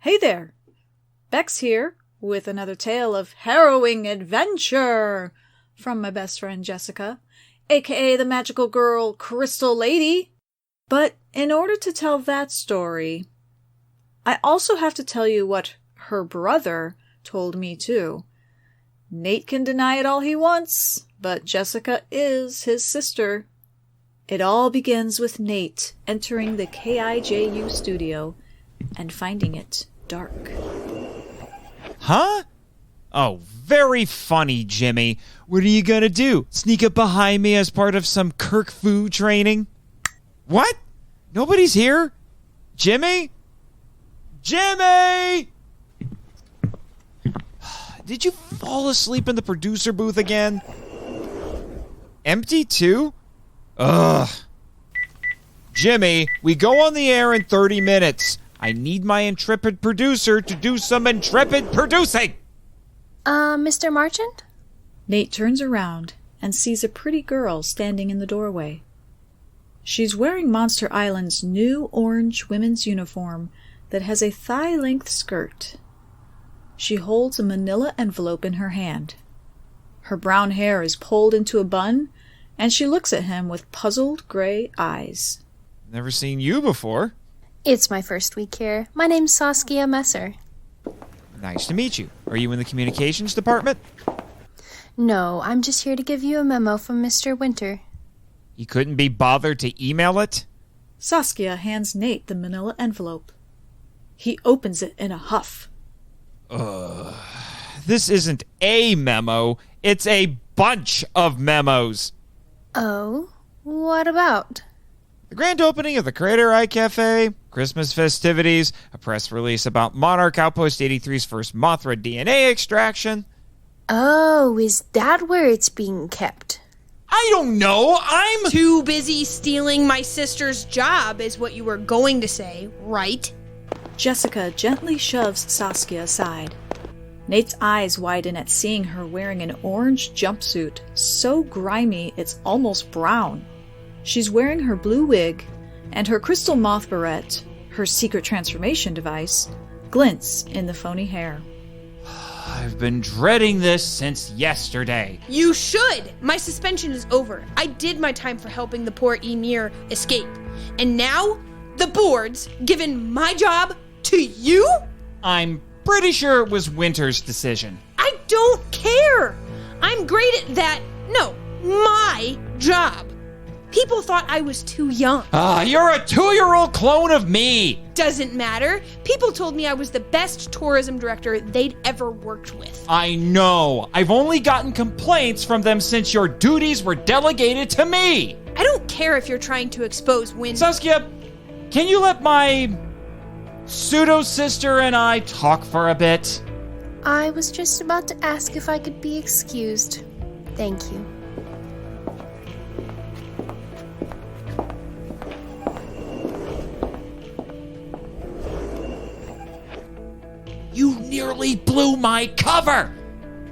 Hey there! Bex here, with another tale of harrowing adventure from my best friend Jessica, aka the magical girl Crystal Lady. But in order to tell that story, I also have to tell you what her brother told me too. Nate can deny it all he wants, but Jessica is his sister. It all begins with Nate entering the KIJU studio and finding it dark. Huh? Oh, very funny, Jimmy. What are you gonna do? Sneak up behind me as part of some Kirk Fu training? What? Nobody's here? Jimmy? Jimmy! Did you fall asleep in the producer booth again? Empty too? Ugh. Jimmy, we go on the air in 30 minutes. I need my intrepid producer to do some intrepid producing! Mr. Marchant? Nate turns around and sees a pretty girl standing in the doorway. She's wearing Monster Island's new orange women's uniform that has a thigh-length skirt. She holds a manila envelope in her hand. Her brown hair is pulled into a bun, and she looks at him with puzzled gray eyes. Never seen you before. It's my first week here. My name's Saskia Messer. Nice to meet you. Are you in the communications department? No, I'm just here to give you a memo from Mr. Winter. You couldn't be bothered to email it? Saskia hands Nate the manila envelope. He opens it in a huff. This isn't a memo. It's a bunch of memos. Oh? What about? The grand opening of the Crater Eye Cafe, Christmas festivities, a press release about Monarch Outpost 83's first Mothra DNA extraction. Oh, is that where it's being kept? I don't know. I'm too busy stealing my sister's job is what you were going to say, right? Jessica gently shoves Saskia aside. Nate's eyes widen at seeing her wearing an orange jumpsuit, so grimy it's almost brown. She's wearing her blue wig, and her crystal moth barrette, her secret transformation device, glints in the phony hair. I've been dreading this since yesterday. You should! My suspension is over. I did my time for helping the poor Emir escape. And now, the board's given my job to you? I'm pretty sure it was Winter's decision. I don't care! I'm great at that. No, my job. People thought I was too young. You're a 2-year-old clone of me! Doesn't matter. People told me I was the best tourism director they'd ever worked with. I know. I've only gotten complaints from them since your duties were delegated to me. I don't care if you're trying to expose Win. Saskia, can you let my pseudo-sister and I talk for a bit? I was just about to ask if I could be excused. Thank you. You nearly blew my cover!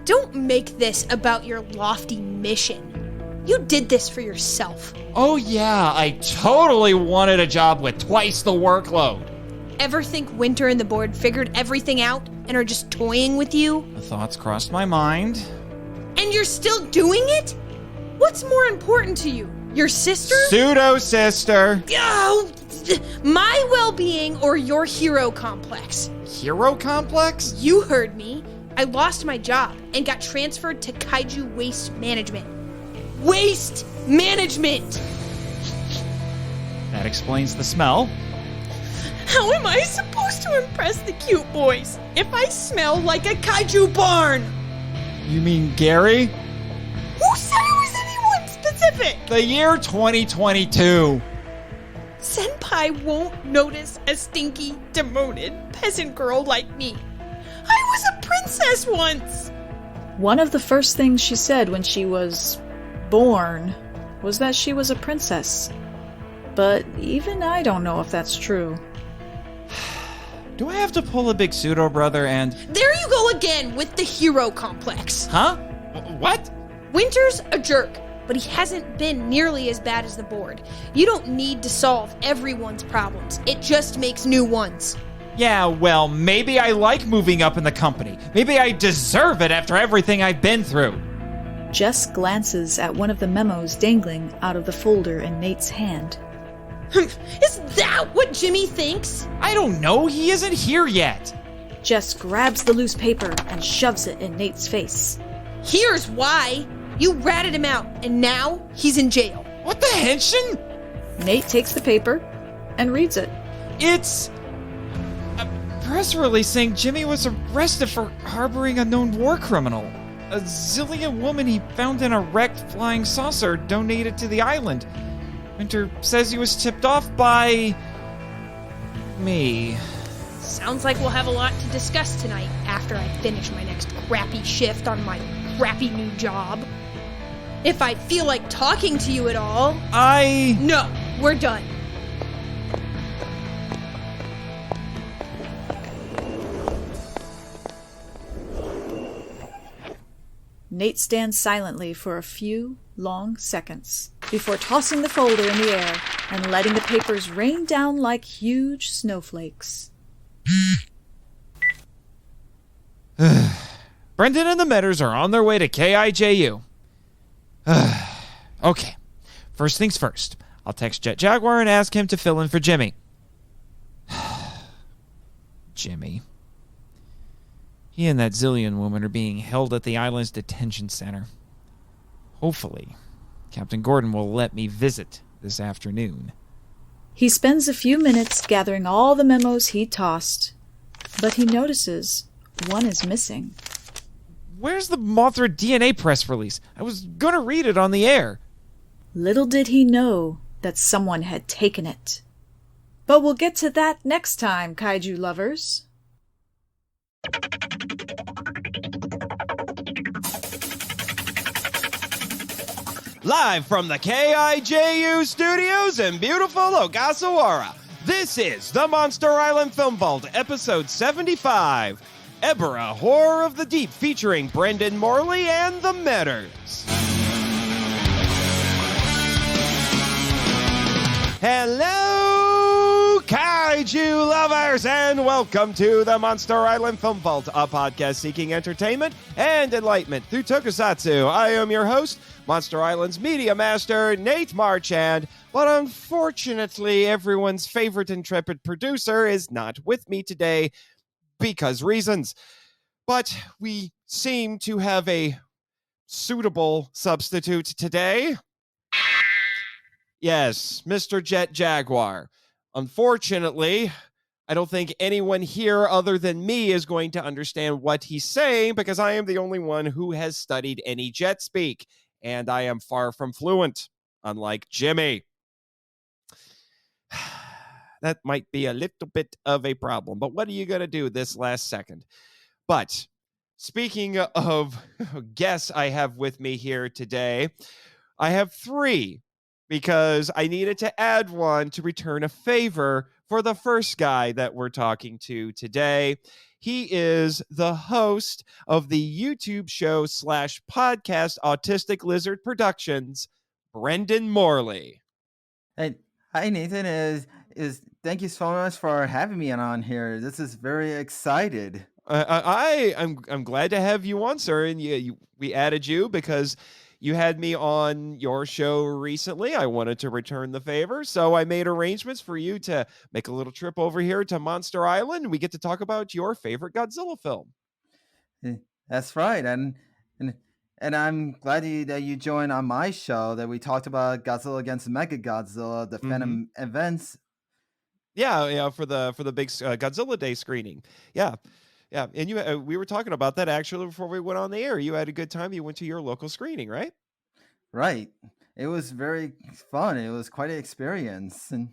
Don't make this about your lofty mission. You did this for yourself. Oh yeah, I totally wanted a job with twice the workload. Ever think Winter and the board figured everything out and are just toying with you? The thoughts crossed my mind. And you're still doing it? What's more important to you? Your sister? Pseudo-sister. Oh, my well-being or your hero complex? Hero complex? You heard me. I lost my job and got transferred to Kaiju Waste Management. Waste Management! That explains the smell. How am I supposed to impress the cute boys if I smell like a kaiju barn? You mean Gary? Who said it was anyone specific? The year 2022. Senpai won't notice a stinky, demoted peasant girl like me. I was a princess once! One of the first things she said when she was born was that she was a princess. But even I don't know if that's true. Do I have to pull a big pseudo brother and... There you go again with the hero complex. Huh? What? Winter's a jerk, but he hasn't been nearly as bad as the board. You don't need to solve everyone's problems. It just makes new ones. Yeah, well, maybe I like moving up in the company. Maybe I deserve it after everything I've been through. Jess glances at one of the memos dangling out of the folder in Nate's hand. Is that what Jimmy thinks? I don't know, he isn't here yet. Jess grabs the loose paper and shoves it in Nate's face. Here's why. You ratted him out, and now he's in jail. What the henshin? Nate takes the paper and reads it. It's a press release saying Jimmy was arrested for harboring a known war criminal. A Zillion woman he found in a wrecked flying saucer donated to the island. Winter says he was tipped off by me. Sounds like we'll have a lot to discuss tonight after I finish my next crappy shift on my crappy new job. If I feel like talking to you at all... No, we're done. Nate stands silently for a few long seconds before tossing the folder in the air and letting the papers rain down like huge snowflakes. Brendan and the Metters are on their way to KIJU. Okay, first things first. I'll text Jet Jaguar and ask him to fill in for Jimmy. Jimmy. He and that Zillion woman are being held at the island's detention center. Hopefully, Captain Gordon will let me visit this afternoon. He spends a few minutes gathering all the memos he tossed, but he notices one is missing. Where's the Mothra DNA press release? I was gonna read it on the air. Little did he know that someone had taken it. But we'll get to that next time, Kaiju Lovers. Live from the KIJU studios in beautiful Ogasawara, this is the Monster Island Film Vault, episode 75, Ebirah, Horror of the Deep, featuring Brendan Morley and the Metters. Hello, Kaiju Lovers, and welcome to the Monster Island Film Vault, a podcast seeking entertainment and enlightenment through tokusatsu. I am your host, Monster Island's Media Master, Nate Marchand, but unfortunately, everyone's favorite intrepid producer is not with me today because reasons. But we seem to have a suitable substitute today. Yes, Mr. Jet Jaguar. Unfortunately, I don't think anyone here other than me is going to understand what he's saying because I am the only one who has studied any jet speak. And I am far from fluent, unlike Jimmy. That might be a little bit of a problem, but what are you going to do this last second? But speaking of guests I have with me here today, I have three because I needed to add one to return a favor for the first guy that we're talking to today. He is the host of the YouTube show / podcast Autistic Lizard Productions, Brendan Morley. Hey, hi Nathan. Is thank you so much for having me on here. This is very excited. I'm glad to have you on, sir. And we added you because you had me on your show recently. I wanted to return the favor, so I made arrangements for you to make a little trip over here to Monster Island. We get to talk about your favorite Godzilla film. That's right, and I'm glad that you joined on my show. That we talked about Godzilla against Mechagodzilla, the Phantom events. Yeah, for the big Godzilla Day screening. Yeah, and you we were talking about that actually before we went on the air. You had a good time. You went to your local screening, right? Right. It was very fun. It was quite an experience. And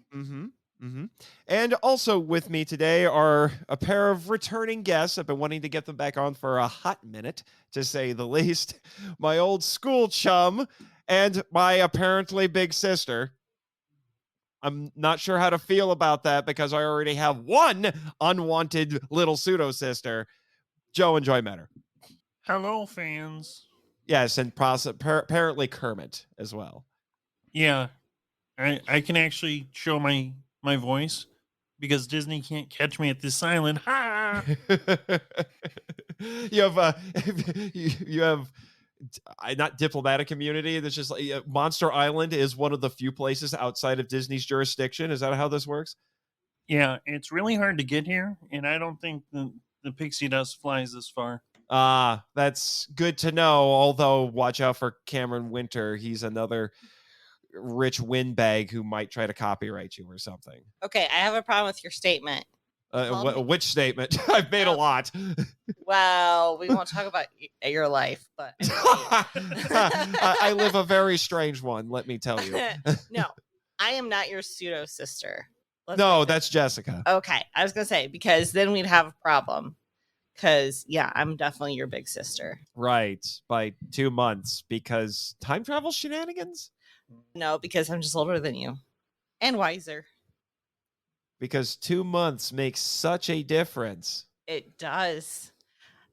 And also with me today are a pair of returning guests. I've been wanting to get them back on for a hot minute, to say the least. My old school chum and my apparently big sister. I'm not sure how to feel about that because I already have one unwanted little pseudo sister, Joe and Joy Metter. Hello, fans. Yes, and apparently Kermit as well. Yeah, I can actually show my voice. because Disney can't catch me at this island. Ha! you have you have not diplomatic immunity. That's just like Monster Island is one of the few places outside of Disney's jurisdiction. Is that how this works? Yeah, it's really hard to get here, and I don't think the pixie dust flies this far. That's good to know. Although, watch out for Cameron Winter. He's another rich windbag who might try to copyright you or something. Okay, I have a problem with your statement. Which statement? I've made a lot. Well, we won't talk about your life, but I live a very strange one, let me tell you. No, I am not your pseudo sister. No, that's Jessica. Okay, I was gonna say, because then we'd have a problem. Because yeah, I'm definitely your big sister. Right, by 2 months, because time travel shenanigans. No, because I'm just older than you and wiser. Because 2 months makes such a difference. It does.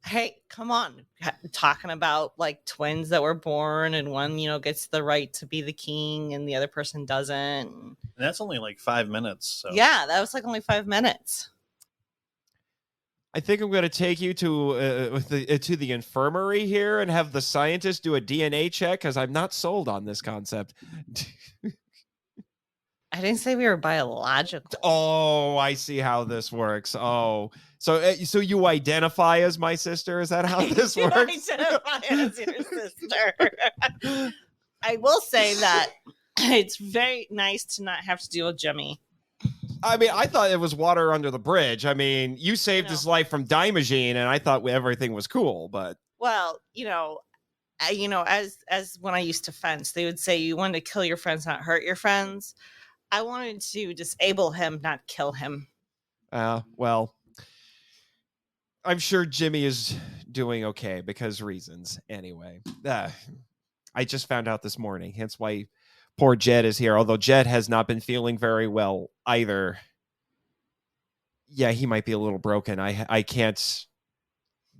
Hey, come on. Talking about like twins that were born and one, gets the right to be the king and the other person doesn't. And that's only like 5 minutes. So. Yeah, that was like only 5 minutes. I think I'm going to take you to the infirmary here and have the scientist do a DNA check because I'm not sold on this concept. I didn't say we were biological. Oh, I see how this works. Oh, so you identify as my sister? Is that how this works? Identify as your sister. I will say that it's very nice to not have to deal with Jimmy. I mean, I thought it was water under the bridge. I mean, you saved his life from Dimogene, and I thought everything was cool. But well, as when I used to fence, they would say you wanted to kill your friends, not hurt your friends. I wanted to disable him, not kill him. Well, I'm sure Jimmy is doing okay because reasons. Anyway, I just found out this morning, hence why poor Jed is here. Although Jed has not been feeling very well either. Yeah, he might be a little broken. I can't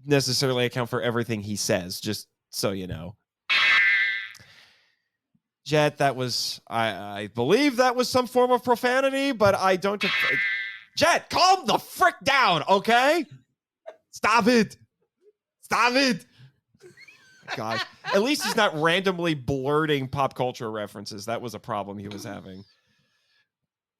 necessarily account for everything he says, just so you know. Jet, that was, I believe that was some form of profanity, but I don't... Jet, calm the frick down, okay? Stop it. Stop it. Gosh, at least he's not randomly blurting pop culture references. That was a problem he was having.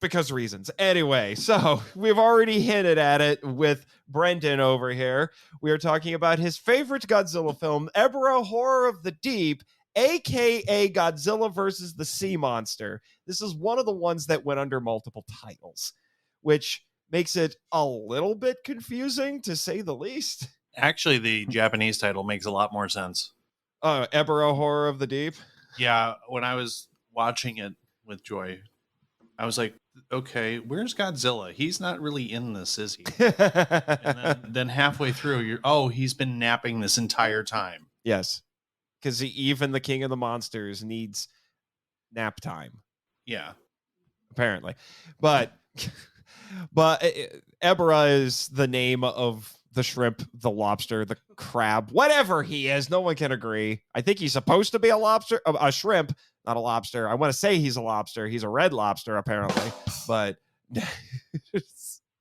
Because reasons. Anyway, so we've already hinted at it with Brendan over here. We are talking about his favorite Godzilla film, Ebirah, Horror of the Deep, a.k.a. Godzilla versus the Sea Monster. This is one of the ones that went under multiple titles, which makes it a little bit confusing, to say the least. Actually, the Japanese title makes a lot more sense. Ebirah, Horror of the Deep? Yeah, when I was watching it with Joy, I was like, okay, where's Godzilla? He's not really in this, is he? And then halfway through, he's been napping this entire time. Yes. Because even the king of the monsters needs nap time. Yeah. Apparently. But Ebirah is the name of the shrimp, the lobster, the crab, whatever he is. No one can agree. I think he's supposed to be a shrimp, not a lobster. I want to say he's a lobster. He's a red lobster, apparently. But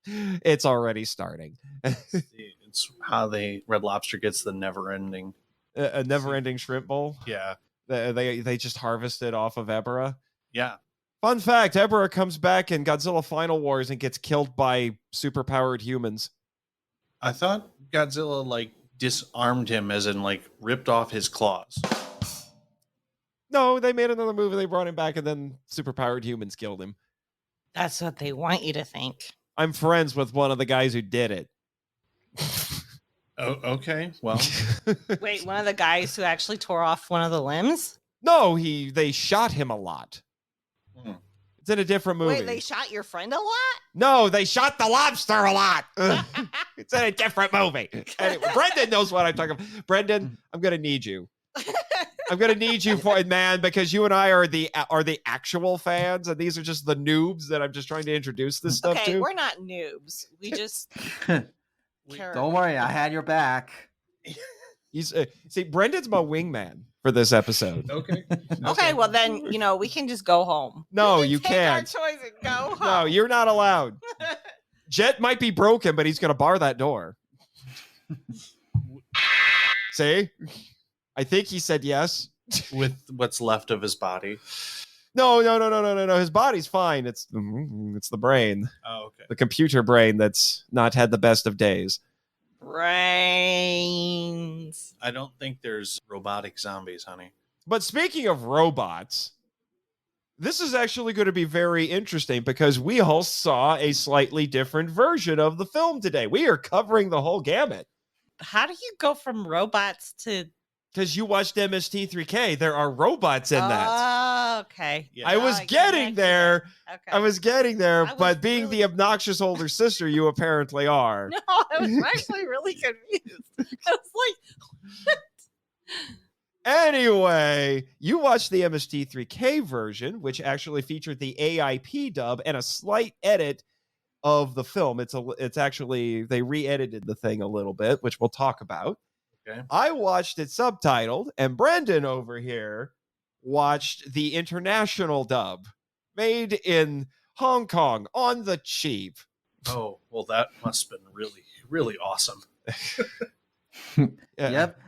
it's already starting. It's how Red Lobster gets the never-ending. A never-ending shrimp bowl. Yeah, they just harvested off of Ebirah. Yeah. Fun fact: Ebirah comes back in Godzilla Final Wars and gets killed by superpowered humans. I thought Godzilla disarmed him, as in ripped off his claws. No, they made another movie. They brought him back, and then superpowered humans killed him. That's what they want you to think. I'm friends with one of the guys who did it. Oh, okay. Well, wait, one of the guys who actually tore off one of the limbs? No, they shot him a lot. It's in a different movie. Wait, they shot your friend a lot? No, they shot the lobster a lot. It's in a different movie. Anyway, Brendan knows what I'm talking about. Brendan, I'm gonna need you. I'm gonna need you for it, man, because you and I are the actual fans, and these are just the noobs that I'm just trying to introduce this stuff to. Okay, we're not noobs. We just. Don't worry, I had your back. He's see, Brendan's my wingman for this episode. Okay. Okay, well then, we can just go home. No, can you take can't. Our choice and go home. No, you're not allowed. Jet might be broken, but he's going to bar that door. See? I think he said yes. With what's left of his body. No. His body's fine. It's the brain. Oh, okay. The computer brain that's not had the best of days. Brains. I don't think there's robotic zombies, honey. But speaking of robots, this is actually going to be very interesting because we all saw a slightly different version of the film today. We are covering the whole gamut. How do you go from robots to... Because you watched MST3K, there are robots in that. Oh, okay. Yeah. I was getting there. Okay. I was getting there, I was but being really- the obnoxious older sister you apparently are. No, I was actually really confused. I was like, what? Anyway, you watched the MST3K version, which actually featured the AIP dub and a slight edit of the film. It's actually, they re-edited the thing a little bit, which we'll talk about. Okay. I watched it subtitled, and Brendan over here watched the international dub made in Hong Kong on the cheap. Oh, well, that must have been really, really awesome. Yep.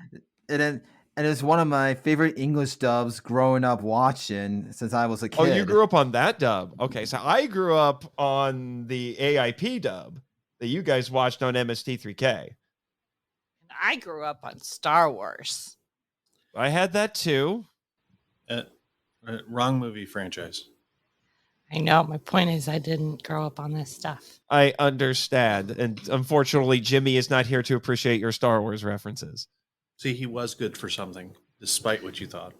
And it's one of my favorite English dubs growing up watching since I was a kid. Oh, you grew up on that dub. Okay, so I grew up on the AIP dub that you guys watched on MST3K. I grew up on Star Wars. I had that too. Wrong movie franchise. I know. My point is, I didn't grow up on this stuff. I understand. And unfortunately, Jimmy is not here to appreciate your Star Wars references. See, he was good for something, despite what you thought.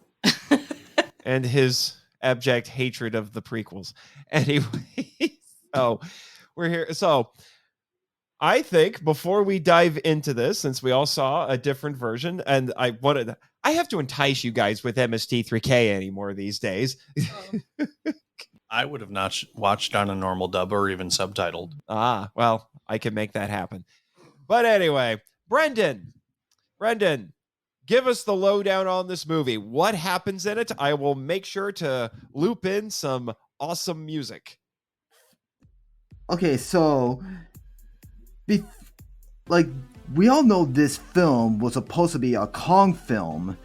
And his abject hatred of the prequels. Anyway, so we're here. So I think before we dive into this, since we all saw a different version, and I have to entice you guys with MST3K anymore these days. I would have not watched on a normal dub or even subtitled. Well, I can make that happen. But anyway, Brendan, give us the lowdown on this movie. What happens in it? I will make sure to loop in some awesome music. Okay, so we all know this film was supposed to be a Kong film,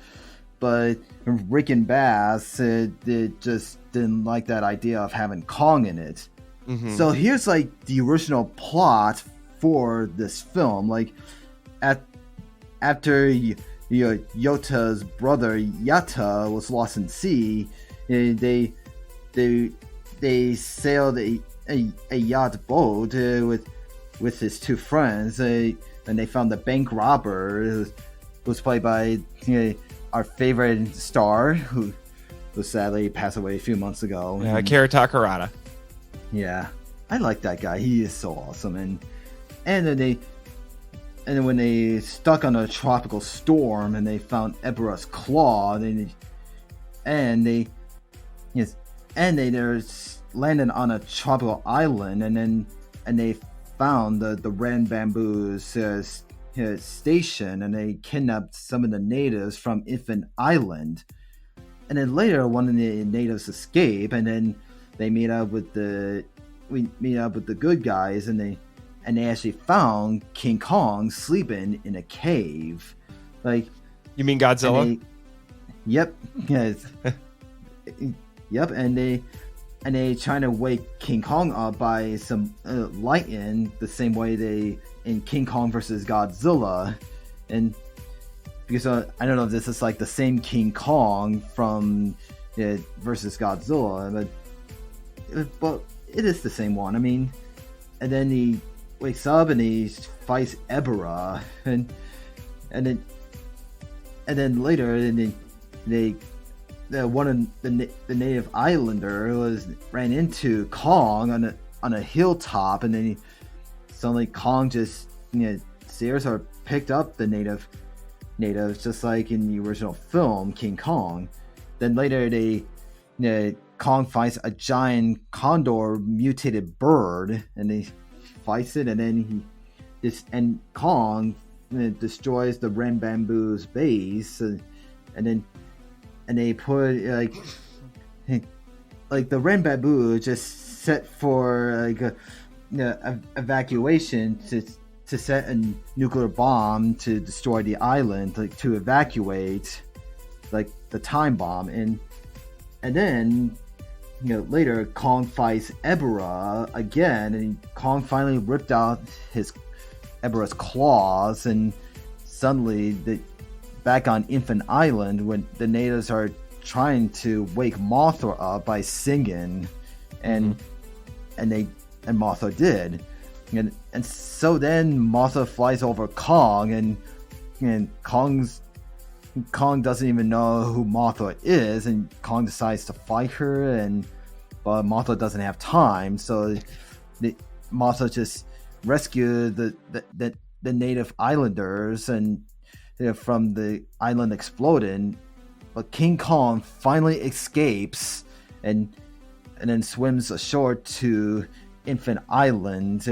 but Rick and Bass they just didn't like that idea of having Kong in it. Mm-hmm. So here's the original plot for this film. After Yota's brother Yata was lost in sea, they sailed a yacht boat with his two friends, and they found the bank robber who was played by our favorite star who sadly passed away a few months ago. Kara Takarada. Yeah, I like that guy. He is so awesome. And then when they stuck on a tropical storm and they found Ebirah's claw, they landed on a tropical island, and they found the red bamboos station, and they kidnapped some of the natives from Infant Island. And then later, one of the natives escaped, and then they meet up with the good guys, and they actually found King Kong sleeping in a cave. You mean Godzilla? Yep. Yes. Yep. And they trying to wake King Kong up by some lightning, the same way they in King Kong versus Godzilla, and because I don't know if this is the same King Kong from versus Godzilla, but it is the same one. I mean, and then he wakes up and he fights Ebirah, and then later, one of the native islander ran into Kong on a hilltop, and then suddenly Kong just stares or picked up the natives, just like in the original film King Kong. Then later Kong fights a giant condor mutated bird, and he fights it, and then Kong destroys the red bamboo's base, and they put the red bamboo just set for evacuation to set a nuclear bomb to destroy the island, like to evacuate, like the time bomb, and then later Kong fights Ebirah again, and Kong finally ripped out Ebirah's claws, and suddenly back on Infant Island when the natives are trying to wake Mothra up by singing, and Mothra did. And so then Mothra flies over Kong, and Kong doesn't even know who Mothra is, and Kong decides to fight her, but Mothra doesn't have time, so Mothra just rescued the native islanders and from the island exploding. But King Kong finally escapes and then swims ashore to Infant Island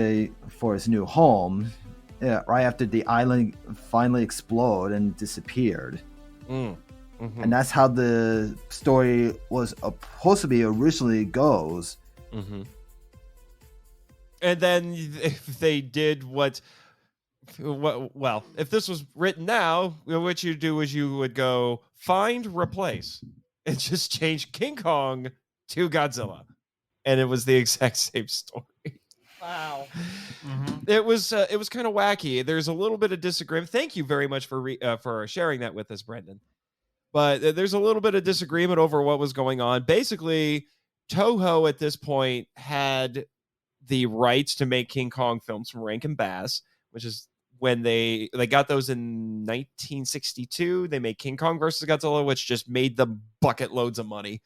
for his new home, right after the island finally exploded and disappeared. Mm-hmm. And that's how the story was supposed to be originally goes. Mm-hmm. And then if they did well, if this was written now, what you do is you would go find, replace, and just change King Kong to Godzilla, and it was the exact same story. Wow. Mm-hmm. It was kind of wacky. There's a little bit of disagreement. Thank you very much for sharing that with us, Brendan. But there's a little bit of disagreement over what was going on. Basically, Toho at this point had the rights to make King Kong films from Rankin Bass, which is when they got those in 1962. They made King Kong versus Godzilla, which just made them bucket loads of money.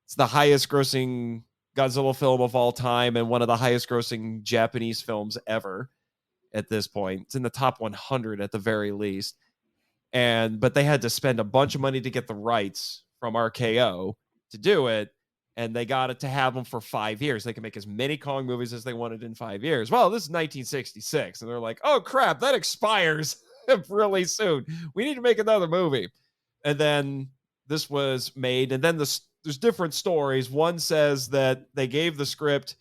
It's the highest grossing Godzilla film of all time and one of the highest grossing Japanese films ever at this point. It's in the top 100 at the very least. But they had to spend a bunch of money to get the rights from RKO to do it. And they got it to have them for 5 years. They can make as many Kong movies as they wanted in 5 years. Well, this is 1966. And they're like, oh, crap, that expires really soon. We need to make another movie. And then this was made. And then there's different stories. One says that they gave the script.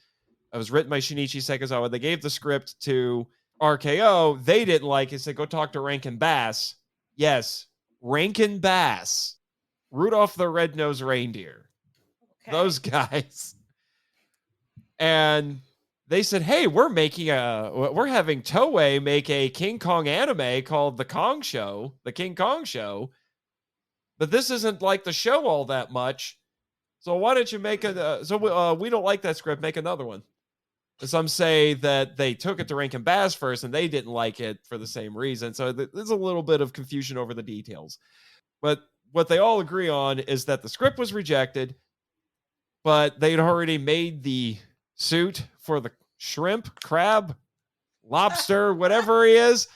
It was written by Shinichi Sekizawa. They gave the script to RKO. They didn't like it. Said, go talk to Rankin Bass. Yes, Rankin Bass. Rudolph the Red-Nosed Reindeer. Those guys. And they said, hey, we're having Toei make a King Kong anime called The King Kong Show. But this isn't like the show all that much. So why don't you make we don't like that script, make another one. Some say that they took it to Rankin Bass first and they didn't like it for the same reason. So there's a little bit of confusion over the details. But what they all agree on is that the script was rejected, but they'd already made the suit for the shrimp, crab, lobster, whatever he is.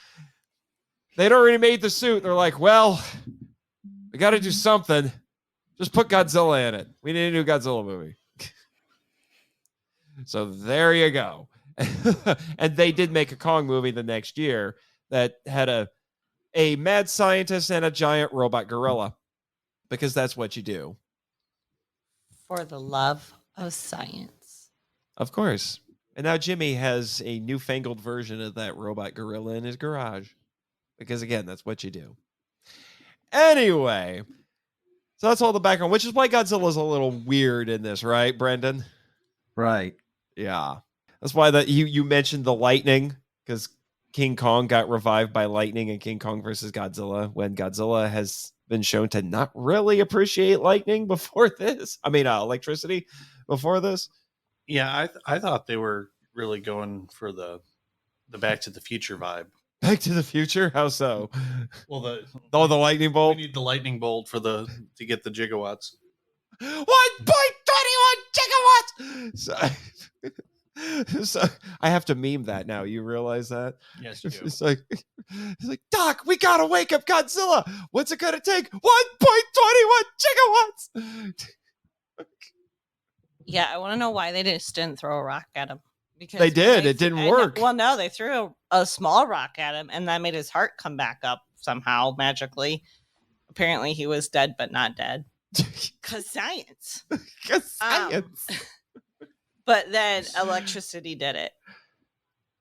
They'd already made the suit. They're like, well, we got to do something. Just put Godzilla in it. We need a new Godzilla movie. So there you go. And they did make a Kong movie the next year that had a mad scientist and a giant robot gorilla, because that's what you do. For the love of science. Of course. And now Jimmy has a newfangled version of that robot gorilla in his garage. Because, again, that's what you do. Anyway, so that's all the background, which is why Godzilla's a little weird in this, right, Brendan? Right. Yeah. That's why you mentioned the lightning, because King Kong got revived by lightning in King Kong versus Godzilla, when Godzilla has been shown to not really appreciate lightning before this. I mean, electricity before this. Yeah, I thought they were really going for the Back to the Future vibe. Back to the Future? How so? Well, the lightning bolt. We need the lightning bolt to get the gigawatts. 1.21 gigawatts. So I have to meme that now. You realize that? Yes, you do. It's like, Doc, we gotta wake up Godzilla. What's it gonna take? 1.21 gigawatts. Yeah, I want to know why they just didn't throw a rock at him. Because they did. It didn't work. Well, no, they threw a small rock at him, and that made his heart come back up somehow magically. Apparently, he was dead, but not dead. Because science. Because science. But then electricity did it.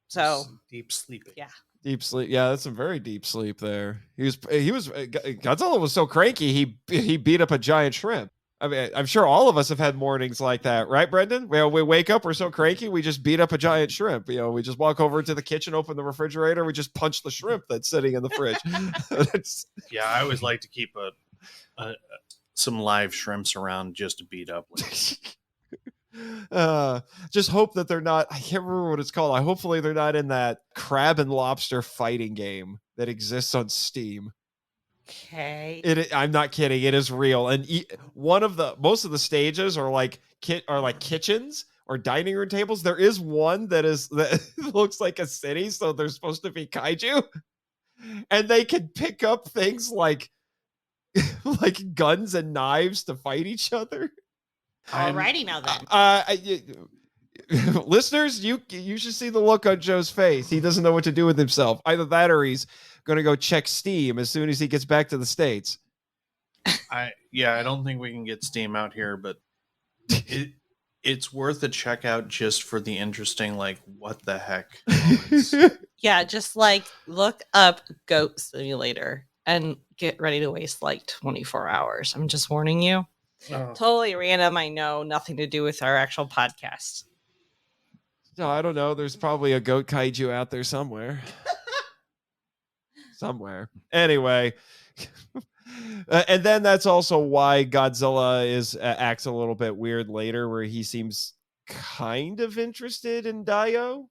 So deep sleeping. yeah. Deep sleep. Yeah, that's some very deep sleep there. Godzilla was so cranky, he beat up a giant shrimp. I mean, I'm sure all of us have had mornings like that, right, Brendan? We wake up, we're so cranky, we just beat up a giant shrimp. We just walk over to the kitchen, open the refrigerator, we just punch the shrimp that's sitting in the fridge. Yeah, I always like to keep some live shrimps around just to beat up. Just hope that they're not. I can't remember what it's called. Hopefully they're not in that crab and lobster fighting game that exists on Steam. Okay. I'm not kidding. It is real, and most of the stages are like kitchens or dining room tables. There is one that looks like a city, so they're supposed to be kaiju, and they can pick up things like like guns and knives to fight each other. Alrighty now then. Listeners, you should see the look on Joe's face. He doesn't know what to do with himself. Either that or he's going to go check Steam as soon as he gets back to the States. I don't think we can get Steam out here, but it's worth a check out just for the interesting, like, what the heck moments. Yeah, just like look up Goat Simulator and get ready to waste like 24 hours. I'm just warning you. Oh. Totally random, I know, nothing to do with our actual podcast. No, I don't know. There's probably a goat kaiju out there somewhere. Anyway. And then that's also why Godzilla acts a little bit weird later, where he seems kind of interested in Dio,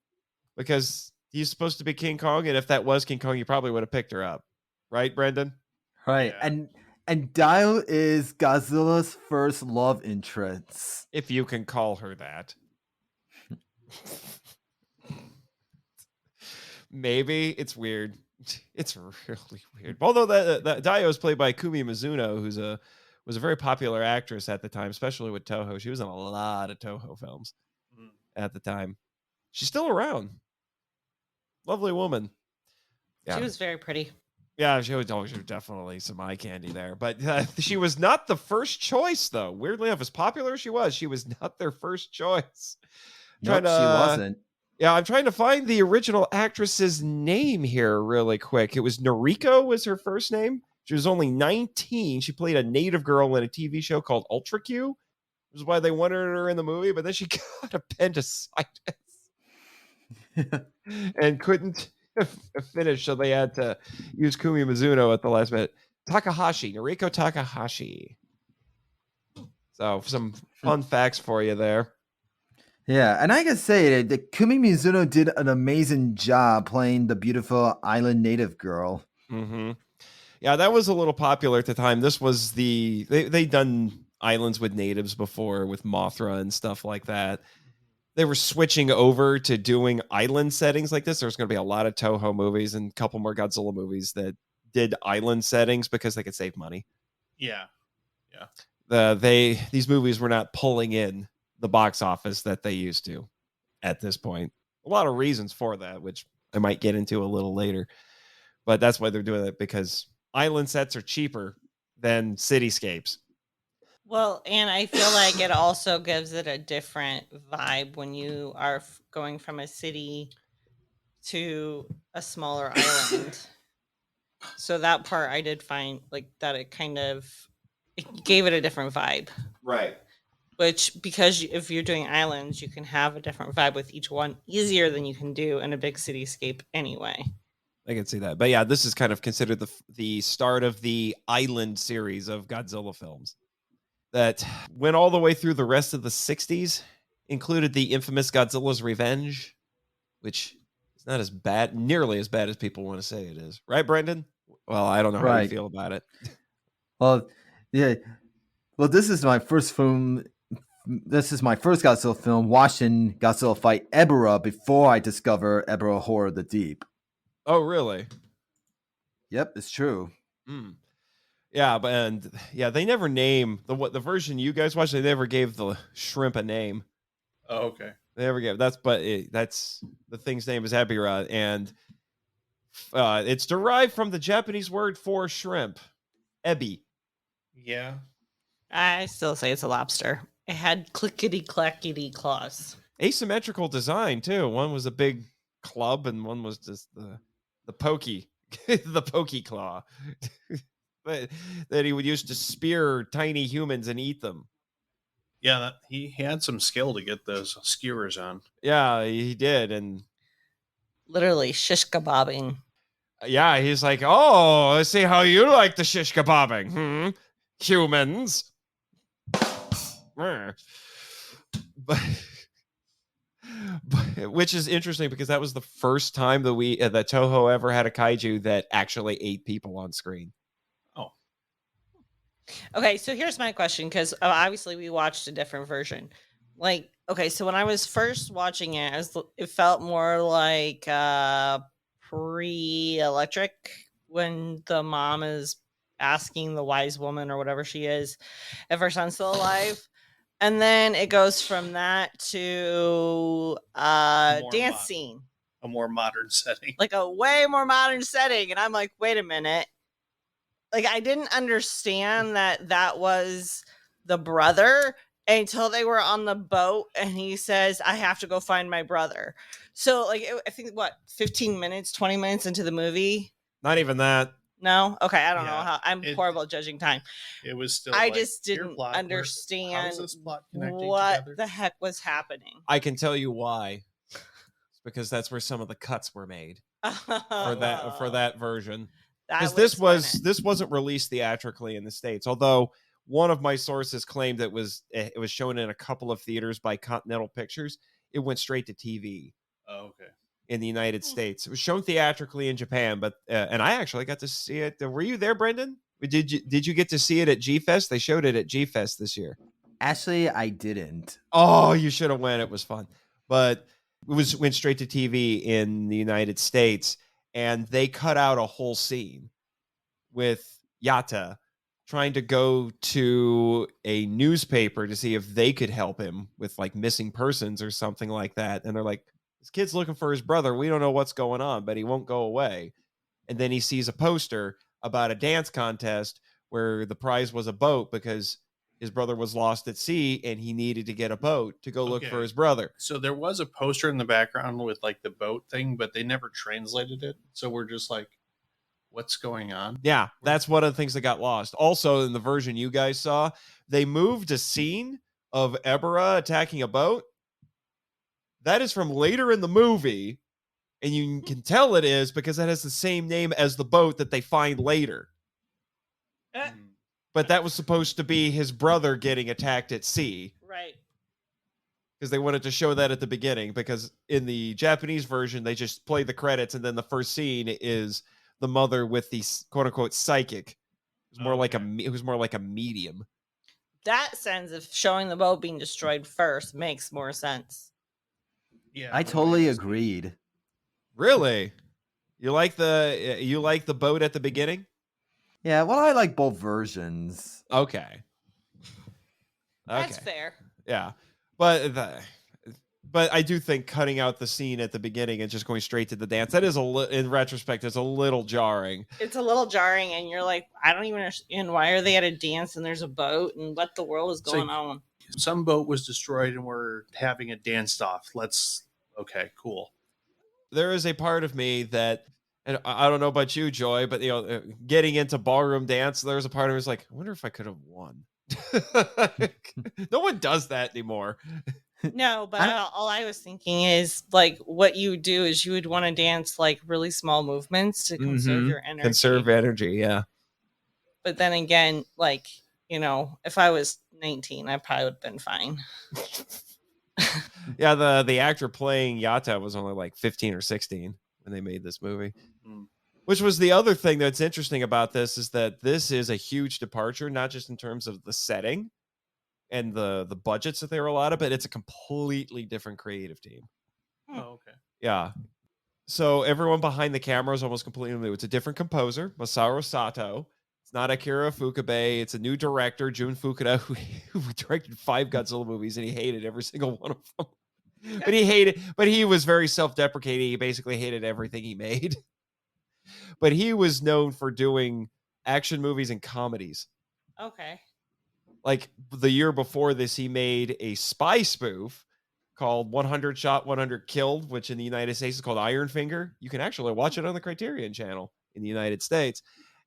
because he's supposed to be King Kong, and if that was King Kong, you probably would have picked her up. Right, Brendan? Right. Yeah. And Dio is Godzilla's first love interest. If you can call her that. Maybe. It's weird. It's really weird. Although that Dio is played by Kumi Mizuno, was a very popular actress at the time, especially with Toho. She was in a lot of Toho films at the time. She's still around. Lovely woman. Yeah. She was very pretty. Yeah, she was definitely some eye candy there. But she was not the first choice, though. Weirdly enough, as popular as she was not their first choice. Nope, she wasn't. Yeah, I'm trying to find the original actress's name here really quick. It was Noriko was her first name. She was only 19. She played a native girl in a TV show called Ultra Q. Which is why they wanted her in the movie, but then she got appendicitis and couldn't finish, so they had to use Kumi Mizuno at the last minute. Noriko Takahashi. So some fun facts for you there. Yeah, and I can say that Kumi Mizuno did an amazing job playing the beautiful island native girl. Mm-hmm. Yeah, that was a little popular at the time. This was they'd done islands with natives before with Mothra and stuff like that. They were switching over to doing island settings like this. There's going to be a lot of Toho movies and a couple more Godzilla movies that did island settings because they could save money. Yeah. These movies were not pulling in the box office that they used to at this point. A lot of reasons for that, which I might get into a little later. But that's why they're doing it, because island sets are cheaper than cityscapes. Well, and I feel like it also gives it a different vibe when you are going from a city to a smaller island. So that part I did find like that it gave it a different vibe. Right. Which, because if you're doing islands, you can have a different vibe with each one easier than you can do in a big cityscape anyway. I can see that. But yeah, this is kind of considered the start of the island series of Godzilla films that went all the way through the rest of the 60s, included the infamous Godzilla's Revenge, which is not as bad, nearly as bad as people want to say it is. Right, Brendan? Well, I don't know how you feel about it. Well, yeah. Well, this is my first film. This is my first Godzilla film, watching Godzilla fight Ebirah before I discover Ebirah Horror of the Deep. Oh, really? Yep, it's true. Yeah, they never name the version you guys watched. They never gave the shrimp a name. Oh, okay. They never gave that's the thing's name is Ebirah, and it's derived from the Japanese word for shrimp, ebi. Yeah. I still say it's a lobster. It had clickety clackety claws. Asymmetrical design too. One was a big club, and one was just the pokey, the pokey claw, but that he would use to spear tiny humans and eat them. Yeah, he had some skill to get those skewers on. Yeah, he did, and Literally shish kebabbing. yeah, he's like, oh, let's see how you like the shish kebabbing, humans. But which is interesting because that was the first time that that Toho ever had a kaiju that actually ate people on screen. Oh, Okay, so here's my question, because obviously we watched a different version. Like, okay, so when I was first watching it, it felt more like pre-electric, when the mom is asking the wise woman or whatever she is if her son's still alive. And then it goes from that to dance scene. A more modern setting. Like a way more modern setting. And I'm like, wait a minute. Like, I didn't understand that was the brother until they were on the boat and he says, I have to go find my brother. So, like, I think, 15 minutes, 20 minutes into the movie? Not even that. No? Okay, I don't know how. I'm horrible at judging time. It was still. I just didn't understand what the heck was happening. I can tell you why. It's because that's where some of the cuts were made for that version. Because this wasn't released theatrically in the States, although one of my sources claimed it was shown in a couple of theaters by Continental Pictures. It went straight to TV. Oh, okay. In the United States, it was shown theatrically in Japan, but and I actually got to see it. Were you there, Brendan? Did you get to see it at G-Fest? They showed it at G-Fest this year. Actually, I didn't. Oh, you should have went. It was fun, but it went straight to TV in the United States, and they cut out a whole scene with Yatta trying to go to a newspaper to see if they could help him with like missing persons or something like that, and they're like, this kid's looking for his brother. We don't know what's going on, but he won't go away. And then he sees a poster about a dance contest where the prize was a boat because his brother was lost at sea and he needed to get a boat to go look for his brother. So there was a poster in the background with like the boat thing, but they never translated it. So we're just like, what's going on? Yeah, that's one of the things that got lost. Also, in the version you guys saw, they moved a scene of Ebirah attacking a boat. That is from later in the movie, and you can tell it is because that has the same name as the boat that they find later. But that was supposed to be his brother getting attacked at sea. Right. Because they wanted to show that at the beginning, because in the Japanese version, they just play the credits, and then the first scene is the mother with the quote-unquote psychic. It was more like a medium. That sense of showing the boat being destroyed first makes more sense. Yeah, I totally agreed. Really? You like the boat at the beginning? Yeah, well, I like both versions. Okay. That's fair. Yeah. But I do think cutting out the scene at the beginning and just going straight to the dance, that is in retrospect, is a little jarring. It's a little jarring, and you're like, I don't even understand, why are they at a dance and there's a boat, and what the world is going on? Some boat was destroyed and we're having a dance off. Okay, cool. There is a part of me that, and I don't know about you, Joy, but getting into ballroom dance, there's a part of me that's like, I wonder if I could have won. No one does that anymore. No, but all I was thinking is, like, what you would do is you would want to dance like really small movements to conserve your energy. Conserve energy, yeah. But then again, like, if I was 19, I probably would have been fine. Yeah, the actor playing Yatta was only like 15 or 16 when they made this movie. Which was the other thing that's interesting about this, is that this is a huge departure, not just in terms of the setting and the budgets that they were allotted, but it's a completely different creative team. Oh, okay. Yeah. So everyone behind the camera is almost completely new. It's a different composer, Masaru Sato. It's not Akira Fukabe. It's a new director, Jun Fukuda, who directed 5 Godzilla movies, and he hated every single one of them. But he was very self-deprecating. He basically hated everything he made. But he was known for doing action movies and comedies. Okay. Like the year before this, he made a spy spoof called 100 Shot, 100 Killed, which in the United States is called Iron Finger. You can actually watch it on the Criterion Channel in the United States.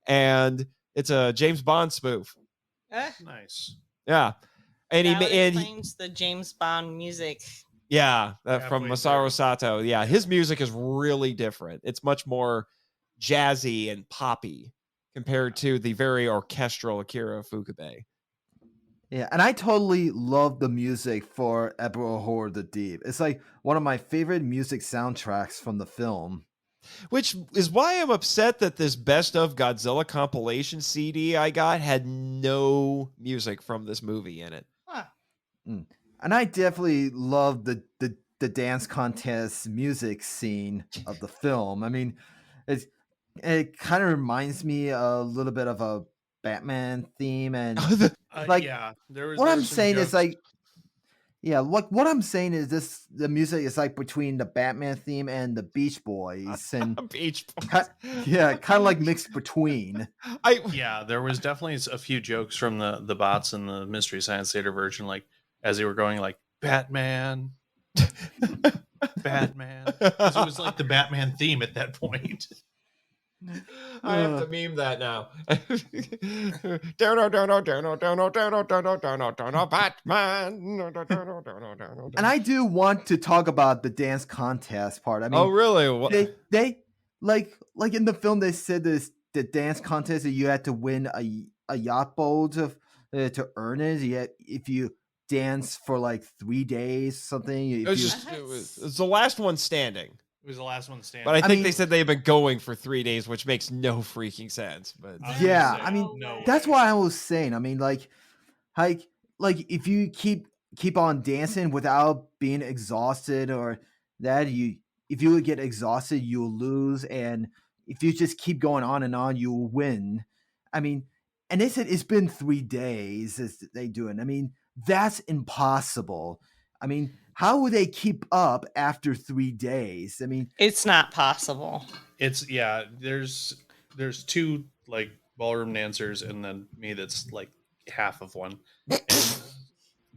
And it's a James Bond spoof. Nice. Yeah. And that he explains the James Bond music. Yeah, from Halfway Masaru through. Sato. Yeah, his music is really different. It's much more jazzy and poppy compared to the very orchestral Akira Ifukube. Yeah, and I totally love the music for Ebirah Horror the Deep. It's like one of my favorite music soundtracks from the film. Which is why I'm upset that this Best of Godzilla compilation CD I got had no music from this movie in it. Huh. And I definitely love the dance contest music scene of the film. I mean, it kind of reminds me a little bit of a Batman theme, and like yeah, what I'm saying is like, yeah, what I'm saying is the music is like between the Batman theme and the Beach Boys, and Beach Boys. Yeah, kind of like mixed between. Yeah, there was definitely a few jokes from the bots in the Mystery Science Theater version, like as they were going, like Batman, Batman. 'Cause it was like the Batman theme at that point. I have to meme that now. Batman. And I do want to talk about the dance contest part. I mean, oh really? They like in the film they said this the dance contest that you had to win a yacht boat to earn it. If you dance for like 3 days, something. It was the last one standing. It was the last one standing. But I think they said they've been going for 3 days, which makes no freaking sense. But yeah, I mean, that's why I was saying. I mean, like if you keep on dancing without being exhausted, or that if you would get exhausted, you'll lose, and if you just keep going on and on, you'll win. I mean, and they said it's been 3 days as they do it. I mean, that's impossible. I mean, how would they keep up after 3 days? I mean, it's not possible. It's there's two like ballroom dancers, and then me that's like half of one. And,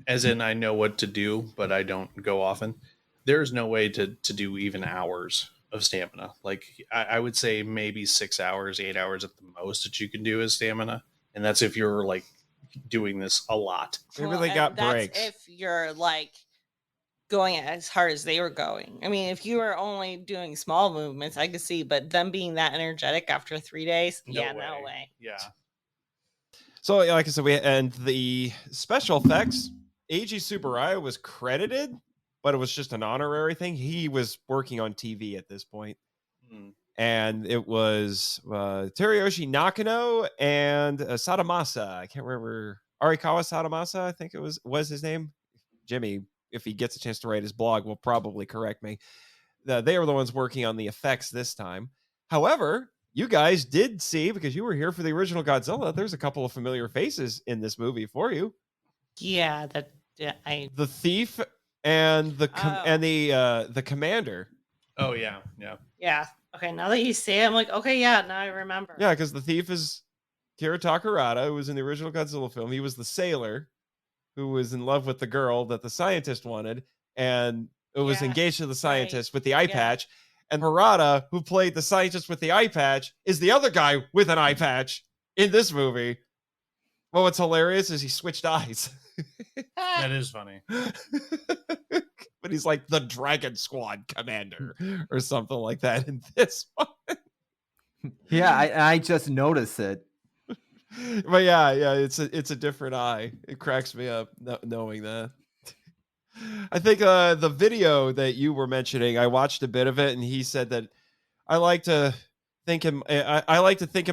as in, I know what to do, but I don't go often. There's no way to do even hours of stamina. Like I would say maybe 6 hours, 8 hours at the most that you can do as stamina, and that's if you're like doing this a lot. Maybe they got breaks. If you're like going as hard as they were going. I mean, if you were only doing small movements, I could see, but them being that energetic after 3 days, no way. Yeah. So, like I said, and the special effects, Eiji Tsuburaya was credited, but it was just an honorary thing. He was working on TV at this point. And it was Teruyoshi Nakano and Sadamasa. I can't remember. Arikawa Sadamasa, I think it was his name. Jimmy, if he gets a chance to write his blog, will probably correct me. They were the ones working on the effects this time. However, you guys did see, because you were here for the original Godzilla, there's a couple of familiar faces in this movie for you. Yeah, the thief and the commander. Oh yeah. Yeah. Okay, now that you say it, I'm like, okay, yeah, now I remember. Yeah, because the thief is Kira Takarada, who was in the original Godzilla film. He was the sailor who was in love with the girl that the scientist wanted, and it was engaged to the scientist with the eye patch. And Harada, who played the scientist with the eye patch, is the other guy with an eye patch in this movie. Well, what's hilarious is he switched eyes. That is funny. But he's like the Dragon Squad commander or something like that in this one. Yeah, I just noticed it. But yeah, it's a different eye. It cracks me up knowing that. I think the video that you were mentioning, I watched a bit of it, and he said that I like to think in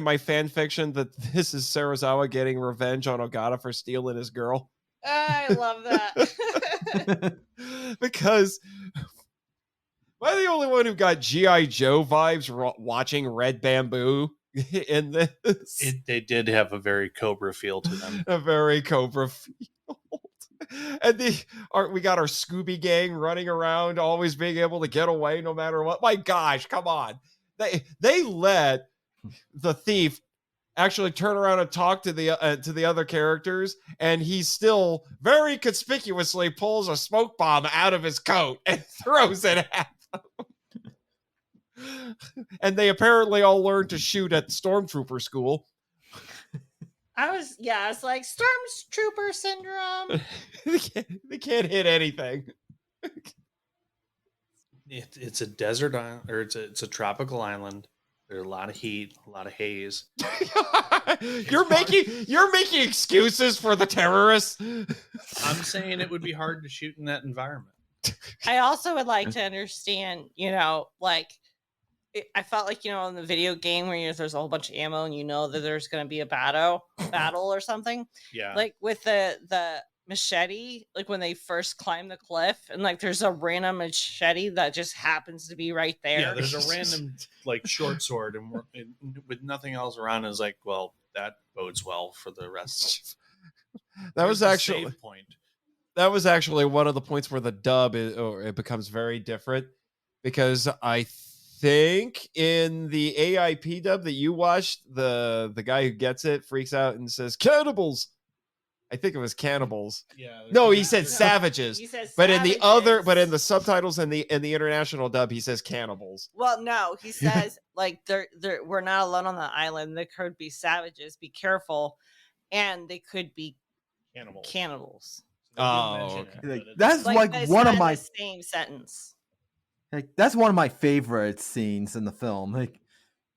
my fan fiction that this is Serizawa getting revenge on Ogata for stealing his girl. I love that. Because am I the only one who got G.I. Joe vibes watching Red Bamboo in this? They did have a very Cobra feel to them. A very Cobra feel. And we got our Scooby gang running around, always being able to get away no matter what. My gosh, come on. They let the thief actually turn around and talk to the other characters, and he still very conspicuously pulls a smoke bomb out of his coat and throws it at them. And they apparently all learned to shoot at stormtrooper school. It's like stormtrooper syndrome. they can't hit anything. It's a desert island, or it's a tropical island. There's a lot of heat, a lot of haze. You're making excuses for the terrorists. I'm saying it would be hard to shoot in that environment. I also would like to understand, I felt like, in the video game where there's a whole bunch of ammo and that there's going to be a battle or something. Yeah. Like with the machete, like when they first climb the cliff and like there's a random machete that just happens to be right there. Yeah, there's a random like short sword and with nothing else around. Is like, well, that bodes well for the rest. That was actually save point. That was actually one of the points where the dub it becomes very different, because I think in the AIP dub that you watched, the guy who gets it freaks out and says cannibals. I think it was cannibals. Yeah. No, he said savages. He says but savages. In the subtitles and the international dub, he says cannibals. Well, no, he says like we're not alone on the island. There could be savages. Be careful, and they could be cannibals. Oh, okay. That's like one of my same sentence. Like that's one of my favorite scenes in the film. Like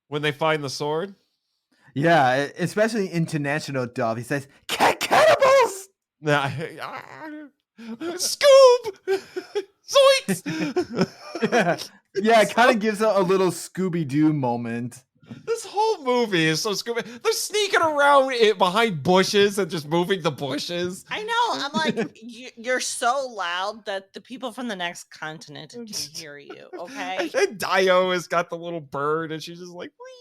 when they find the sword. Yeah, especially international dub. He says, "Cannibals!" Scoob! Zoinks! Yeah, it kind of gives a little Scooby-Doo moment. This whole movie is so Scooby. They're sneaking around behind bushes and just moving the bushes. I know. I'm like, you're so loud that the people from the next continent can hear you. Okay. And Dio has got the little bird, and she's just like, wee.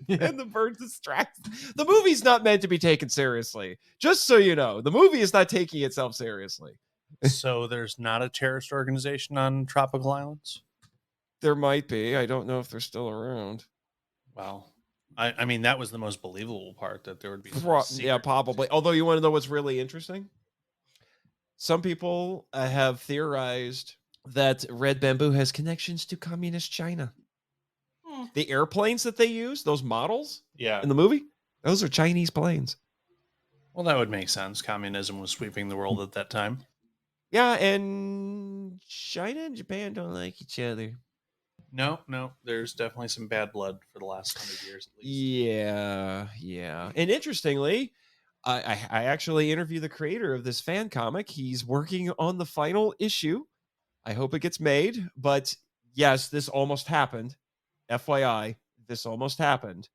And the bird distracts. The movie's not meant to be taken seriously. Just so you know, the movie is not taking itself seriously. So there's not a terrorist organization on tropical islands? There might be. I don't know if they're still around. Wow. I mean, that was the most believable part, that there would be. Yeah, probably. Although, you want to know what's really interesting? Some people have theorized that Red Bamboo has connections to communist China. The airplanes that they use, those models in the movie, those are Chinese planes. Well, that would make sense. Communism was sweeping the world at that time. Yeah, and China and Japan don't like each other. No, there's definitely some bad blood for the last 100 years at least. Yeah. And interestingly, I actually interviewed the creator of this fan comic. He's working on the final issue. I hope it gets made. But yes, this almost happened. FYI, this almost happened.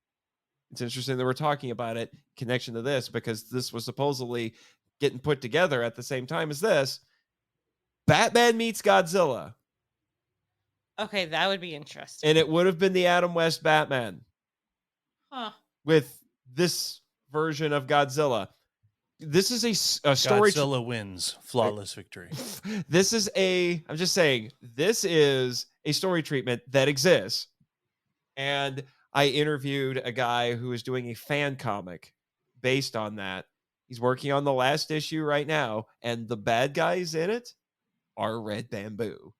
It's interesting that we're talking about it in connection to this, because this was supposedly getting put together at the same time as this. Batman meets Godzilla. Okay, that would be interesting. And it would have been the Adam West Batman. Huh. With this version of Godzilla. This is a story. Godzilla wins. Flawless victory. I'm just saying, this is a story treatment that exists. And I interviewed a guy who is doing a fan comic based on that. He's working on the last issue right now. And the bad guys in it are Red Bamboo.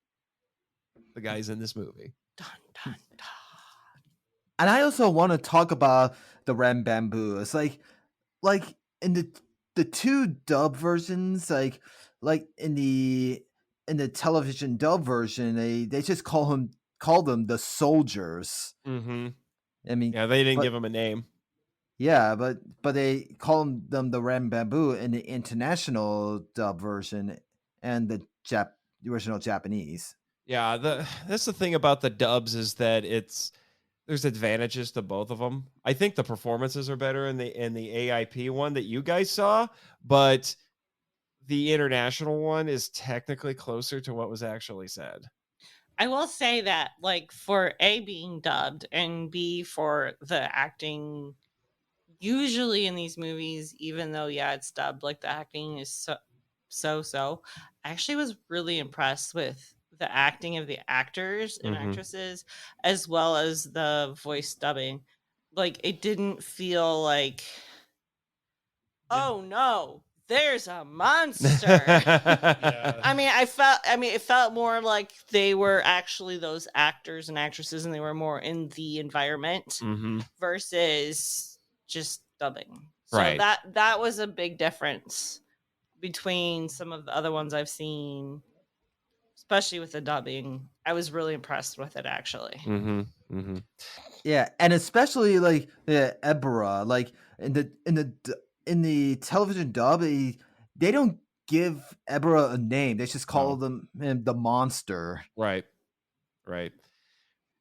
The guys in this movie. Dun, dun, dun. And I also want to talk about the Red Bamboo. It's like in the two dub versions, like in the television dub version, they just call them the soldiers. Mm-hmm. I mean, yeah, they didn't give them a name. Yeah, but they call them the Red Bamboo in the international dub version and the original Japanese. Yeah, that's the thing about the dubs, is that there's advantages to both of them. I think the performances are better in the AIP one that you guys saw, but the international one is technically closer to what was actually said. I will say that, like, for A, being dubbed, and B, for the acting, usually in these movies, even though, yeah, it's dubbed, like, the acting is so. I actually was really impressed with the acting of the actors and actresses, as well as the voice dubbing. like it didn't feel like, oh no, there's a monster. Yeah. I mean, it felt more like they were actually those actors and actresses, and they were more in the environment Mm-hmm. versus just dubbing. So Right. that was a big difference between some of the other ones I've seen, especially with the dubbing. I was really impressed with it, actually. Mm-hmm. Mm-hmm. Yeah, and especially like the Ebirah, like in the television dub, they don't give Ebirah a name. They just call him the monster. Right. Right.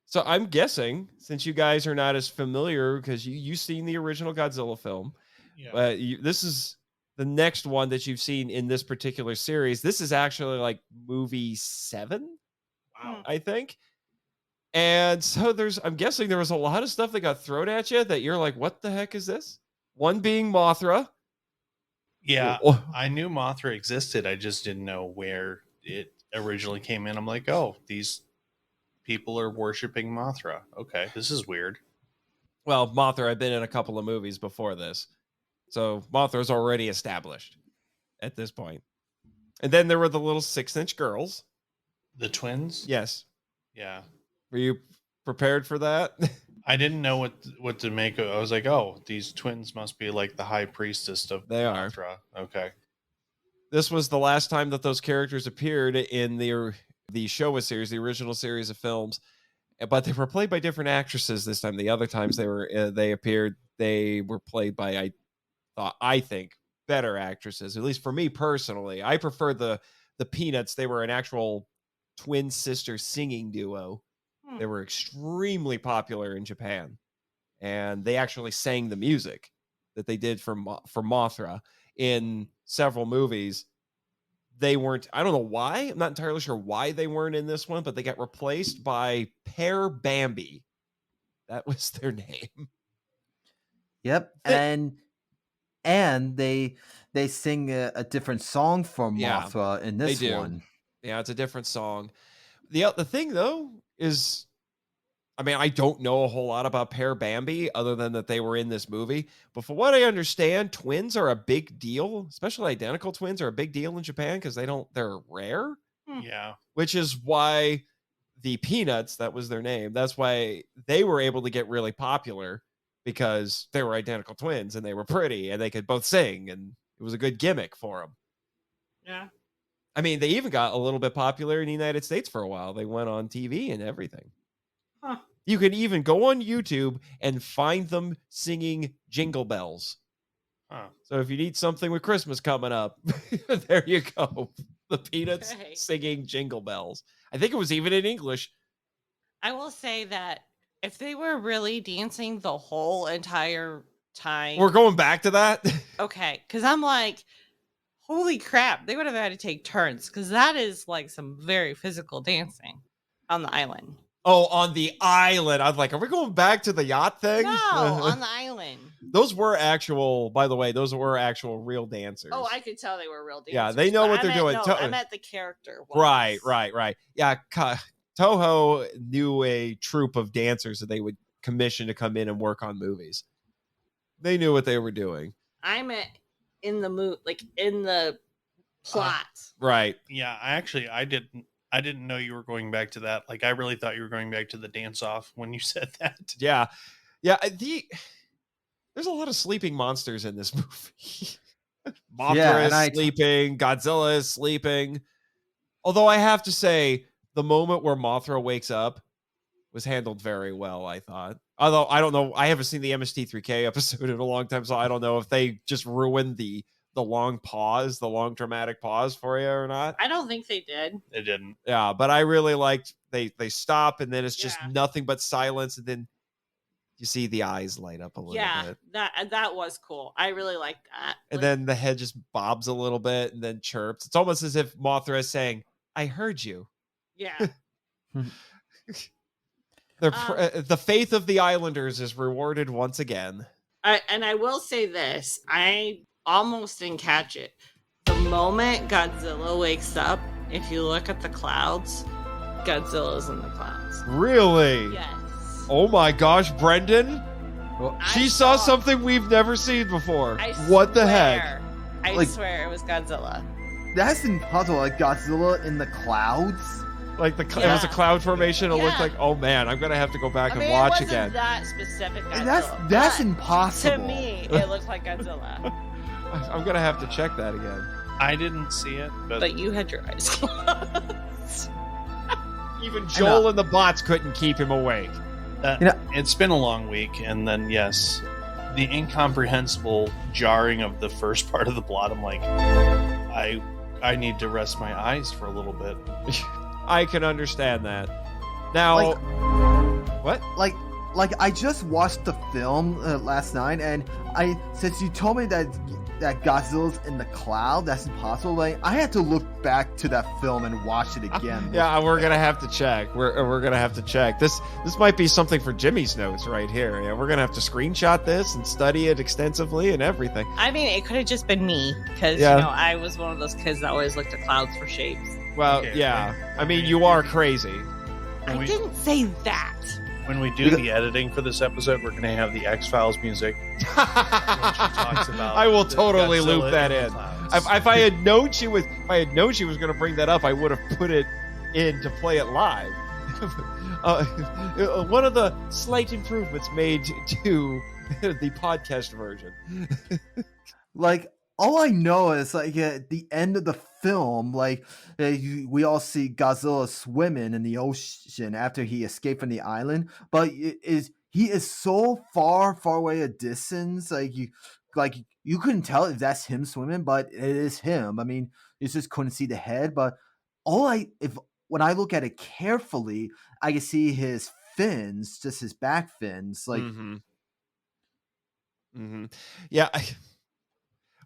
So I'm guessing, since you guys are not as familiar, because you've seen the original Godzilla film, Yeah. this is the next one that you've seen in this particular series. This is actually like movie 7, Wow. I think. And so I'm guessing there was a lot of stuff that got thrown at you that you're like, what the heck is this? One being Mothra. Yeah, Oh. I knew Mothra existed. I just didn't know where it originally came in. I'm like, oh, these people are worshiping Mothra. Okay, this is weird. Well, Mothra had been in a couple of movies before this. So Mothra's already established at this point. And then there were the little 6-inch girls. The twins? Yes. Yeah. Were you prepared for that? I didn't know what to make of. I was like, oh, these twins must be like the high priestess of They are. Mothra. Okay. This was the last time that those characters appeared in the Showa series, the original series of films. But they were played by different actresses this time. The other times they appeared, they were played by I think better actresses. At least for me personally, I prefer the Peanuts. They were an actual twin sister singing duo. They were extremely popular in Japan, and they actually sang the music that they did for Mothra in several movies. They weren't, I don't know why, I'm not entirely sure why they weren't in this one, but they got replaced by Pear Bambi. That was their name. Yep, and they sing a different song for Mothra in this one. Yeah, it's a different song. The thing though is, I mean, I don't know a whole lot about Pear Bambi other than that they were in this movie. But from what I understand, twins are a big deal, especially identical twins are a big deal in Japan because they're rare. Yeah. Which is why the Peanuts, that was their name, that's why they were able to get really popular, because they were identical twins and they were pretty and they could both sing, and it was a good gimmick for them. Yeah. I mean, they even got a little bit popular in the United States for a while. They went on TV and everything. Huh. You can even go on YouTube and find them singing Jingle Bells. Huh. So if you need something with Christmas coming up, there you go. The Peanuts singing Jingle Bells. I think it was even in English. I will say that if they were really dancing the whole entire time. We're going back to that? Okay, because I'm like, holy crap, they would have had to take turns, because that is like some very physical dancing on the island. Oh, on the island. I was like, are we going back to the yacht thing? No, on the island. Those were actual, by the way, real dancers. Oh, I could tell they were real dancers. Yeah, they know what they're doing. I meant the character. Right. Yeah, Toho knew a troupe of dancers that they would commission to come in and work on movies. They knew what they were doing. I meant in the mood, like in the plot. Right. Yeah, I didn't know you were going back to that. Like, I really thought you were going back to the dance off when you said that. Yeah. There's a lot of sleeping monsters in this movie. Mothra is sleeping. Godzilla is sleeping. Although I have to say, the moment where Mothra wakes up was handled very well, I thought. Although, I don't know. I haven't seen the MST3K episode in a long time, so I don't know if they just ruined the long pause, the long dramatic pause for you or not. I don't think they did. They didn't. Yeah, but I really liked they stop, and then it's just nothing but silence, and then you see the eyes light up a little bit. That was cool. I really liked that. And then the head just bobs a little bit and then chirps. It's almost as if Mothra is saying, I heard you. Yeah. The faith of the Islanders is rewarded once again. And I will say this. I almost didn't catch it. The moment Godzilla wakes up, if you look at the clouds, Godzilla's in the clouds. Really? Yes. Oh my gosh, Brendan. She saw something we've never seen before. What the heck? I swear it was Godzilla. That's impossible. Like Godzilla in the clouds. Like it was a cloud formation. It looked like, oh man, I'm gonna have to go back and watch it wasn't again. That specific Godzilla. That's impossible. To me, it looks like Godzilla. I'm gonna have to check that again. I didn't see it, but you had your eyes closed. Even Joel and the bots couldn't keep him awake. It's been a long week, and then yes, the incomprehensible jarring of the first part of the plot. I'm like, I need to rest my eyes for a little bit. I can understand that. Now, what? Like I just watched the film last night, and since you told me that Godzilla's in the cloud, that's impossible. Like I had to look back to that film and watch it again. Yeah, we're gonna have to check. We're gonna have to check. This might be something for Jimmy's notes right here. Yeah, we're gonna have to screenshot this and study it extensively and everything. I mean, it could have just been me because I was one of those kids that always looked at clouds for shapes. Well, I mean, you are crazy. I didn't say that. When we do the editing for this episode, we're going to have the X-Files music. Which talks about I will totally Godzilla loop that in. If I had known she was going to bring that up, I would have put it in to play it live. One of the slight improvements made to the podcast version. Like all I know is like at the end of the film, like we all see Godzilla swimming in the ocean after he escaped from the island, but he is so far away a distance, like you couldn't tell if that's him swimming, but it is him. I mean, you just couldn't see the head, but when I look at it carefully, I can see his fins, just his back fins, like. Yeah.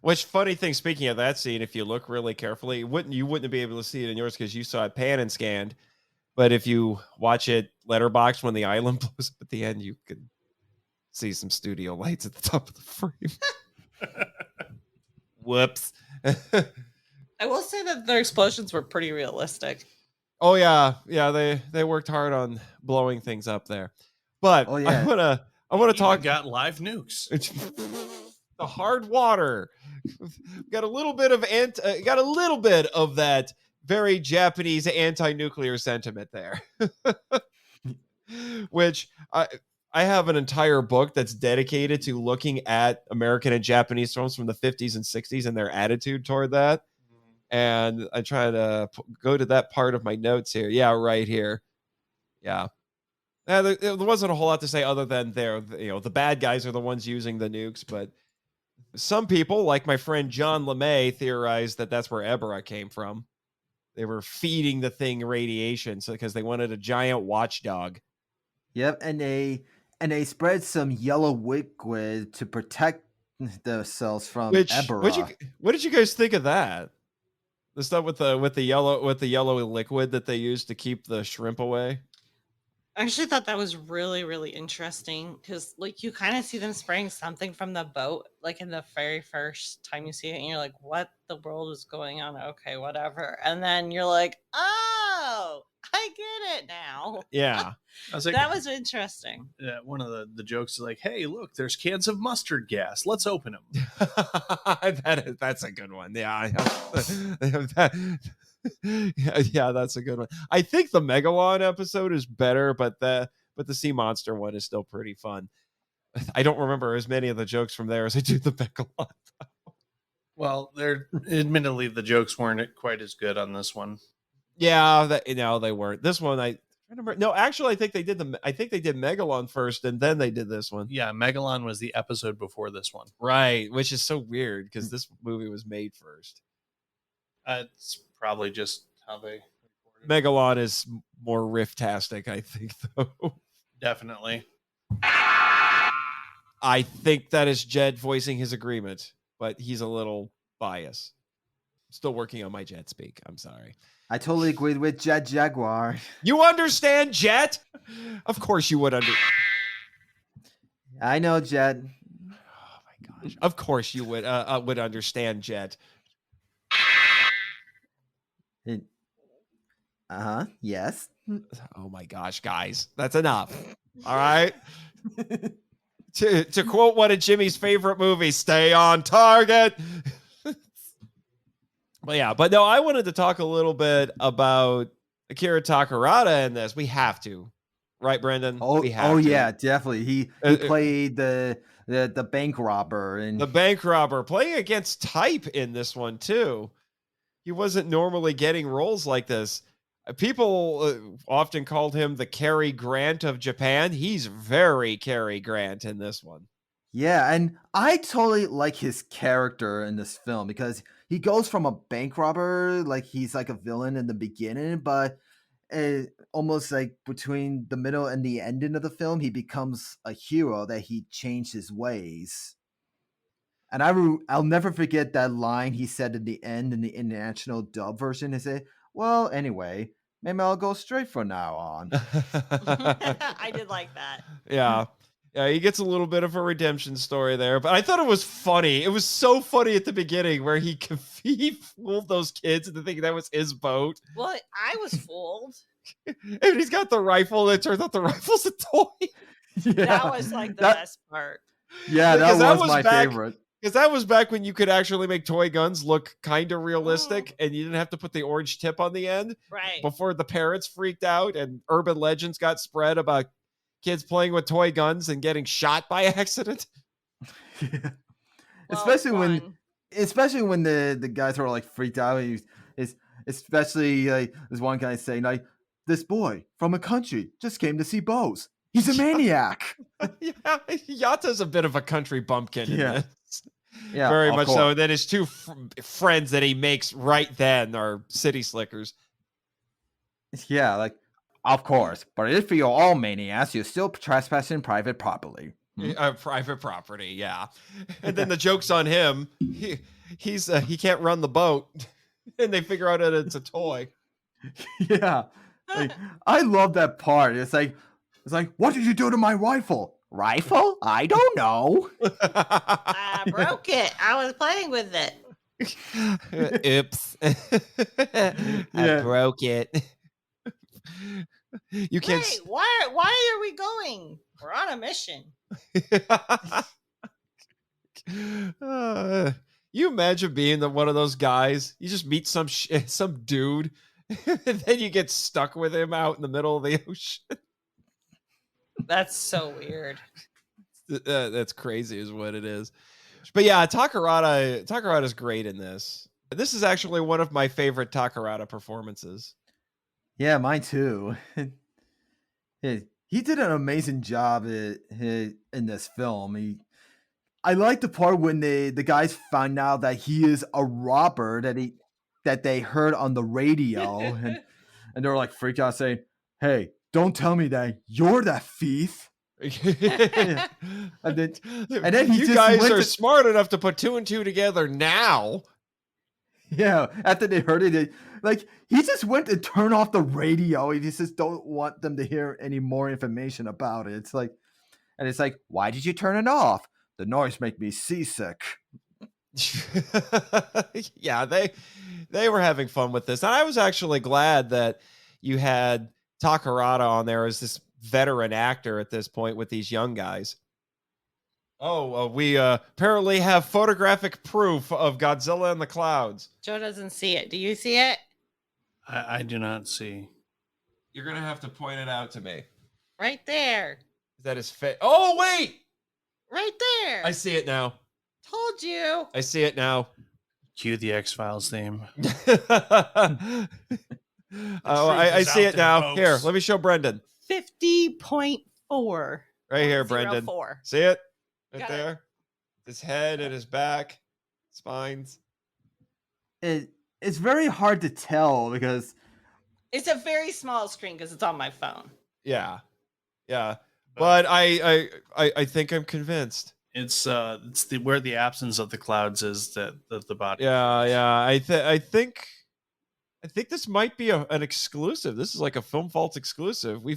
Which funny thing, speaking of that scene, if you look really carefully, you wouldn't be able to see it in yours because you saw it pan and scanned. But if you watch it letterboxed when the island blows up at the end, you can see some studio lights at the top of the frame. Whoops. I will say that their explosions were pretty realistic. Oh yeah, they worked hard on blowing things up there. But I wanna talk. Got live nukes. The hard water. Got a little bit of that very Japanese anti-nuclear sentiment there. Which I have an entire book that's dedicated to looking at American and Japanese films from the 50s and 60s and their attitude toward that. And I try to go to that part of my notes here. Yeah, right here. Yeah. There wasn't a whole lot to say other than the bad guys are the ones using the nukes, but some people, like my friend John LeMay, theorized that that's where Ebirah came from. They were feeding the thing radiation because they wanted a giant watchdog. Yep, and they spread some yellow liquid to protect themselves from Ebirah. What did you guys think of that? The stuff with the yellow liquid that they used to keep the shrimp away. I actually thought that was really, really interesting because, like, you kind of see them spraying something from the boat, like in the very first time you see it, and you're like, "What the world is going on?" Okay, whatever, and then you're like, "Oh, I get it now." Yeah, I was like, that was interesting. Yeah, one of the jokes is like, "Hey, look, there's cans of mustard gas. Let's open them." That's a good one. Yeah, yeah, that's a good one. I think the Megalon episode is better, but the sea monster one is still pretty fun. I don't remember as many of the jokes from there as I do the Megalon. Well, admittedly the jokes weren't quite as good on this one. Yeah, they weren't. This one I remember. No, actually, I think they did Megalon first, and then they did this one. Yeah, Megalon was the episode before this one, right? Which is so weird because this movie was made first. It's probably just how they recorded. Megalon is more riff-tastic, I think, though. Definitely. I think that is Jed voicing his agreement, but he's a little biased. Still working on my Jed speak. I'm sorry. I totally agree with Jet Jaguar. You understand, Jet? Of course you would I know, Jet. Oh my gosh. Of course you would understand, Jet. Yes. Oh my gosh, guys. That's enough. All right? To quote one of Jimmy's favorite movies, stay on target. But no, I wanted to talk a little bit about Akira Takarada in this. We have to, right, Brendan? We have to. Yeah, definitely. He played the bank robber and the bank robber, playing against type in this one too. He wasn't normally getting roles like this. People often called him the Cary Grant of Japan. He's very Cary Grant in this one. Yeah, and I totally like his character in this film because he goes from a bank robber, like he's like a villain in the beginning, but almost like between the middle and the ending of the film, he becomes a hero that he changed his ways. And I'll never forget that line he said in the end in the international dub version. He said, "Well, anyway, maybe I'll go straight from now on." I did like that. Yeah. Yeah, he gets a little bit of a redemption story there, but I thought it was funny. It was so funny at the beginning where he fooled those kids into thinking that was his boat. Well, I was fooled. And he's got the rifle, and it turns out the rifle's a toy. Yeah, That was like the best part. Yeah, Because that was my favorite. Because that was back when you could actually make toy guns look kind of realistic, and you didn't have to put the orange tip on the end. Right. Before the parents freaked out, and urban legends got spread about kids playing with toy guns and getting shot by accident. Yeah. Well, especially when the guys are like freaked out. Especially like there's one guy saying like, "This boy from a country just came to see bows. He's a maniac." Yeah, Yata's a bit of a country bumpkin in this. Yeah, very of much course. so. And then his two friends that he makes right then are city slickers. Yeah, like, of course. But if you're all maniacs, you're still trespassing private property. Private property, yeah. And then the joke's on him. He can't run the boat, and they figure out that it's a toy. Yeah, like, I love that part. It's like, what did you do to my rifle? Rifle? I don't know. I broke it. I was playing with it. Oops. I broke it. You can't. Wait, why are we going? We're on a mission. You imagine being one of those guys? You just meet some dude, and then you get stuck with him out in the middle of the ocean. That's so weird. That's crazy, is what it is. But yeah, Takarada's great in this. This is actually one of my favorite Takarada performances. Yeah, mine too. He did an amazing job in this film. I like the part when the guys find out that he is a robber that they heard on the radio, and they're like freaked out, saying, "Hey, don't tell me that you're that thief." and then he you just guys went are smart enough to put two and two together now. Yeah, after they heard it, he just went and turned off the radio. He just don't want them to hear any more information about it. It's like, why did you turn it off? The noise make me seasick. Yeah, they were having fun with this. And I was actually glad that you had Takarada on there as this veteran actor at this point with these young guys. Oh, we apparently have photographic proof of Godzilla in the clouds. Joe doesn't see it. Do you see it? I do not see. You're going to have to point it out to me. Right there. Is that his face? Oh, wait! Right there. I see it now. Told you. I see it now. Cue the X-Files theme. I see it now. Folks. Here, let me show Brendan. 50.4. Right here, Brendan. 04. See it? Right Got there. His head and his back, spines. It's very hard to tell because It's a very small screen because it's on my phone. Yeah. But I think I'm convinced. It's where the absence of the clouds is that the body. Yeah. I think this might be an exclusive. This is like a Film Fault exclusive. We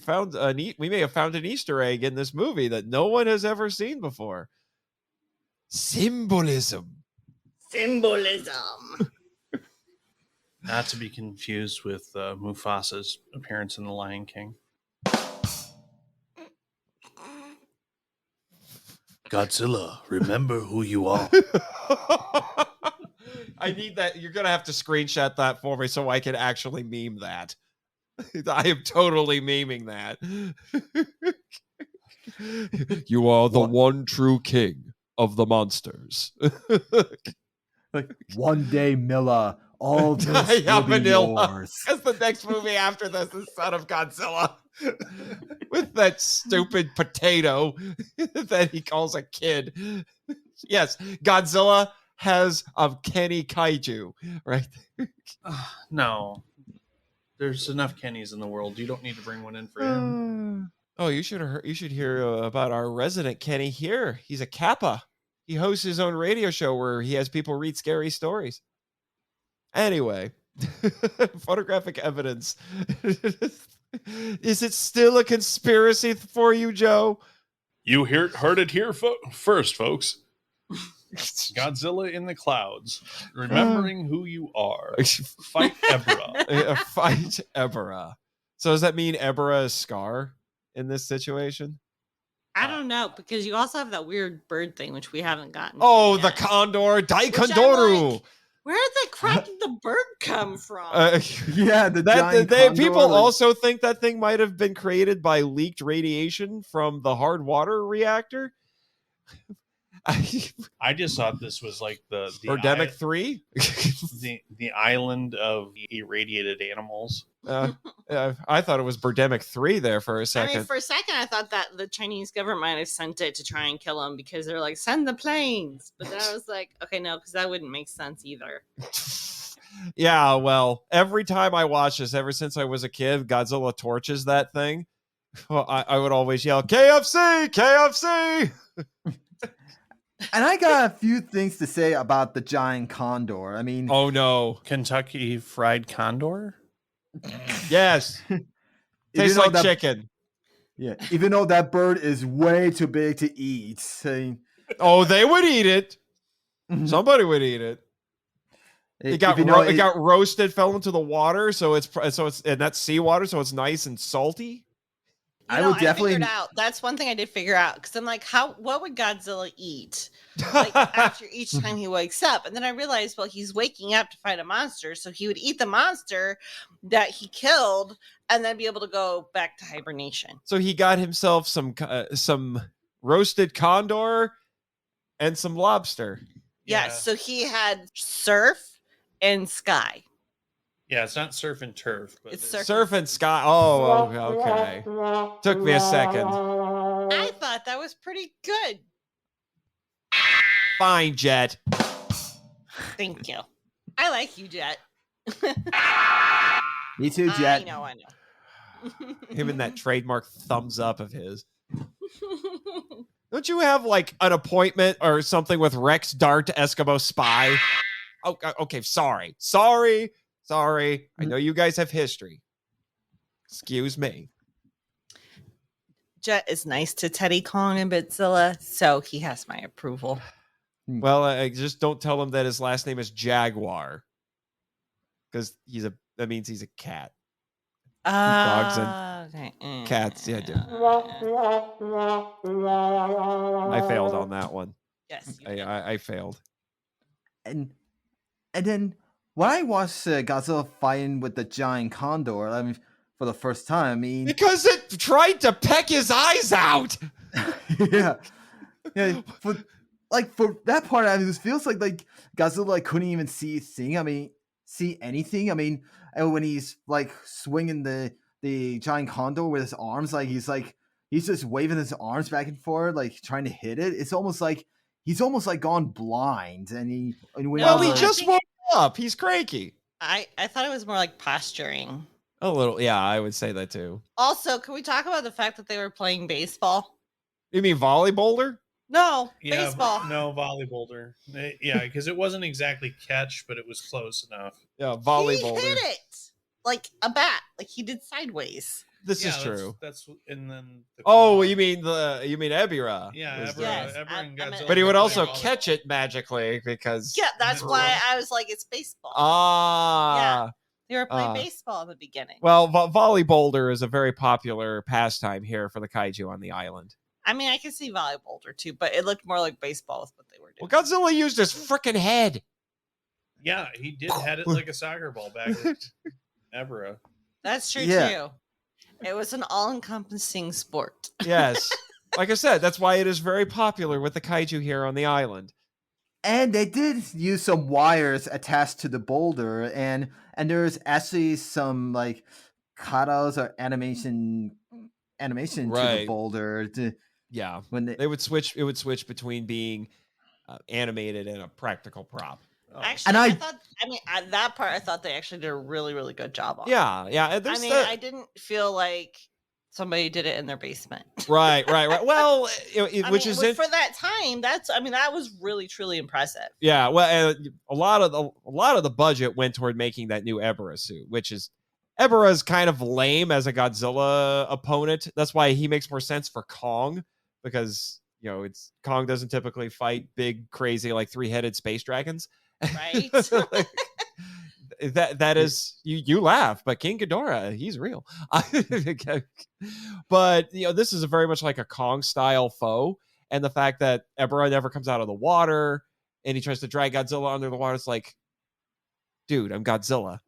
may have found an Easter egg in this movie that no one has ever seen before. Symbolism. Not to be confused with Mufasa's appearance in The Lion King. Godzilla, remember who you are. I need that. You're gonna have to screenshot that for me so I can actually meme that. I am totally memeing that. You are the one true king of the monsters. Like, one day, Milla, all this Yeah, will be Vanilla. yours. Because the next movie after this is Son of Godzilla. With that stupid potato that he calls a kid. Yes, Godzilla has a Kenny Kaiju, right? No. There's enough Kennys in the world. You don't need to bring one in for him. Oh, you should hear about our resident Kenny here. He's a Kappa. He hosts his own radio show where he has people read scary stories. Anyway, photographic evidence. Is it still a conspiracy for you, Joe? You heard it here first, folks. Godzilla in the clouds, remembering who you are. Fight Ebirah. Fight Ebirah. So does that mean Ebirah is Scar in this situation? I don't know, because you also have that weird bird thing, which we haven't gotten. Oh, to the yet. Condor, Which I'm Daikondoru. like, where the crap did the bird come from? Yeah, the giant people condor, like- also think that thing might have been created by leaked radiation from the hard water reactor. I just thought this was like the Birdemic 3? the island of irradiated animals. I thought it was Birdemic 3 there for a second. I mean, for a second, I thought that the Chinese government might have sent it to try and kill him because they're like, send the planes. But then I was like, okay, no, because that wouldn't make sense either. Yeah, well, every time I watch this, ever since I was a kid, Godzilla torches that thing. Well, I would always yell, KFC, KFC! And I got a few things to say about the giant condor. I mean, Oh, no. Kentucky Fried Condor? Yes. even Tastes though like that- chicken. Yeah, even though that bird is way too big to eat. Oh, they would eat it. Somebody would eat it. It got roasted, fell into the water, so it's and that's seawater, so it's nice and salty. I would definitely- figured out. That's one thing I did figure out because I'm like, what would Godzilla eat? Like after each time he wakes up, and then I realized, well, he's waking up to fight a monster, so he would eat the monster that he killed, and then be able to go back to hibernation. So he got himself some roasted condor and some lobster. Yeah. So he had surf and sky. Yeah, it's not surf and turf, but It's Surf and sky. Oh, okay. Took me a second. I thought that was pretty good. Fine, Jet. Thank you. I like you, Jet. Me too, Jet. I know. Him and that trademark thumbs up of his. Don't you have like an appointment or something with Rex Dart Eskimo Spy? Oh, okay. Sorry. I know you guys have history. Excuse me. Jet is nice to Teddy Kong and Godzilla, so he has my approval. Well, I just don't tell him that his last name is Jaguar, because that means he's a cat. Dogs and cats. Yeah, I do. I failed on that one. Yes, I failed. And then when I watched Godzilla fighting with the giant condor, I mean, for the first time, I mean, Because it tried to peck his eyes out. yeah, for that part, I mean, it feels like Godzilla couldn't even see anything. I mean, and when he's like swinging the giant condor with his arms, he's just waving his arms back and forth, like trying to hit it. It's almost like he's gone blind, and he just woke up. He's cranky. I thought it was more like posturing. A little, yeah, I would say that too. Also, can we talk about the fact that they were playing baseball? You mean volleyball? No, Yeah, baseball. No, volleyball. Yeah, because it wasn't exactly catch, but it was close enough. Yeah, volleyball. He hit it like a bat, like he did sideways. This Yeah, is true. That's and then. Oh, you mean Ebirah? Yeah, was Ebirah, the- Yes, Ebirah and I meant- Godzilla. But he would were also playing catch it magically because. Yeah, that's why I was like, it's baseball. Ah. They were playing baseball in the beginning. Well, volleyball is a very popular pastime here for the kaiju on the island. I mean, I can see volleyball boulder too, but it looked more like baseball with what they were doing. Well, Godzilla used his freaking head. Yeah, he did had it like a soccer ball back at Ebirah. That's true Yeah. too. It was an all-encompassing sport. Yes. Like I said, that's why it is very popular with the kaiju here on the island. And they did use some wires attached to the boulder, and there's actually some like cutouts or animation to the Right. boulder. Yeah. When It would switch between being animated and a practical prop. Actually, And I I- thought. I mean, that part I thought they actually did a really, really good job on. Yeah. And I there's mean, the- I didn't feel like somebody did it in their basement. Right. Well, which is for that time. That was really, truly impressive. yeah. Well, a lot of the budget went toward making that new Ebirah suit, which is Ebirah is kind of lame as a Godzilla opponent. That's why he makes more sense for Kong, because it's Kong doesn't typically fight big, crazy, like 3-headed space dragons. Right. Like, that is you laugh, but King Ghidorah, he's real. But this is very much like a Kong style foe, and the fact that Ebirah never comes out of the water and he tries to drag Godzilla under the water, it's like, dude, I'm Godzilla.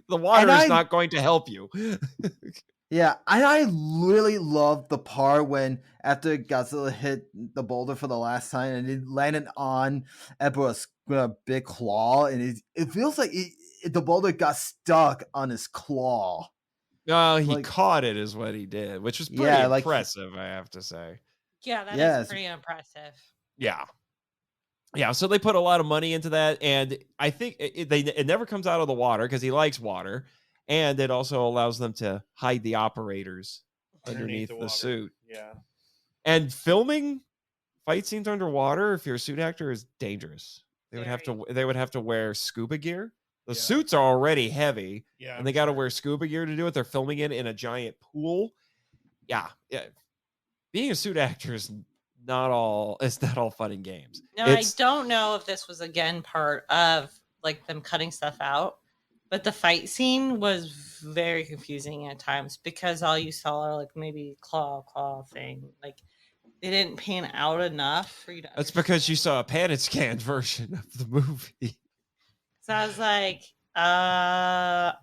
The water is not going to help you. Yeah, and I really loved the part when after Godzilla hit the boulder for the last time and it landed on Ebirah's big claw, and it feels like the boulder got stuck on his claw. No, he Like- caught it is what he did, which was pretty Yeah, like- impressive, I have to say. Yeah, that is Yes. pretty impressive. Yeah, so they put a lot of money into that, and I think it never comes out of the water because he likes water, and it also allows them to hide the operators underneath the water. suit. Yeah. And filming fight scenes underwater, if you're a suit actor, is dangerous. They would have to wear scuba gear. The Yeah. suits are already heavy, Yeah. and they got to wear scuba gear to do it. They're filming it in a giant pool. Yeah. Being a suit actor is not all fun and games. No, I don't know if this was again part of like them cutting stuff out, but the fight scene was very confusing at times because all you saw are like maybe claw thing. Like they didn't pan out enough for you to. That's because you saw a pan and scanned version of the movie. So I was like, I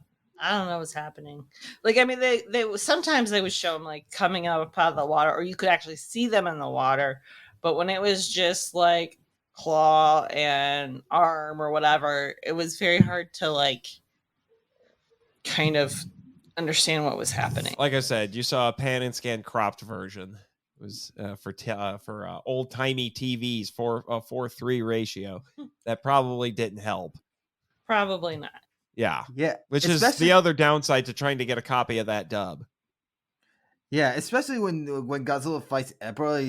don't know what's happening. Like, I mean, they sometimes they would show them like coming up out of the water, or you could actually see them in the water. But when it was just like claw and arm or whatever, it was very hard to like kind of understand what was happening. Like I said, you saw a pan and scan cropped version. It was for old timey TVs, 4:3 ratio. That probably didn't help. Probably not. Yeah, Yeah, which is especially- the other downside to trying to get a copy of that dub. Yeah, especially when Godzilla fights Ebirah,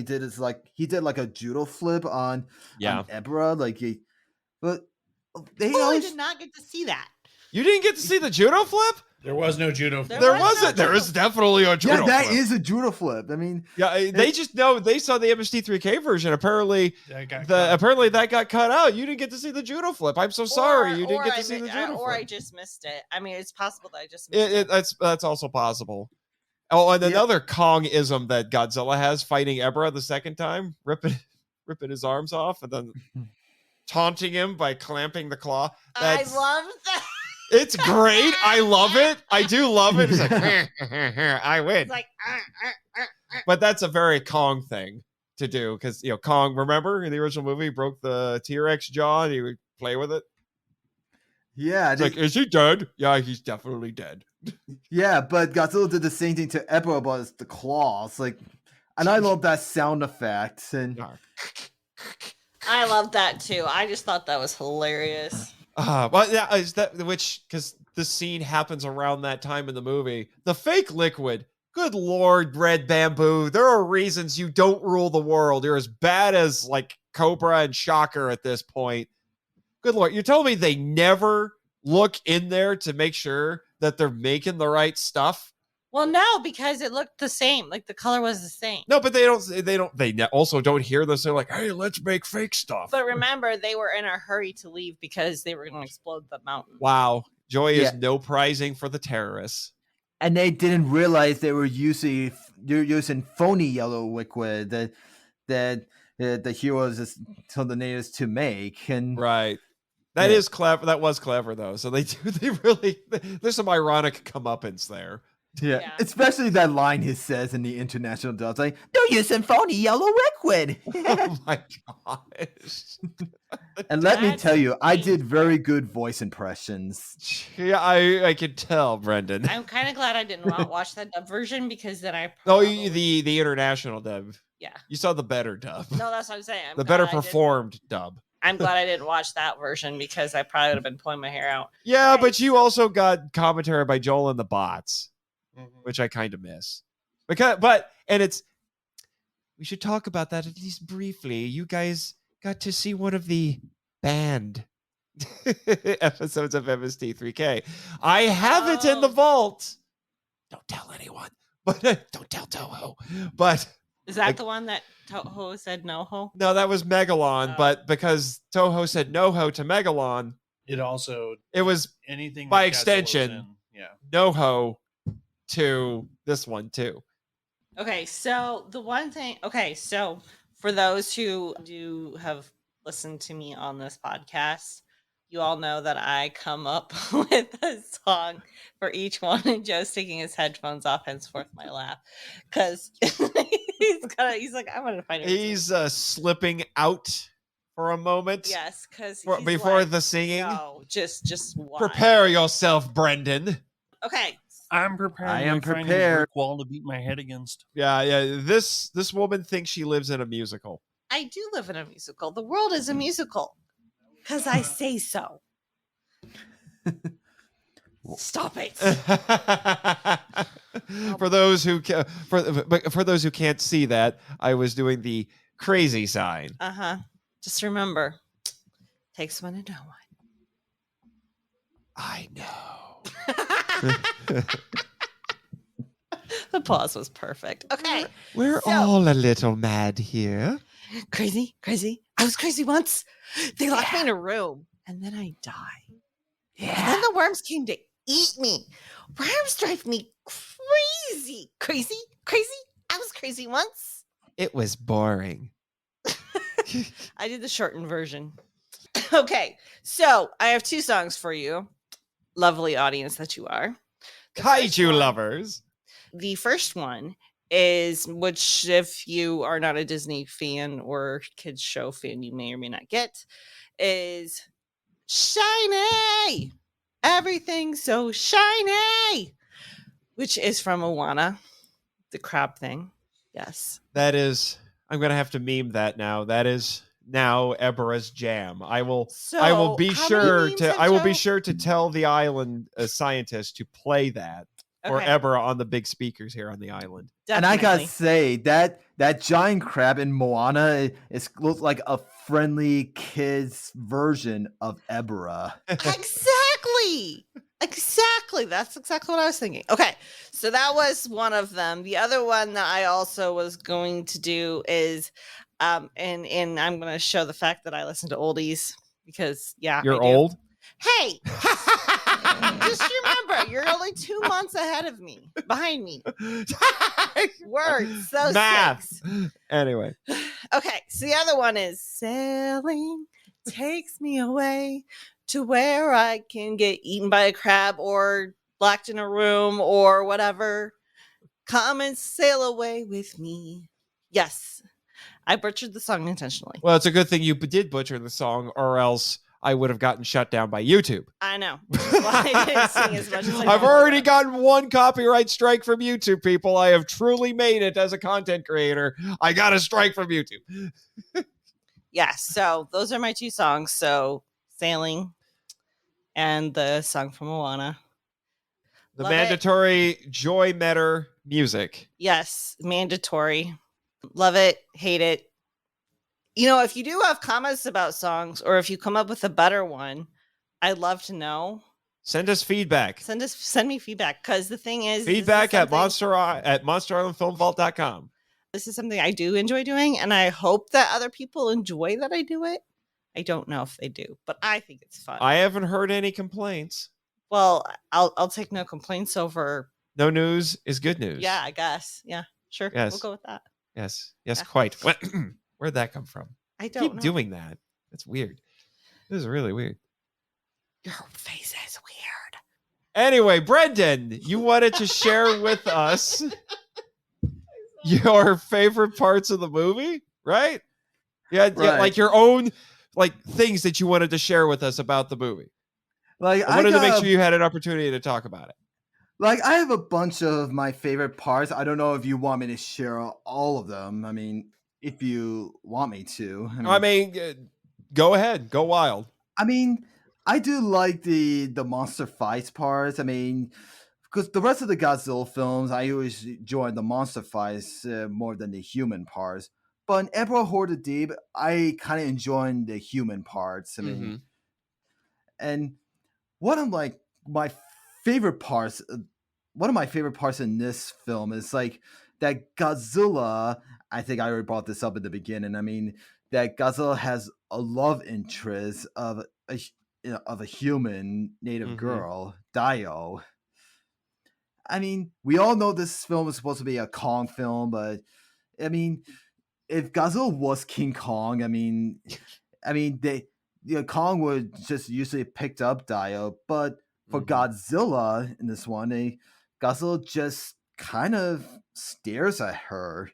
he did like a judo flip on Ebirah, but they Oh, I always did not get to see that. You didn't get to see the judo flip? There was no judo. There is definitely a judo yeah, that flip. is a judo flip. I mean, Yeah, they just know they saw the MST3K version. Apparently, That got that got cut out. You didn't get to see the judo flip. I'm so sorry, you didn't get to see the judo Or I flip. just missed it. I mean, it's possible that I just missed it. That's also possible. Oh, and another Kong-ism that Godzilla has fighting Ebirah the second time, ripping his arms off and then taunting him by clamping the claw. I love that. It's great. I love it. I do love it. It's like, I win. It's like, But that's a very Kong thing to do because Kong, remember in the original movie, he broke the T-Rex jaw and he would play with it. yeah, It's like, is he dead? Yeah, he's definitely dead. yeah, but Godzilla did the same thing to Ebirah, but it's the claws. And I love that sound effect. And I love that too. I just thought that was hilarious. Well, yeah, is that because the scene happens around that time in the movie. The fake liquid. Good Lord, Red Bamboo. There are reasons you don't rule the world. You're as bad as like Cobra and Shocker at this point. Good Lord, you're telling me they never look in there to make sure that they're making the right stuff? Well, no, because it looked the same. Like the color was the same. No, but they also don't hear this. They're like, hey, let's make fake stuff. But remember, they were in a hurry to leave because they were going to explode the mountain. Wow. Joy is Yeah. no prizing for the terrorists. they didn't realize they were using you're using phony yellow liquid that the heroes just tell the natives to make, and Right. That is clever. That was clever though. So they really there's some ironic comeuppance there. Yeah, especially that line he says in the international dub, like, "They're using phony yellow liquid." Oh my gosh! And let me tell you, I did very good voice impressions. Yeah, I could tell, Brendan. I'm kind of glad I didn't watch that dub version, because then I Oh, probably... the international dub. Yeah. You saw the better dub. No, that's what I'm saying. The better performed dub. I'm glad I didn't watch that version, because I probably would have been pulling my hair out. Yeah, but you also got commentary by Joel and the Bots, which I kind of miss. We should talk about that at least briefly. You guys got to see one of the banned episodes of MST3K. I have it in the vault. Don't tell anyone, but don't tell Toho. But is that the one that Toho said no ho? No, that was Megalon. But because Toho said no ho to Megalon, it was anything by extension no ho to this one too. Okay, so the one thing, so for those who do have listened to me on this podcast, you all know that I come up with a song for each one, and Joe's taking his headphones off, henceforth my laugh, because he's like, I'm gonna find it. He's slipping out for a moment. Yes, because before the singing. No, just why? Prepare yourself, Brendan. Okay. I'm prepared. I am prepared. Wall to beat my head against. Yeah. This woman thinks she lives in a musical. I do live in a musical. The world is a musical, because I say so. Stop it. For those who can't see that, I was doing the crazy sign. Just remember, takes one to know one. I know. The pause was perfect. Okay. We're all a little mad here. Crazy. I was crazy once. They locked me in a room, and then I died. Yeah. And then the worms came to eat me. Worms drive me crazy. Crazy. I was crazy once. It was boring. I did the shortened version. Okay. So I have 2 songs for you. Lovely audience that you are. Kaiju Lovers. The first one is, which if you are not a Disney fan or kids show fan, you may or may not get, is Shiny. Everything's so shiny, which is from Moana, the crab thing. Yes. That is, I'm going to have to meme that now. That is now Ebirah's jam. I will be sure to tell the island scientists to play that for Ebirah on the big speakers here on the island. Definitely. And I gotta say that giant crab in Moana looks like a friendly kids version of Ebirah. Exactly. That's exactly what I was thinking. Okay, so that was one of them. The other one that I also was going to do is, and I'm going to show the fact that I listen to oldies, because you're old. Hey, just remember, you're only 2 months behind me. Words, those math. things. Anyway. Okay, so the other one is sailing takes me away to where I can get eaten by a crab or locked in a room or whatever. Come and sail away with me. Yes, I butchered the song intentionally. Well, it's a good thing you did butcher the song, or else I would have gotten shut down by YouTube. I know. Why I didn't sing as much as I I've already gotten 1 copyright strike from YouTube, people. I have truly made it as a content creator. I got a strike from YouTube. Yeah, so those are my 2 songs. So Sailing and the song from Moana. The mandatory Joy Metter music. Yes, mandatory. Love it, hate it. You know, if you do have comments about songs, or if you come up with a better one, I'd love to know. Send us feedback. Send me feedback, because the thing is, feedback at monsterislandfilmvault.com. This is something I do enjoy doing, and I hope that other people enjoy that I do it. I don't know if they do, but I think it's fun. I haven't heard any complaints. Well, I'll take no complaints over. No news is good news. Yeah, I guess. Yeah. Sure. Yes. We'll go with that. Yes, Yeah. quite. Where'd that come from? I don't Keep know. doing that. That's weird. This is really weird. Your face is weird. Anyway, Brendan, you wanted to share with us your favorite parts of the movie, right? Yeah, Right. like your own things that you wanted to share with us about the movie. Like I wanted to make sure you had an opportunity to talk about it. Like, I have a bunch of my favorite parts. I don't know if you want me to share all of them. I mean, if you want me to. Go ahead. Go wild. I mean, I do like the monster fights parts. I mean, because the rest of the Godzilla films, I always enjoy the monster fights more than the human parts. But in Ebirah Horde of Deep, I kind of enjoy the human parts. I mean, and one of my favorite parts, one of my favorite parts in this film is like that Godzilla. I think I already brought this up at the beginning. I mean, that Godzilla has a love interest of a human native girl, Dio. I mean, we all know this film is supposed to be a Kong film, but I mean, if Godzilla was King Kong, I mean, Kong would just usually picked up Dio, but for Godzilla in this one, Godzilla just kind of stares at her.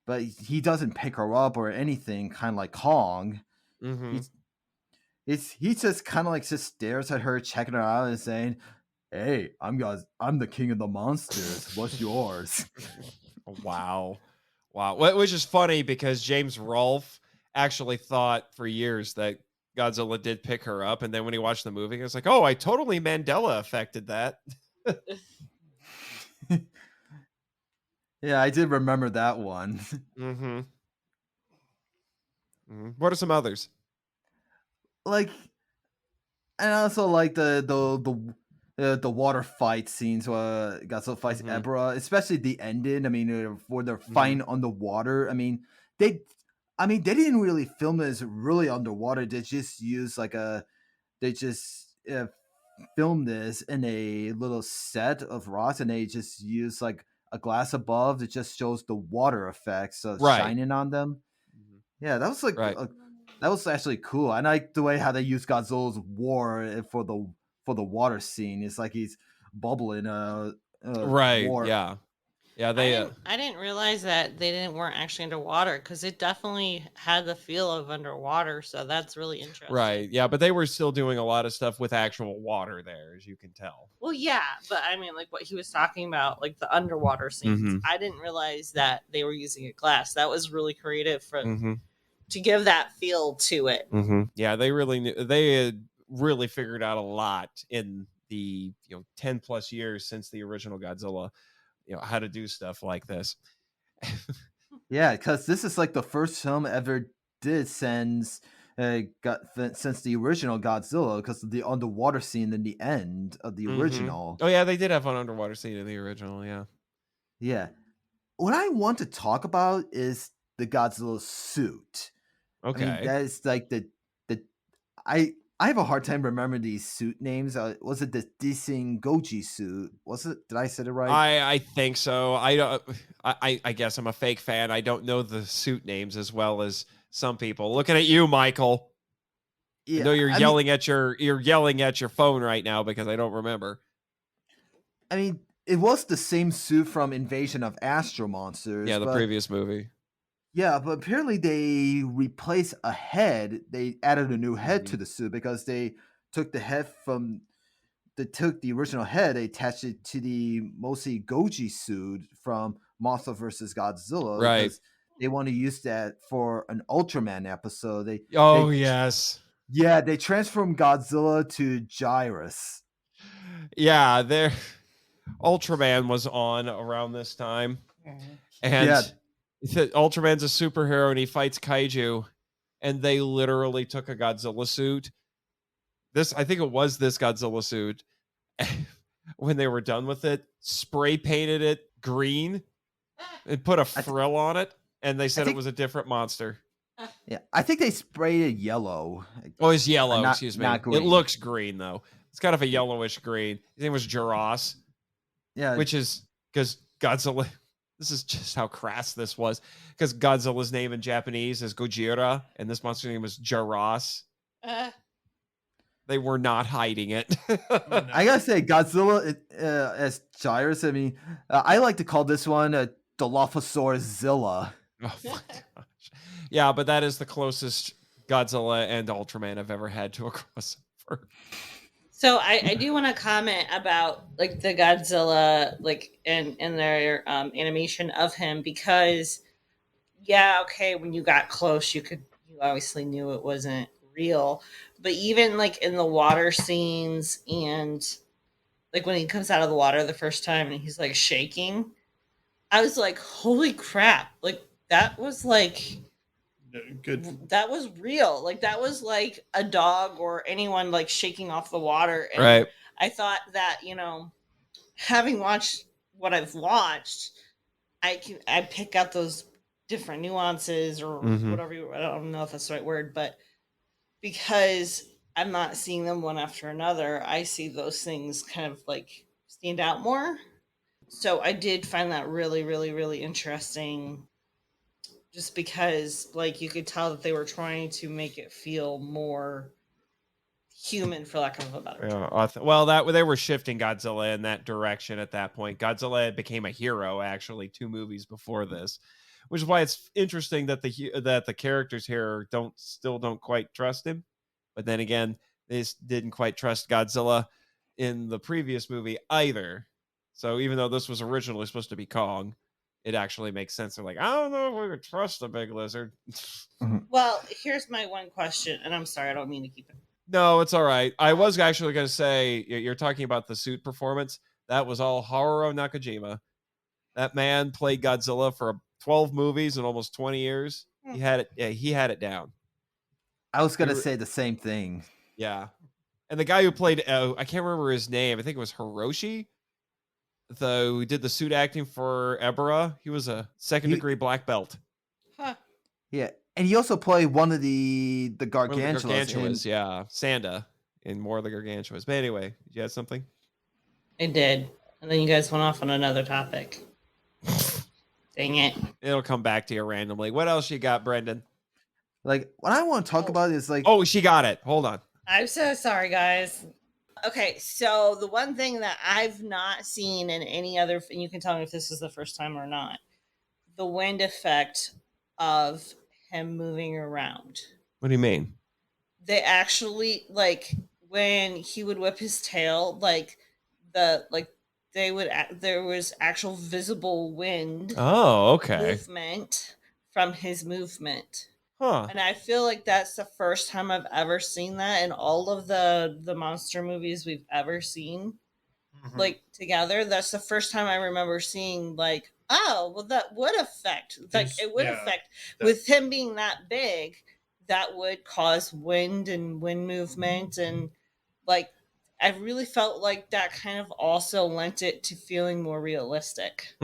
But he doesn't pick her up or anything, kind of like Kong. He just kind of like just stares at her, checking her out, and saying, "Hey, I'm the king of the monsters. What's yours?" Wow. Which is funny because James Rolfe actually thought for years that Godzilla did pick her up, and then when he watched the movie, he was like, "Oh, I totally Mandela affected that." Yeah, I did remember that one. What are some others? Like, and I also like the water fight scenes where Godzilla fights Ebirah, especially the ending. I mean, where they're fighting underwater. I mean, they didn't really film this really underwater. They just use filmed this in a little set of rocks, and they just use like a glass above that just shows the water effects of shining on them. Yeah, that was that was actually cool. I like the way how they use Godzilla's war for the water scene. It's like he's bubbling. War. Yeah. Yeah, I didn't realize that they weren't actually underwater, because it definitely had the feel of underwater. So that's really interesting. Right. Yeah, but they were still doing a lot of stuff with actual water there, as you can tell. Well, yeah, but I mean, like what he was talking about, like the underwater scenes. I didn't realize that they were using a glass. That was really creative to give that feel to it. Yeah, they really knew. They had really figured out a lot in the 10 plus years since the original Godzilla. How to do stuff like this. Yeah, because this is like the first film ever did since the original Godzilla, because of the underwater scene in the end of the original. Oh yeah, they did have an underwater scene in the original. Yeah. What I want to talk about is the Godzilla suit. Okay. I mean, that is like I have a hard time remembering these suit names. Was it the Dising Goji suit? Was it? Did I say it right? I think so. I guess I'm a fake fan. I don't know the suit names as well as some people. Looking at you, Michael. Yeah, I know you're yelling at your phone right now because I don't remember. I mean, it was the same suit from Invasion of Astro Monsters. Yeah, the previous movie. Yeah, but apparently they replaced a head. They added a new head to the suit because they took the head from... They took the original head, they attached it to the mostly Goji suit from Mothra vs. Godzilla. Right. They want to use that for an Ultraman episode. Yes. Yeah, they transformed Godzilla to Gyrus. Yeah, Ultraman was on around this time. And Ultraman's a superhero and he fights kaiju, and they literally took a Godzilla suit. I think it was this Godzilla suit. When they were done with it, spray painted it green and put a frill on it, and they said it was a different monster. Yeah, I think they sprayed it yellow. Oh, it's yellow. Excuse me. Not green. It looks green though. It's kind of a yellowish green. His name was Jaros. Yeah, which is because Godzilla. This is just how crass this was, because Godzilla's name in Japanese is Gojira, and this monster's name was Jaros. They were not hiding it. I gotta say, Godzilla as Gyrus. I mean, I like to call this one a Dilophosaurus Zilla. Oh my gosh. Yeah, but that is the closest Godzilla and Ultraman I've ever had to a crossover. So I do want to comment about like the Godzilla like and their animation of him, because okay, when you got close you obviously knew it wasn't real, but even like in the water scenes and like when he comes out of the water the first time and he's like shaking, I was like, holy crap, like that was like Good. that was real. Like that was like a dog or anyone like shaking off the water. And Right. I thought that, having watched what I've watched, I pick out those different nuances or whatever. I don't know if that's the right word, but because I'm not seeing them one after another, I see those things kind of like stand out more. So I did find that really, really, really interesting. Just because, like, you could tell that they were trying to make it feel more human, for lack of a better term. Well, they were shifting Godzilla in that direction at that point. Godzilla became a hero, actually, 2 movies before this, which is why it's interesting that the characters here still don't quite trust him. But then again, they didn't quite trust Godzilla in the previous movie either. So even though this was originally supposed to be Kong, it actually makes sense. They're like, I don't know if we could trust the big lizard. Well, here's my one question, and I'm sorry, I don't mean to keep it. No, it's all right. I was actually going to say, you're talking about the suit performance. That was all Haruo Nakajima. That man played Godzilla for 12 movies in almost 20 years. He had it. Yeah, he had it down. I was gonna say the same thing. Yeah, and the guy who played, I can't remember his name. I think it was Hiroshi. Who did the suit acting for Ebirah. He was a second-degree black belt. Huh. Yeah, and he also played one of the gargantuas. Gargantuas, yeah. Sanda in more of the gargantuas. But anyway, you had something? I did. And then you guys went off on another topic. Dang it. It'll come back to you randomly. What else you got, Brendan? Like, what I want to talk about is like... Oh, she got it. Hold on. I'm so sorry, guys. Okay, so the one thing that I've not seen in any other, and you can tell me if this is the first time or not, the wind effect of him moving around. What do you mean? They actually, like, when he would whip his tail, there was actual visible wind movement from his movement. Huh. And I feel like that's the first time I've ever seen that in all of the monster movies we've ever seen, like, together. That's the first time I remember seeing, like, oh, well, that would affect. Like, it would affect. With him being that big, that would cause wind and wind movement. And, like, I really felt like that kind of also lent it to feeling more realistic.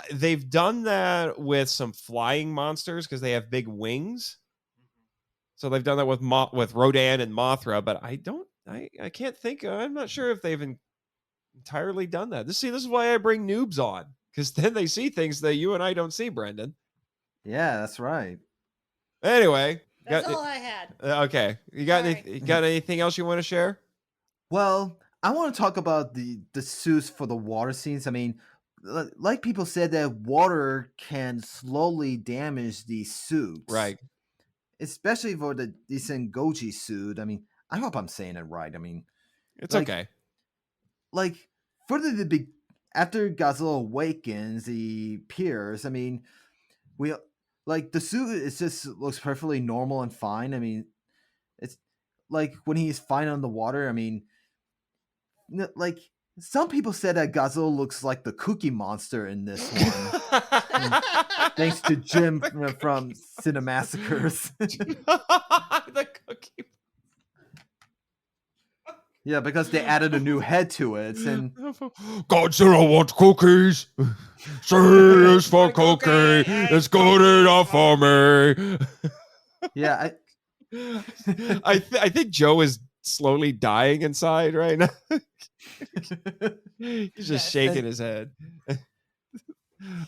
They've done that with some flying monsters because they have big wings. So they've done that with Rodan and Mothra, but I can't think. I'm not sure if they've entirely done that. This is why I bring noobs on, because then they see things that you and I don't see, Brendan. Yeah, that's right. Anyway, that's all I had. Okay, you got anything else you want to share? Well, I want to talk about the suits for the water scenes. I mean, like people said, that water can slowly damage these suits, right? Especially for the Sengoji suit. I mean, I hope I'm saying it right. I mean, it's okay. Like, after Godzilla awakens, he appears. I mean, the suit looks perfectly normal and fine. I mean, it's like when he's fine on the water. I mean, like, some people said that Godzilla looks like the Cookie Monster in this one. Thanks to Jim from Cinemassacres. The Cookie. Yeah, because they added a new head to it. And Godzilla wants cookies. C is for cookie. It's good enough for me. Yeah, I think Joe is slowly dying inside right now. He's just shaking his head.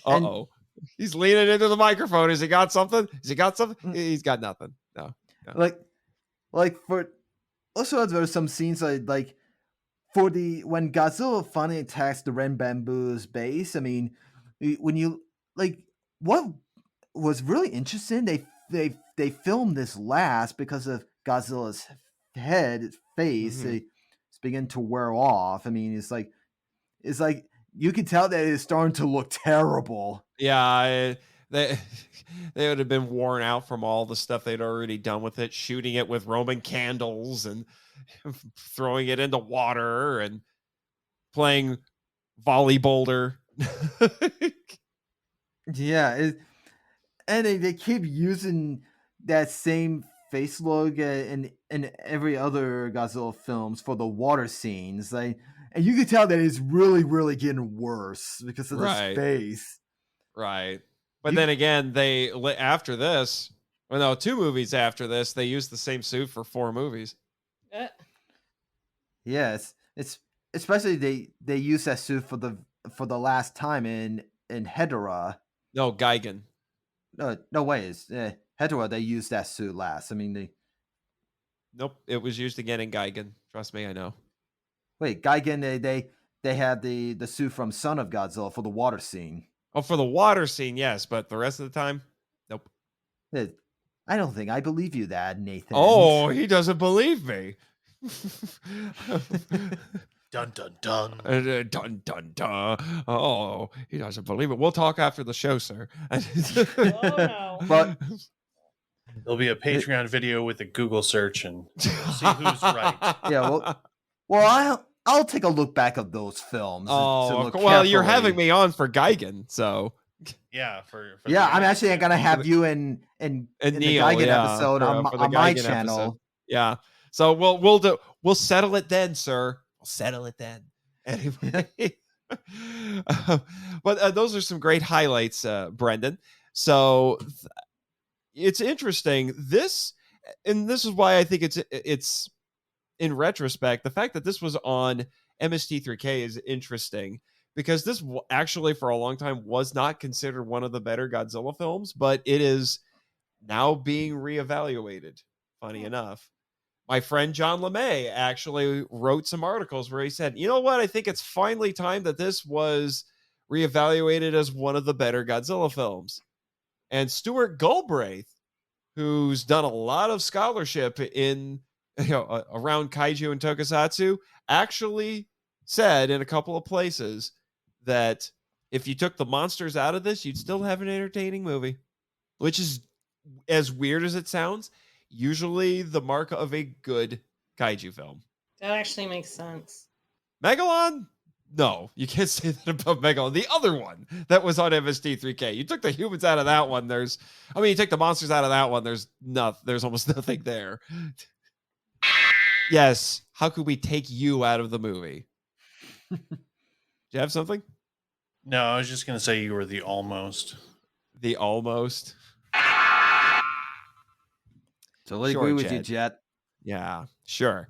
Uh-oh. He's leaning into the microphone. Has he got something? He's got nothing. No. Like for also there were some scenes like for when Godzilla finally attacks the Ren Bamboo's base. I mean, when you what was really interesting, they filmed this last because of Godzilla's face. It's beginning to wear off. I mean, it's like you can tell that it's starting to look terrible. Yeah, they would have been worn out from all the stuff they'd already done with it, shooting it with Roman candles and throwing it into water and playing volley boulder. Yeah, and they keep using that same face look in every other Godzilla films for the water scenes. And you can tell that it's really, really getting worse because of this face. Right. But then again, after this, 2 movies after this, they used the same suit for 4 movies. Yes, it's especially they use that suit for the last time in Ebirah. No, Gigan. No way. It's Ebirah. They used that suit last. I mean, Nope, it was used again in Gigan. Trust me, I know. Wait, Gigan. They had the suit from Son of Godzilla for the water scene. Oh, for the water scene, yes, but the rest of the time, nope. I don't think I believe you that, Nathan. Oh, he doesn't believe me. Dun dun dun. Dun dun dun. Oh, he doesn't believe it. We'll talk after the show, sir. Oh no. But there'll be a Patreon video with a Google search and see who's right. Yeah, well, I'll take a look back at those films. Oh, well, you're having me on for Gigan, so yeah, I'm actually gonna have you in the Gigan episode on my channel. Episode. Yeah, so we'll settle it then, sir. We'll settle it then. Anyway, but those are some great highlights, Brendan. So it's interesting. This is why I think it's in retrospect, the fact that this was on MST3K is interesting because this actually for a long time was not considered one of the better Godzilla films, but it is now being reevaluated. Funny enough, my friend John LeMay actually wrote some articles where he said, you know what, I think it's finally time that this was reevaluated as one of the better Godzilla films. And Stuart Galbraith, who's done a lot of scholarship in around kaiju and tokusatsu, actually said in a couple of places that if you took the monsters out of this, you'd still have an entertaining movie, which is, as weird as it sounds, usually the mark of a good kaiju film. That actually makes sense. Megalon? No, you can't say that about Megalon. The other one that was on MST3K. You took the humans out of that one. You take the monsters out of that one. There's almost nothing there. Yes. How could we take you out of the movie? Do you have something? No, I was just going to say you were the almost. The almost? Totally agree with you, Jet. Yeah, sure.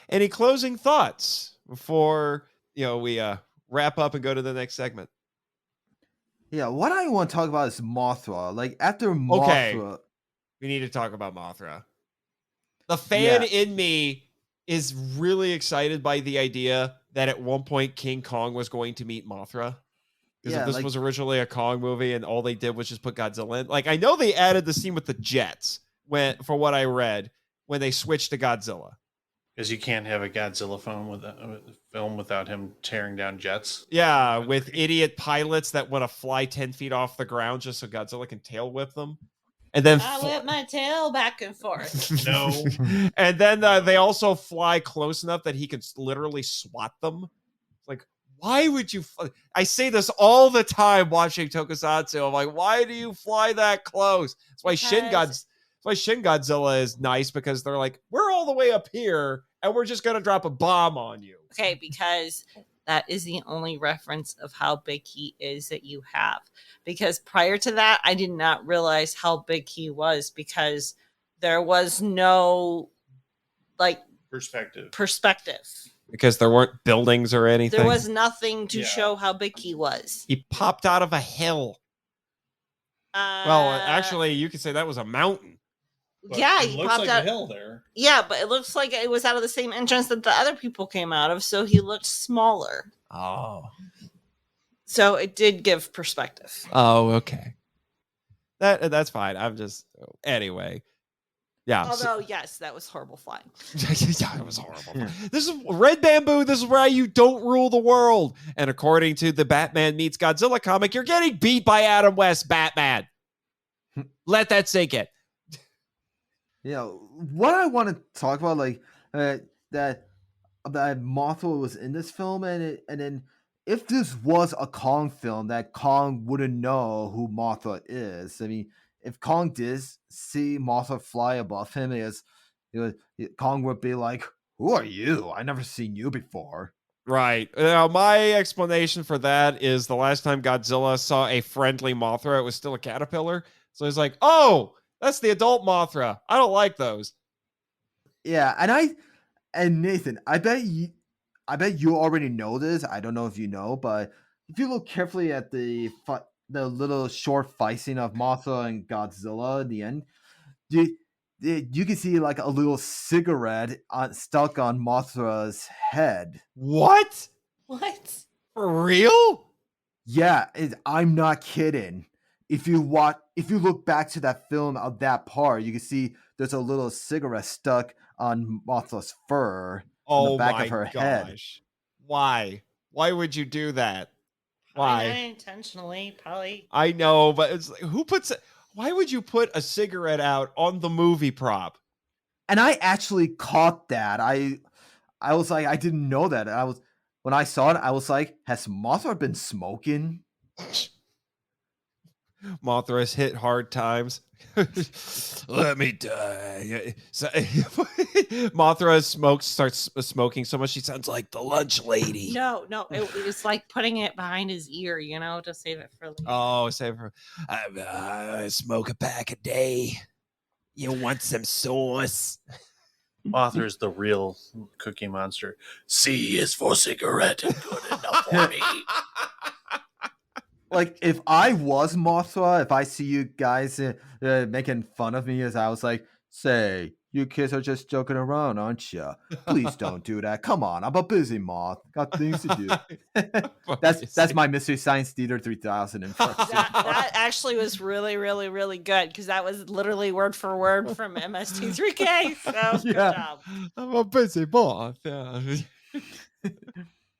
Any closing thoughts before we wrap up and go to the next segment? Yeah, what I want to talk about is Mothra. Like after Mothra, okay, we need to talk about Mothra. The fan in me is really excited by the idea that at one point King Kong was going to meet Mothra. Because if this was originally a Kong movie and all they did was just put Godzilla in. Like, I know they added the scene with the jets for what I read when they switched to Godzilla. Because you can't have a Godzilla film without him tearing down jets. Yeah, with idiot pilots that want to fly 10 feet off the ground just so Godzilla can tail whip them. And then I whip my tail back and forth. No. And then they also fly close enough that he can literally swat them. It's like, why would you? I say this all the time watching Tokusatsu. I'm like, why do you fly that close? That's why Shin Godzilla is nice, because they're like, we're all the way up here and we're just going to drop a bomb on you. Okay, because that is the only reference of how big he is that you have. Because prior to that, I did not realize how big he was, because there was no like Perspective. Because there weren't buildings or anything. There was nothing to show how big he was. He popped out of a hill. Well, actually, you could say that was a mountain. But yeah, it he looks popped like out. a hill there. Yeah, but it looks like it was out of the same entrance that the other people came out of, so he looked smaller. Oh. So it did give perspective. Oh, okay. That's fine. I'm just anyway. Yeah. Although, yes, that was horrible flying. Yeah, it was horrible. Yeah. This is Red Bamboo. This is why you don't rule the world. And according to the Batman Meets Godzilla comic, you're getting beat by Adam West, Batman. Let that sink in. Yeah, what I want to talk about, like that Mothra was in this film, and then if this was a Kong film, that Kong wouldn't know who Mothra is. I mean, if Kong did see Mothra fly above him, Kong would be like, "Who are you? I never seen you before." Right. Now, my explanation for that is the last time Godzilla saw a friendly Mothra, it was still a caterpillar. So he's like, "Oh, that's the adult Mothra. I don't like those." Yeah, and Nathan, I bet you already know this. I don't know if you know, but if you look carefully at the little short fight scene of Mothra and Godzilla at the end, you can see like a little cigarette stuck on Mothra's head. What? What? For real? Yeah, I'm not kidding. If you look back to that film of that part, you can see there's a little cigarette stuck on Mothra's fur on the back of her head. Why? Why would you do that? Why? Not intentionally, probably. I know, but it's like, why would you put a cigarette out on the movie prop? And I actually caught that. I was like, I didn't know that. When I saw it, I was like, has Mothra been smoking? Mothra's hit hard times. Let me die. So, Mothra starts smoking so much she sounds like the lunch lady. No, it's like putting it behind his ear, to save it for later. Oh, save it for. I smoke a pack a day. You want some sauce? Mothra's the real Cookie Monster. C is for cigarette and good enough for me. Like, if I was Mothra, if I see you guys making fun of me as I was like, say, you kids are just joking around, aren't you? Please don't do that. Come on, I'm a busy moth. Got things to do. That's my Mystery Science Theater 3000 impression. That actually was really, really, really good because that was literally word for word from MST3K. So good job. I'm a busy moth. Yeah.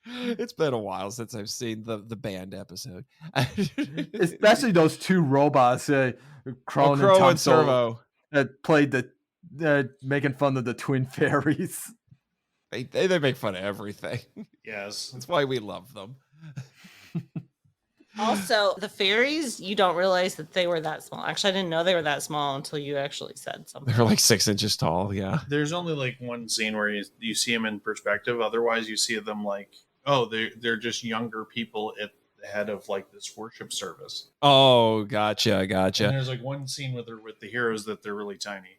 It's been a while since I've seen the band episode. Especially those two robots, Crow and Servo, that played making fun of the twin fairies. They make fun of everything. Yes. That's why we love them. Also, the fairies, you don't realize that they were that small. Actually, I didn't know they were that small until you actually said something. They're like 6 inches tall, yeah. There's only like one scene where you see them in perspective. Otherwise, you see them like, oh, they're just younger people at the head of like this worship service. Oh, gotcha. And there's like one scene with the heroes that they're really tiny.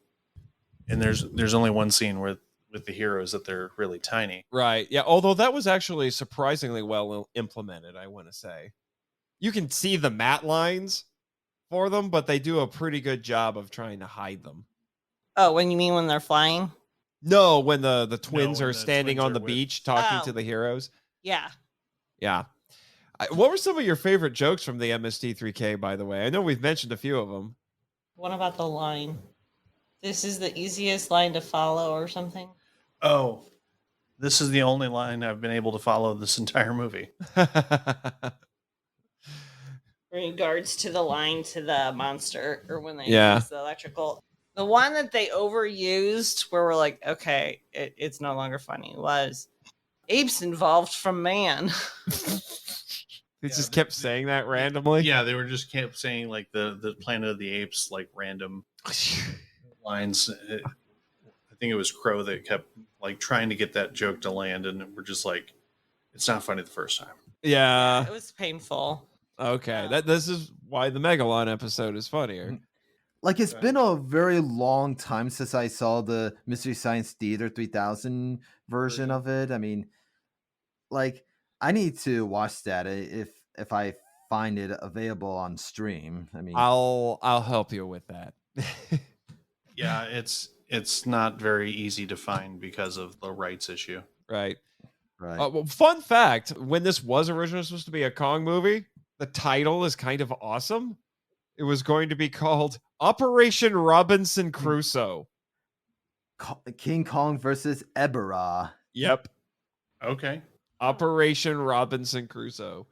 And there's only one scene with the heroes that they're really tiny. Right. Yeah. Although that was actually surprisingly well implemented, I want to say. You can see the matte lines for them, but they do a pretty good job of trying to hide them. Oh, when they're flying? No, when the twins are standing on the beach talking to the heroes. Yeah. Yeah. What were some of your favorite jokes from the MST3K, by the way? I know we've mentioned a few of them. What about the line? This is the easiest line to follow or something? Oh, this is the only line I've been able to follow this entire movie. In regards to the line to the monster, or when they use the electrical. The one that they overused, where we're like, okay, it's no longer funny, was apes involved from man. They just kept saying that randomly? Yeah, they were just kept saying like the Planet of the Apes, like random lines. I think it was Crow that kept like trying to get that joke to land, and we're just like, it's not funny the first time. Yeah. It was painful. Okay, this is why the Megalon episode is funnier. Like, it's Okay. been a very long time since I saw the Mystery Science Theater 3000 version of it. I mean, like, I need to watch that if I find it available on stream. I mean, I'll help you with that. Yeah, it's not very easy to find because of the rights issue. Right. right. Well, fun fact, when this was originally supposed to be a Kong movie, the title is kind of awesome. It was going to be called Operation Robinson Crusoe. King Kong versus Ebirah. Yep. Okay. Operation Robinson Crusoe.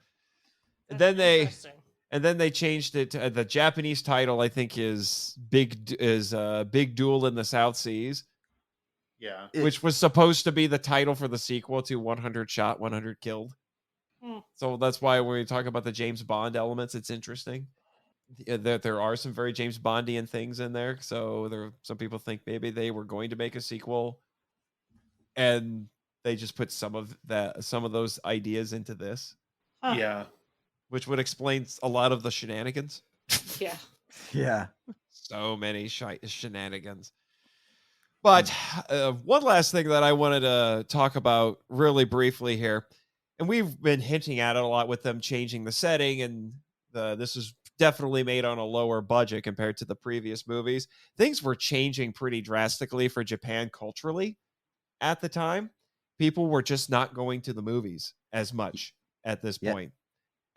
That's Then they interesting. and then they changed it to the Japanese title, I think, is Big Duel in the South Seas, Yeah. which was supposed to be the title for the sequel to 100 Shot, 100 Killed. So that's why when we talk about the James Bond elements, it's interesting. There are some very James Bondian things in there. So some people think maybe they were going to make a sequel, and they just put some of those ideas into this, Yeah. which would explain a lot of the shenanigans. Yeah. Yeah. So many shenanigans. But one last thing that I wanted to talk about really briefly here, and we've been hinting at it a lot with them changing the setting, and this is definitely made on a lower budget compared to the previous movies. Things were changing pretty drastically for Japan culturally at the time. People were just not going to the movies as much at this point.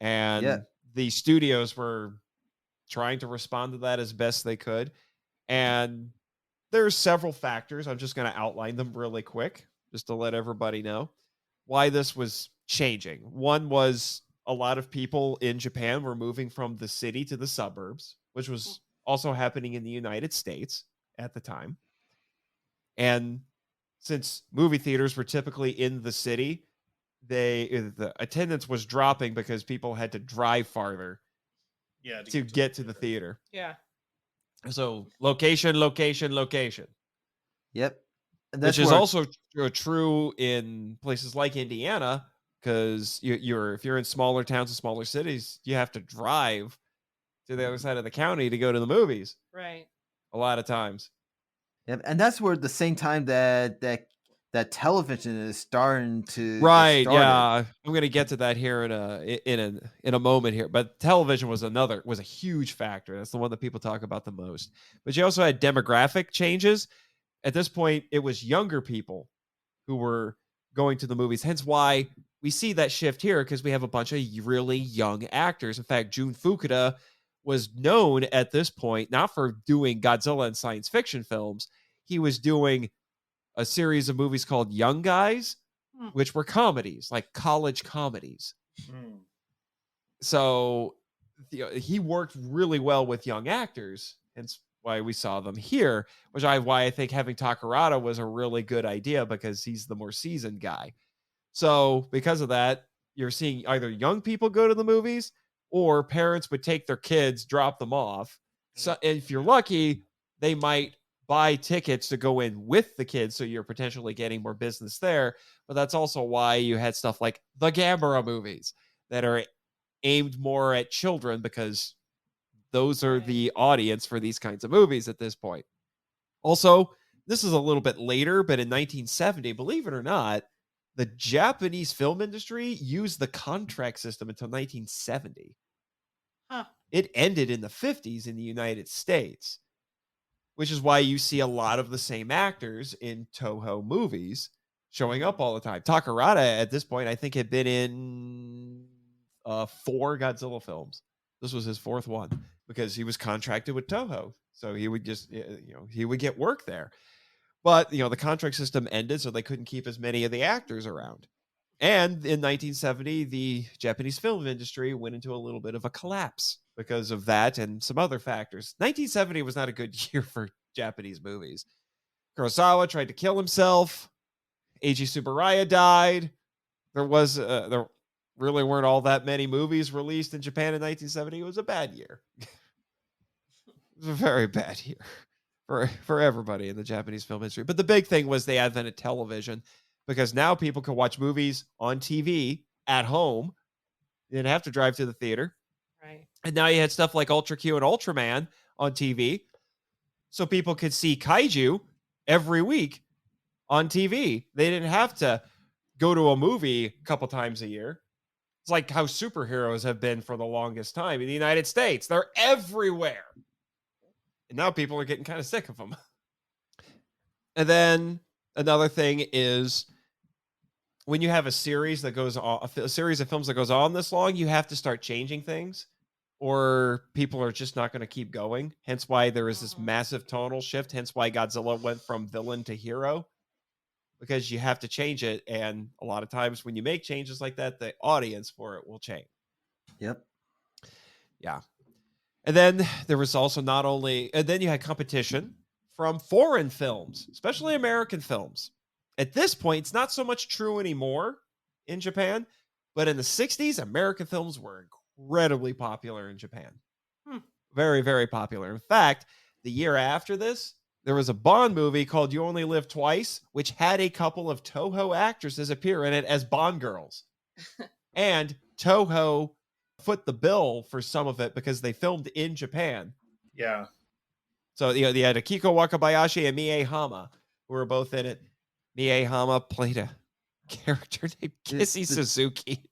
And the studios were trying to respond to that as best they could. And there's several factors. I'm just going to outline them really quick, just to let everybody know why this was changing. One was a lot of people in Japan were moving from the city to the suburbs, which was also happening in the United States at the time. And since movie theaters were typically in the city, the attendance was dropping because people had to drive farther to get to the theater. Yeah. So location. Yep. And Which is also true in places like Indiana, because if you're in smaller towns and smaller cities, you have to drive to the other side of the county to go to the movies. Right. A lot of times. Yep. And that's where the same time that television is starting to Right. Yeah. I'm going to get to that here in a moment here. But television was a huge factor. That's the one that people talk about the most. But you also had demographic changes. At this point, it was younger people who were going to the movies. Hence why we see that shift here, because we have a bunch of really young actors. In fact, Jun Fukuda was known at this point not for doing Godzilla and science fiction films. He was doing a series of movies called Young Guys, which were comedies, like college comedies. So he worked really well with young actors, hence why we saw them here, why I think having Takarada was a really good idea, because he's the more seasoned guy. So because of that, you're seeing either young people go to the movies, or parents would take their kids, drop them off. So if you're lucky, they might buy tickets to go in with the kids, so you're potentially getting more business there. But that's also why you had stuff like the Gamera movies that are aimed more at children, because those are the audience for these kinds of movies at this point. Also, this is a little bit later, but in 1970, believe it or not, the Japanese film industry used the contract system until 1970. It ended in the 50s in the United States, which is why you see a lot of the same actors in Toho movies showing up all the time. Takarada, at this point, I think had been in 4 Godzilla films. This was his 4th one, because he was contracted with Toho. So he would just, he would get work there. But, the contract system ended, so they couldn't keep as many of the actors around. And in 1970, the Japanese film industry went into a little bit of a collapse because of that and some other factors. 1970 was not a good year for Japanese movies. Kurosawa tried to kill himself. Eiji Tsuburaya died. There really weren't all that many movies released in Japan in 1970. It was a bad year. It was a very bad year for everybody in the Japanese film industry. But the big thing was the advent of television, because now people could watch movies on TV at home. You didn't have to drive to the theater. Right. And now you had stuff like Ultra Q and Ultraman on TV. so people could see kaiju every week on TV. They didn't have to go to a movie a couple times a year. It's like how superheroes have been for the longest time in the United States. They're everywhere. And now people are getting kind of sick of them. And then another thing is when you have a series that goes on, a series of films that goes on this long, you have to start changing things or people are just not going to keep going. Hence why there is this massive tonal shift. Hence why Godzilla went from villain to hero, because you have to change it. And a lot of times when you make changes like that, the audience for it will change. Yep. Yeah. And then there was also and then you had competition from foreign films, especially American films. At this point, it's not so much true anymore in Japan, but in the 60s, American films were incredibly popular in Japan. Very, very popular. In fact, the year after this, there was a Bond movie called You Only Live Twice, which had a couple of Toho actresses appear in it as Bond girls. And Toho foot the bill for some of it because they filmed in Japan. Yeah. So they had Akiko Wakabayashi and Mie Hama, who were both in it. Mie Hama played a character named Kissy Suzuki.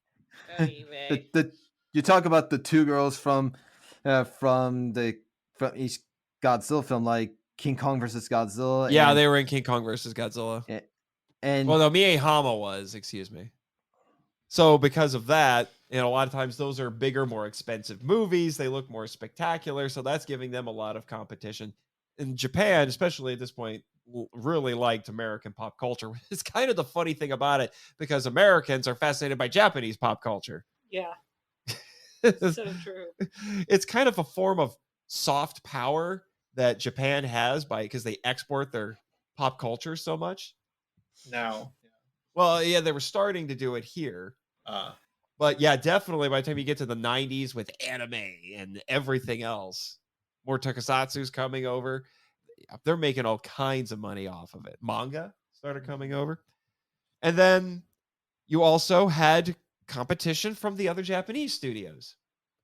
You talk about the two girls from each Godzilla film, like King Kong versus Godzilla. Yeah, they were in King Kong versus Godzilla. And well, no, Mie Hama was, excuse me. So because of that, a lot of times those are bigger, more expensive movies. They look more spectacular. So that's giving them a lot of competition. In Japan, especially at this point, really liked American pop culture. It's kind of the funny thing about it because Americans are fascinated by Japanese pop culture. Yeah. So true. It's kind of a form of soft power that Japan has because they export their pop culture so much. Now. Well, yeah, they were starting to do it here. But yeah, definitely by the time you get to the 90s with anime and everything else, more tokusatsu's coming over. They're making all kinds of money off of it. Manga started coming over. And then you also had competition from the other Japanese studios.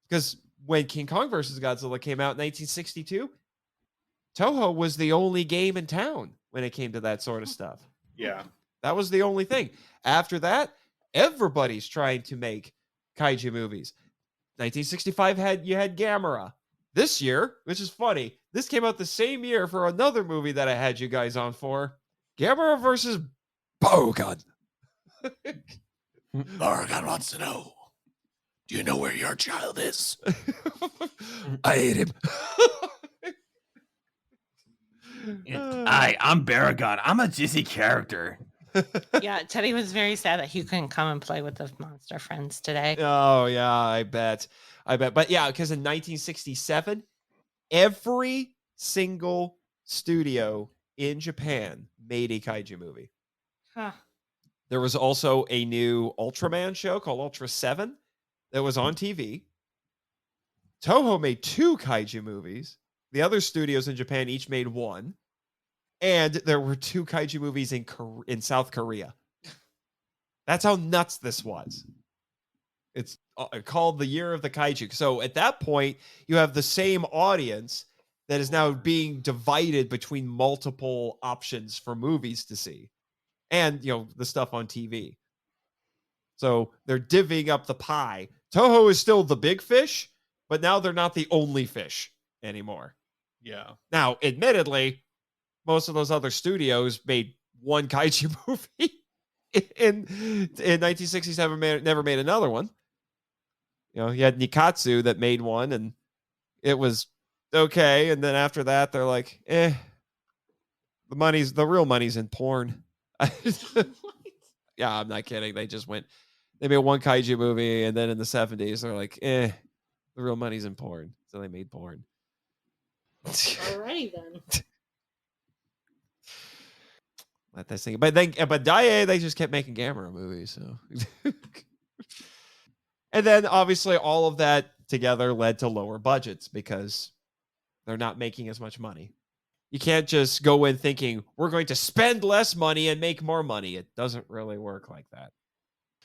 Because when King Kong vs. Godzilla came out in 1962, Toho was the only game in town when it came to that sort of stuff. Yeah. That was the only thing. After that, everybody's trying to make kaiju movies. 1965 you had Gamera. This year, which is funny, this came out the same year for another movie that I had you guys on for. Gamera versus Borogun. Borogun wants to know, do you know where your child is? I ate him. I'm Baragon. I'm a Jizzy character. Yeah, Teddy was very sad that he couldn't come and play with the monster friends today. Oh, yeah, I bet. But yeah, because in 1967, every single studio in Japan made a kaiju movie. Huh. There was also a new Ultraman show called Ultra 7 that was on TV. Toho made 2 kaiju movies. The other studios in Japan each made 1. And there were 2 kaiju movies in South Korea. That's how nuts this was. It's called the Year of the Kaiju. So at that point, you have the same audience that is now being divided between multiple options for movies to see. And, the stuff on TV. So they're divvying up the pie. Toho is still the big fish, but now they're not the only fish anymore. Yeah. Now, admittedly, most of those other studios made 1 kaiju movie. In 1967, never made another one. You had Nikatsu that made 1, and it was okay. And then after that, they're like, the real money's in porn. Yeah, I'm not kidding. They made 1 kaiju movie, and then in the 70s, they're like, the real money's in porn. So they made porn. Alrighty then. Let this thing. But Daiei, they just kept making Gamera movies. So, and then obviously all of that together led to lower budgets because they're not making as much money. You can't just go in thinking we're going to spend less money and make more money. It doesn't really work like that.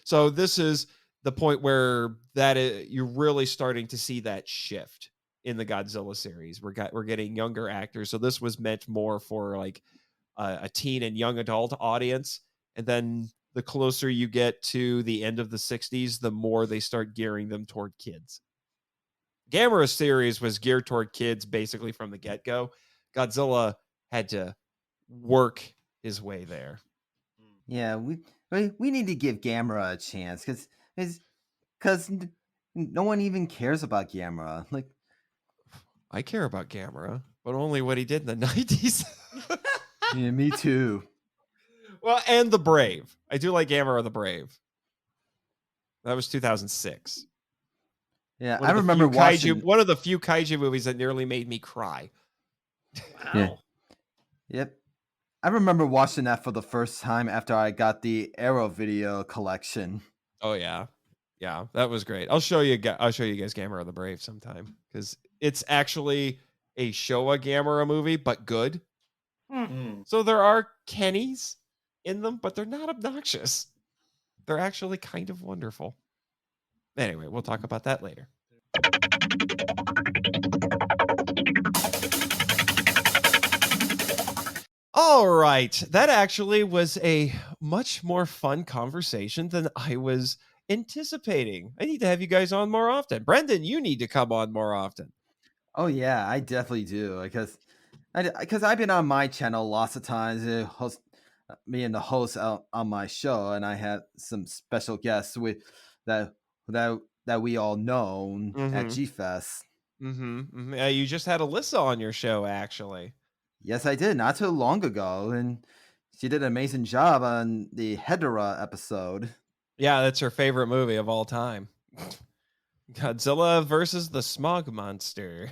So this is the point where you're really starting to see that shift in the Godzilla series. We're getting younger actors, so this was meant more for like a teen and young adult audience. And then the closer you get to the end of the 60s, the more they start gearing them toward kids. Gamera series was geared toward kids basically from the get-go. Godzilla had to work his way there. Yeah, we need to give Gamera a chance because no one even cares about Gamera. Like, I care about Gamera, but only what he did in the 90s. yeah, me too. Well, and The Brave. I do like Gamera the Brave. That was 2006. Yeah, I remember watching one of the few kaiju movies that nearly made me cry. Wow. Yeah. Yep. I remember watching that for the first time after I got the Arrow video collection. Oh yeah. Yeah, that was great. I'll show you guys Gamera the Brave sometime because it's actually a Showa Gamera movie, but good. So there are Kennys in them, but they're not obnoxious. They're actually kind of wonderful. Anyway, we'll talk about that later. All right. That actually was a much more fun conversation than I was anticipating. I need to have you guys on more often. Brendan, you need to come on more often. Oh yeah, I definitely do because I've been on my channel lots of times, me and the host on my show, and I had some special guests that we all know at G-Fest. You just had Alyssa on your show, actually. Yes, I did, not too long ago, and she did an amazing job on the Ebirah episode. Yeah, that's her favorite movie of all time. Godzilla versus the Smog Monster.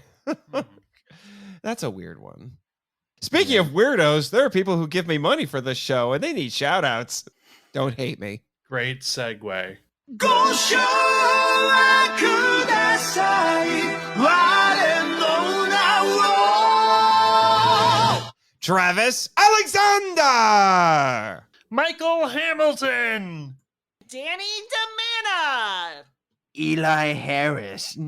That's a weird one. Speaking of weirdos, there are people who give me money for this show, and they need shout-outs. Don't hate me. Great segue. Travis Alexander! Michael Hamilton! Danny DeManna! Eli Harris.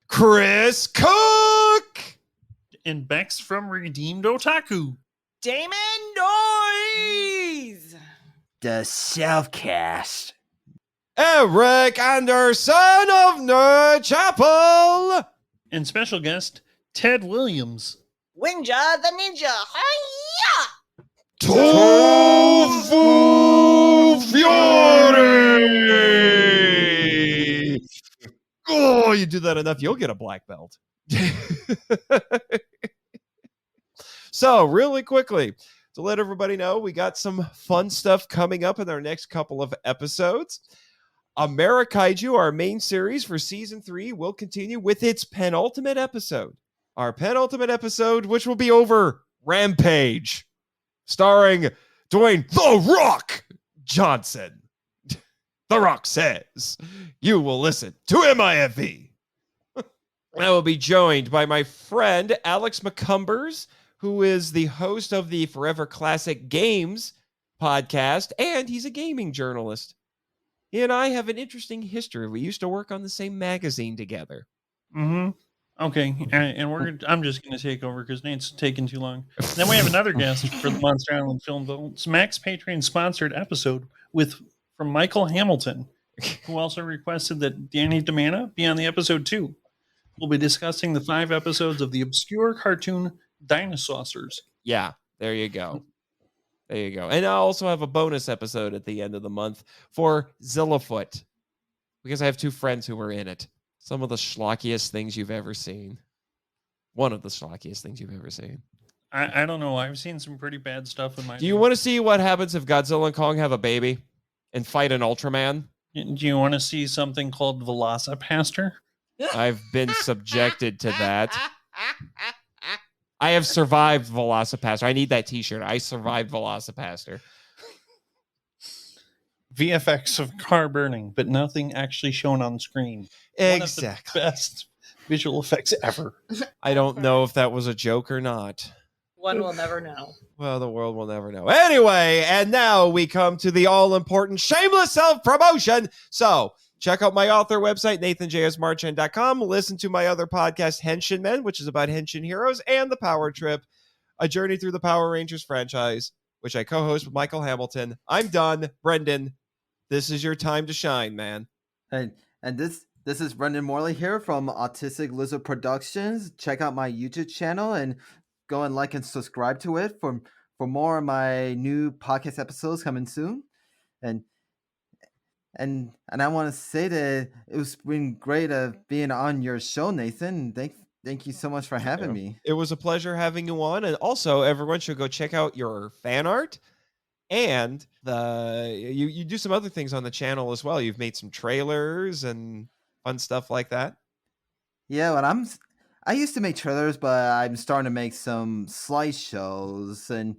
Chris Cook! And Bex from Redeemed Otaku. Damon Noyes! The Selfcast. Eric Anderson of Nerd Chapel! And special guest, Ted Williams. Winja the Ninja! Hi-ya! Tofu Fury! Oh, you do that enough, you'll get a black belt. So, really quickly, to let everybody know, we got some fun stuff coming up in our next couple of episodes. Kaiju, our main series for season 3, will continue with its penultimate episode. Our penultimate episode, which will be over Rampage, starring Dwayne "The Rock" Johnson. The Rock says, you will listen to MIFV. I will be joined by my friend Alex McCumbers, who is the host of the Forever Classic Games podcast, and he's a gaming journalist. He and I have an interesting history. We used to work on the same magazine together. Okay, and I'm just going to take over because Nate's taking too long. Then we have another guest for the Monster Island Film Vault's Max Patreon sponsored episode from Michael Hamilton, who also requested that Danny DeManna be on the episode too. We'll be discussing the 5 episodes of the obscure cartoon Dinosaurs. Yeah, there you go. There you go. And I also have a bonus episode at the end of the month for Zillafoot, because I have 2 friends who were in it. Some of the schlockiest things you've ever seen. One of the schlockiest things you've ever seen. I don't know. I've seen some pretty bad stuff in my... Do you want to see what happens if Godzilla and Kong have a baby and fight an Ultraman? Do you want to see something called Velocipaster? I've been subjected to that. I have survived Velocipaster. I need that t-shirt. I survived Velocipaster. VFX of car burning, but nothing actually shown on screen. Exactly. One of the best visual effects ever. I don't know if that was a joke or not. One will never know. Well, the world will never know. Anyway, and now we come to the all-important shameless self-promotion. So, Check out my author website, nathanjsmarchand.com. Listen to my other podcast, Henshin Men, which is about Henshin heroes, and The Power Trip, a journey through the Power Rangers franchise, which I co-host with Michael Hamilton. I'm done. Brendan, this is your time to shine, man. And this is Brendan Morley here from Autistic Lizard Productions. Check out my YouTube channel and go and like and subscribe to it for more of my new podcast episodes coming soon. And I want to say that it's been great being on your show, Nathan. Thank you so much for having me. It was a pleasure having you on. And also, everyone should go check out your fan art. And you do some other things on the channel as well. You've made some trailers and fun stuff like that. Yeah, well, I used to make trailers, but I'm starting to make some slideshows, and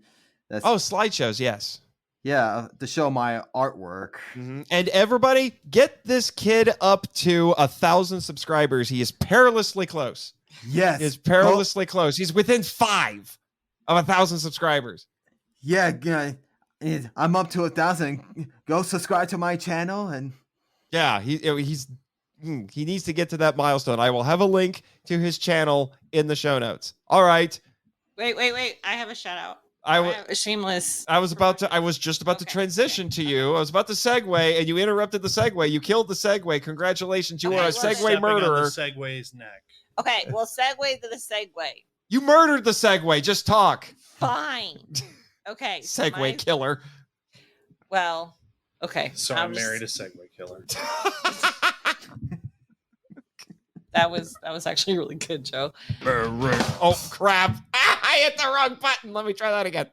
slideshows, yes. Yeah, to show my artwork. Mm-hmm. And everybody, get this kid up to 1,000 subscribers. He is perilously close. Yes, he is perilously close. He's within 5 of 1,000 subscribers. Yeah, I'm up to 1,000. Go subscribe to my channel, and yeah, he needs to get to that milestone. I will have a link to his channel in the show notes. All right. Wait. I have a shout out. A shameless. I was just about to transition to you. I was about to segue, and you interrupted the segue. You killed the segue. Congratulations, you are a segue murderer. On the segue's neck. Okay, well, segue to the segue. You murdered the segue. Just talk. Fine. Okay. Segue killer. Well, okay. So I'm married a segue killer. That was actually really good, Joe. Oh crap! I hit the wrong button. Let me try that again.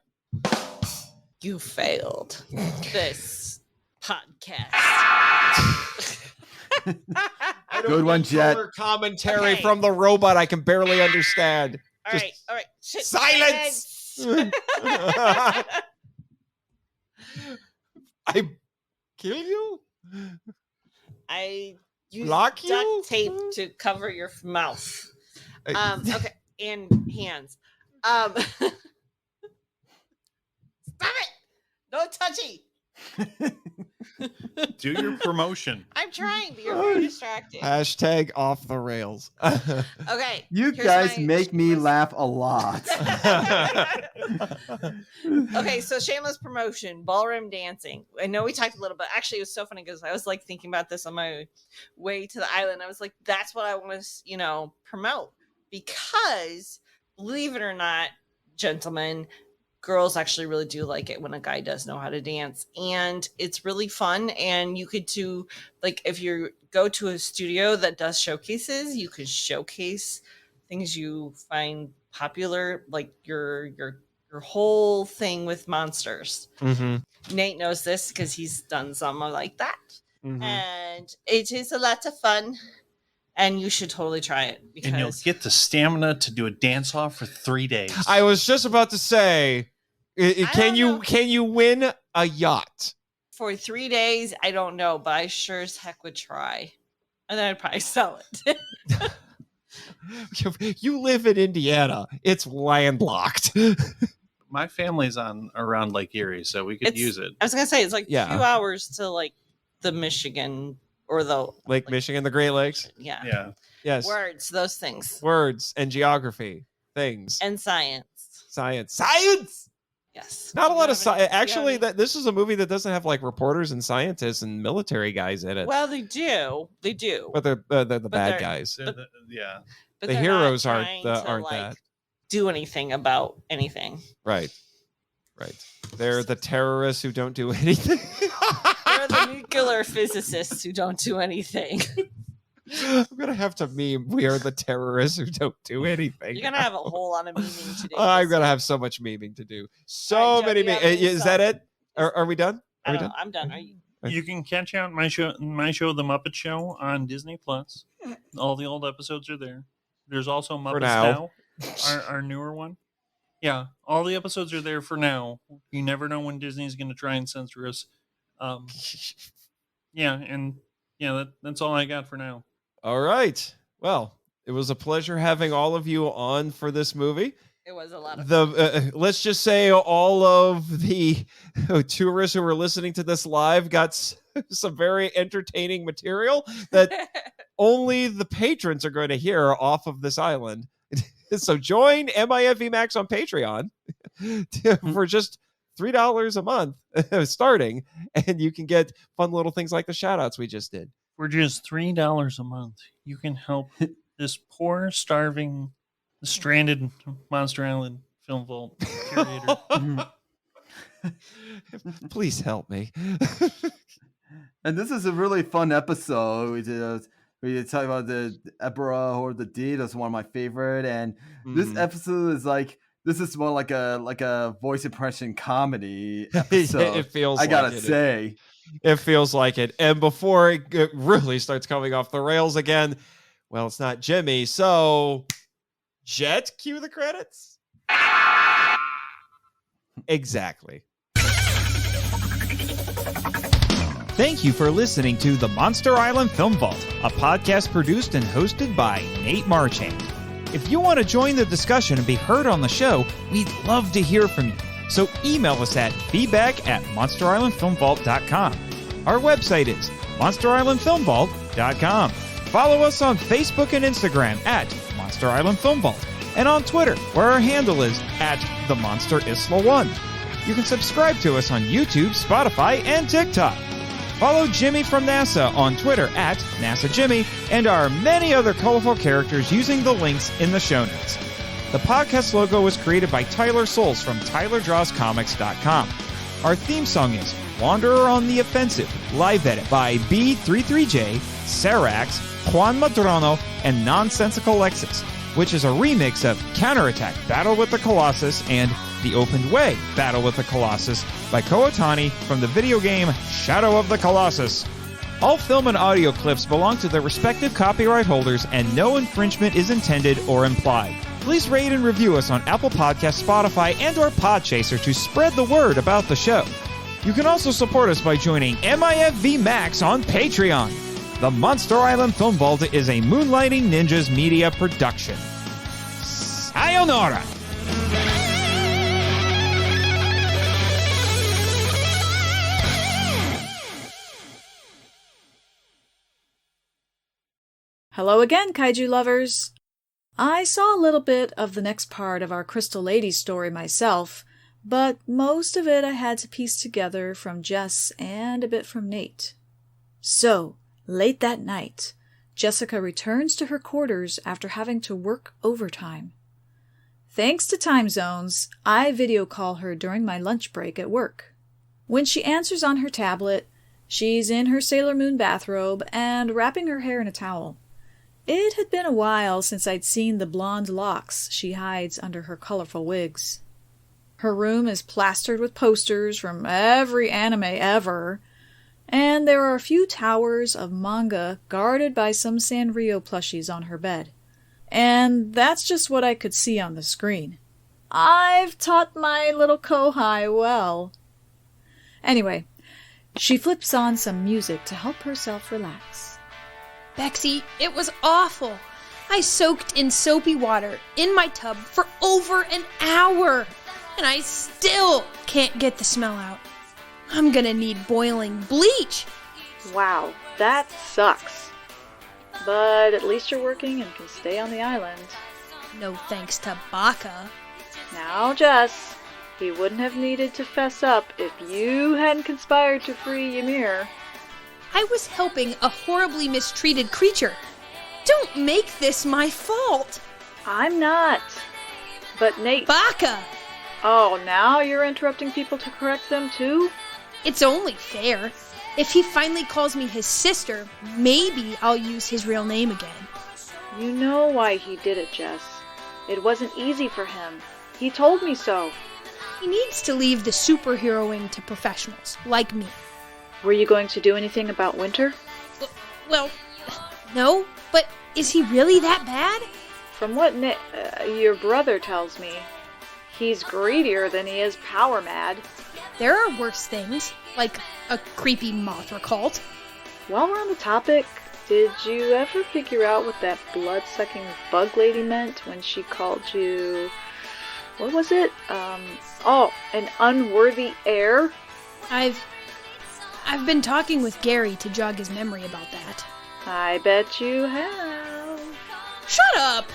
You failed this podcast. Good one, Jet. Commentary from the robot I can barely understand. All right. Silence. I kill you. I use Block duct you? tape to cover your mouth. Okay, and hands. Stop it! No touchy. Do your promotion. I'm trying, but you're very distracting. Hashtag off the rails. Okay. You guys make me laugh a lot. Okay, so shameless promotion, ballroom dancing. I know we talked a little bit. Actually, it was so funny because I was like thinking about this on my way to the island. I was like, that's what I want to, promote, because believe it or not, gentlemen, girls actually really do like it when a guy does know how to dance, and it's really fun. And you could do, like, if you go to a studio that does showcases, you could showcase things you find popular, like your whole thing with monsters. Mm-hmm. Nate knows this because he's done some like that. Mm-hmm. And it is a lot of fun, and you should totally try it, because And you'll get the stamina to do a dance off for 3 days. I was just about to say, can you win a yacht for 3 days? I don't know, but I sure as heck would try, and then I'd probably sell it. You live in Indiana. It's landlocked. My family's around Lake Erie, so we could use it. I was gonna say it's like 2 Yeah. hours to like the Michigan or the Lake Michigan, the Great Lakes. Yeah. Yes. Words, those things. Words and geography, things And science. Science. Yes. Not a lot of science. Actually, this is a movie that doesn't have like reporters and scientists and military guys in it. Well, they do. But they're the bad they're- guys. Yeah. But The they're heroes not aren't trying to, aren't like, that. do anything about anything. Right. They're the terrorists who don't do anything. They're the nuclear physicists who don't do anything. I'm gonna have to meme. We are the terrorists who don't do anything. You're gonna have a whole lot of memeing to do. I'm gonna have so much memeing to do. So All right, Joe, many do you have memes. any Is that it? Are we done? Are we done? I'm done. Are you? You can catch out my show, The Muppet Show, on Disney Plus. All the old episodes are there. There's also Muppets now. our newer one. Yeah, all the episodes are there for now. You never know when Disney's going to try and censor us. That's all I got for now. All right. Well, it was a pleasure having all of you on for this movie. It was a lot of fun. Let's just say all of the tourists who were listening to this live got some very entertaining material that only the patrons are going to hear off of this island. So join MIFV Max on Patreon for just $3 a month starting, and you can get fun little things like the shout outs we just did. For just $3 a month, you can help this poor, starving, stranded Monster Island Film Vault curator. Please help me. And this is a really fun episode. We talk about the Ebirah or the D. That's one of my favorite. And this episode is like, this is more like a voice impression comedy episode. It feels I gotta like it. say. It feels like it. And before it really starts coming off the rails again, well, it's not Jimmy. So, Jet, cue the credits. Exactly. Thank you for listening to the Monster Island Film Vault, a podcast produced and hosted by Nate Marchand. If you want to join the discussion and be heard on the show, we'd love to hear from you. So email us at feedback@monsterislandfilmvault.com. Our website is monsterislandfilmvault.com. Follow us on Facebook and Instagram at Monster Island Film Vault, and on Twitter, where our handle is @TheMonsterIsla1. You can subscribe to us on YouTube, Spotify, and TikTok. Follow Jimmy from NASA on Twitter at NASAJimmy, and our many other colorful characters using the links in the show notes. The podcast logo was created by Tyler Souls from TylerDrawsComics.com. Our theme song is Wanderer on the Offensive, live edit by B33J, Sarax, Juan Madrono, and Nonsensical Lexus, which is a remix of Counterattack Battle with the Colossus and The Opened Way Battle with the Colossus by Kootani from the video game Shadow of the Colossus. All film and audio clips belong to their respective copyright holders, and no infringement is intended or implied. Please rate and review us on Apple Podcasts, Spotify, and or Podchaser to spread the word about the show. You can also support us by joining MIFV Max on Patreon. The Monster Island Film Vault is a Moonlighting Ninjas media production. Sayonara! Hello again, Kaiju Lovers! I saw a little bit of the next part of our Crystal Lady story myself, but most of it I had to piece together from Jess and a bit from Nate. So, late that night, Jessica returns to her quarters after having to work overtime. Thanks to time zones, I video call her during my lunch break at work. When she answers on her tablet, she's in her Sailor Moon bathrobe and wrapping her hair in a towel. It had been a while since I'd seen the blonde locks she hides under her colorful wigs. Her room is plastered with posters from every anime ever, and there are a few towers of manga guarded by some Sanrio plushies on her bed. And that's just what I could see on the screen. I've taught my little Kohai well. Anyway, she flips on some music to help herself relax. Bexy, it was awful. I soaked in soapy water in my tub for over an hour, and I still can't get the smell out. I'm gonna need boiling bleach. Wow, that sucks. But at least you're working and can stay on the island. No thanks to Baka. Now, Jess, he wouldn't have needed to fess up if you hadn't conspired to free Ymir. I was helping a horribly mistreated creature. Don't make this my fault. I'm not. But Nate... Baka! Oh, now you're interrupting people to correct them too? It's only fair. If he finally calls me his sister, maybe I'll use his real name again. You know why he did it, Jess. It wasn't easy for him. He told me so. He needs to leave the superheroing to professionals, like me. Were you going to do anything about Winter? Well, no, but is he really that bad? From what your brother tells me, he's greedier than he is power mad. There are worse things, like a creepy Mothra cult. While we're on the topic, did you ever figure out what that blood-sucking bug lady meant when she called you... what was it? An unworthy heir? I've been talking with Gary to jog his memory about that. I bet you have. Shut up!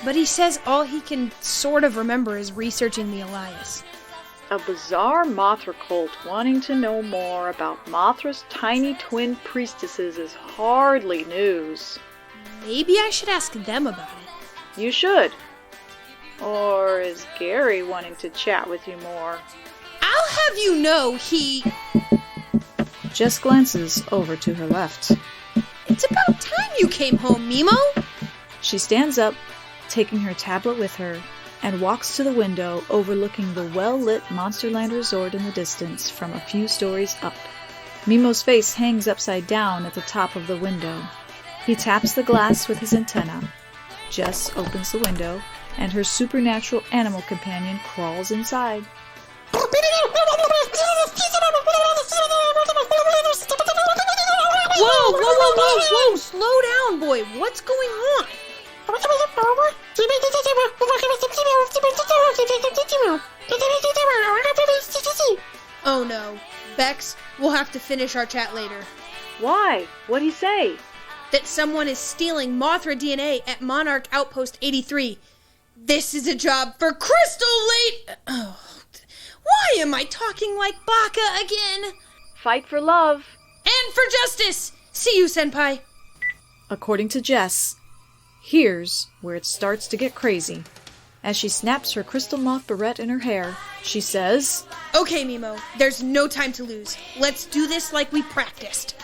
But he says all he can sort of remember is researching the Elias. A bizarre Mothra cult wanting to know more about Mothra's tiny twin priestesses is hardly news. Maybe I should ask them about it. You should. Or is Gary wanting to chat with you more? I'll have you know he... Jess glances over to her left. It's about time you came home, Mimo! She stands up, taking her tablet with her, and walks to the window overlooking the well-lit Monsterland Resort in the distance from a few stories up. Mimo's face hangs upside down at the top of the window. He taps the glass with his antenna. Jess opens the window, and her supernatural animal companion crawls inside. Whoa! Slow down, boy. What's going on? Oh no. Bex, we'll have to finish our chat later. Why? What'd he say? That someone is stealing Mothra DNA at Monarch Outpost 83. This is a job for Crystal Late... Oh, why am I talking like Baka again? Fight for love. And for justice! See you, Senpai. According to Jess, here's where it starts to get crazy. As she snaps her crystal moth barrette in her hair, she says, Okay, Mimo, there's no time to lose. Let's do this like we practiced.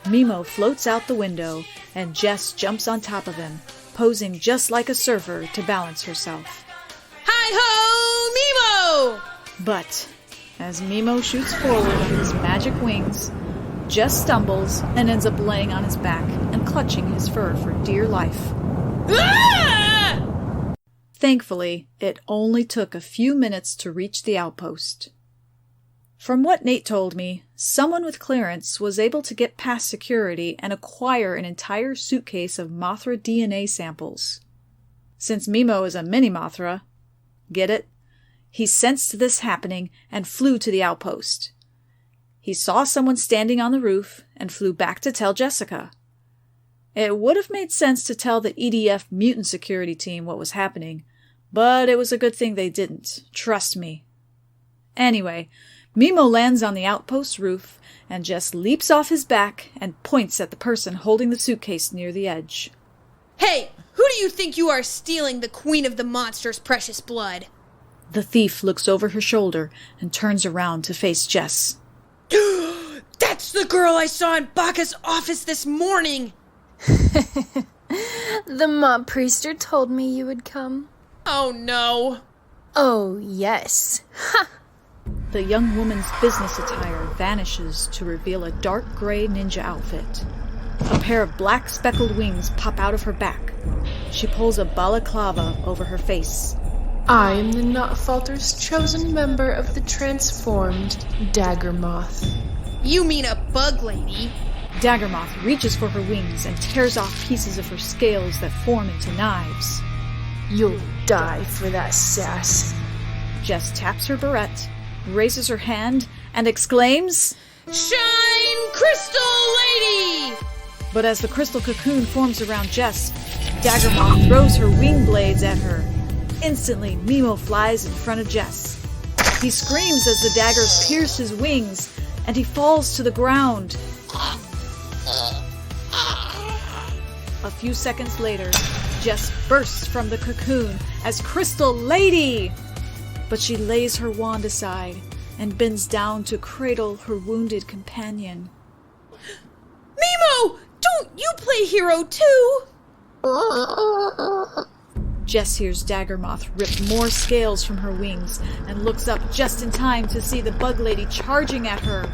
Mimo floats out the window, and Jess jumps on top of him, posing just like a surfer to balance herself. Hi-ho, Mimo! But as Mimo shoots forward on his magic wings, Jess stumbles and ends up laying on his back and clutching his fur for dear life. Ah! Thankfully, it only took a few minutes to reach the outpost. From what Nate told me, someone with clearance was able to get past security and acquire an entire suitcase of Mothra DNA samples. Since Mimo is a mini Mothra, get it? He sensed this happening and flew to the outpost. He saw someone standing on the roof and flew back to tell Jessica. It would have made sense to tell the EDF mutant security team what was happening, but it was a good thing they didn't. Trust me. Anyway, Mimo lands on the outpost roof and Jess leaps off his back and points at the person holding the suitcase near the edge. Hey, who do you think you are stealing the Queen of the Monster's precious blood? The thief looks over her shoulder and turns around to face Jess. That's the girl I saw in Baka's office this morning! The mob priester told me you would come. Oh no. Oh, yes. Ha! The young woman's business attire vanishes to reveal a dark gray ninja outfit. A pair of black speckled wings pop out of her back. She pulls a balaclava over her face. I am the Notfalter's chosen member of the transformed Dagger Moth. You mean a bug lady? Daggermoth reaches for her wings and tears off pieces of her scales that form into knives. You'll die for that sass. Jess taps her barrette, raises her hand, and exclaims, Shine, Crystal Lady! But as the crystal cocoon forms around Jess, Daggermoth throws her wing blades at her. Instantly, Mimo flies in front of Jess. He screams as the daggers pierce his wings, and he falls to the ground. A few seconds later, Jess bursts from the cocoon as Crystal Lady! But she lays her wand aside and bends down to cradle her wounded companion. Mimo! Don't you play hero too? Jess hears Daggermoth rip more scales from her wings and looks up just in time to see the bug lady charging at her.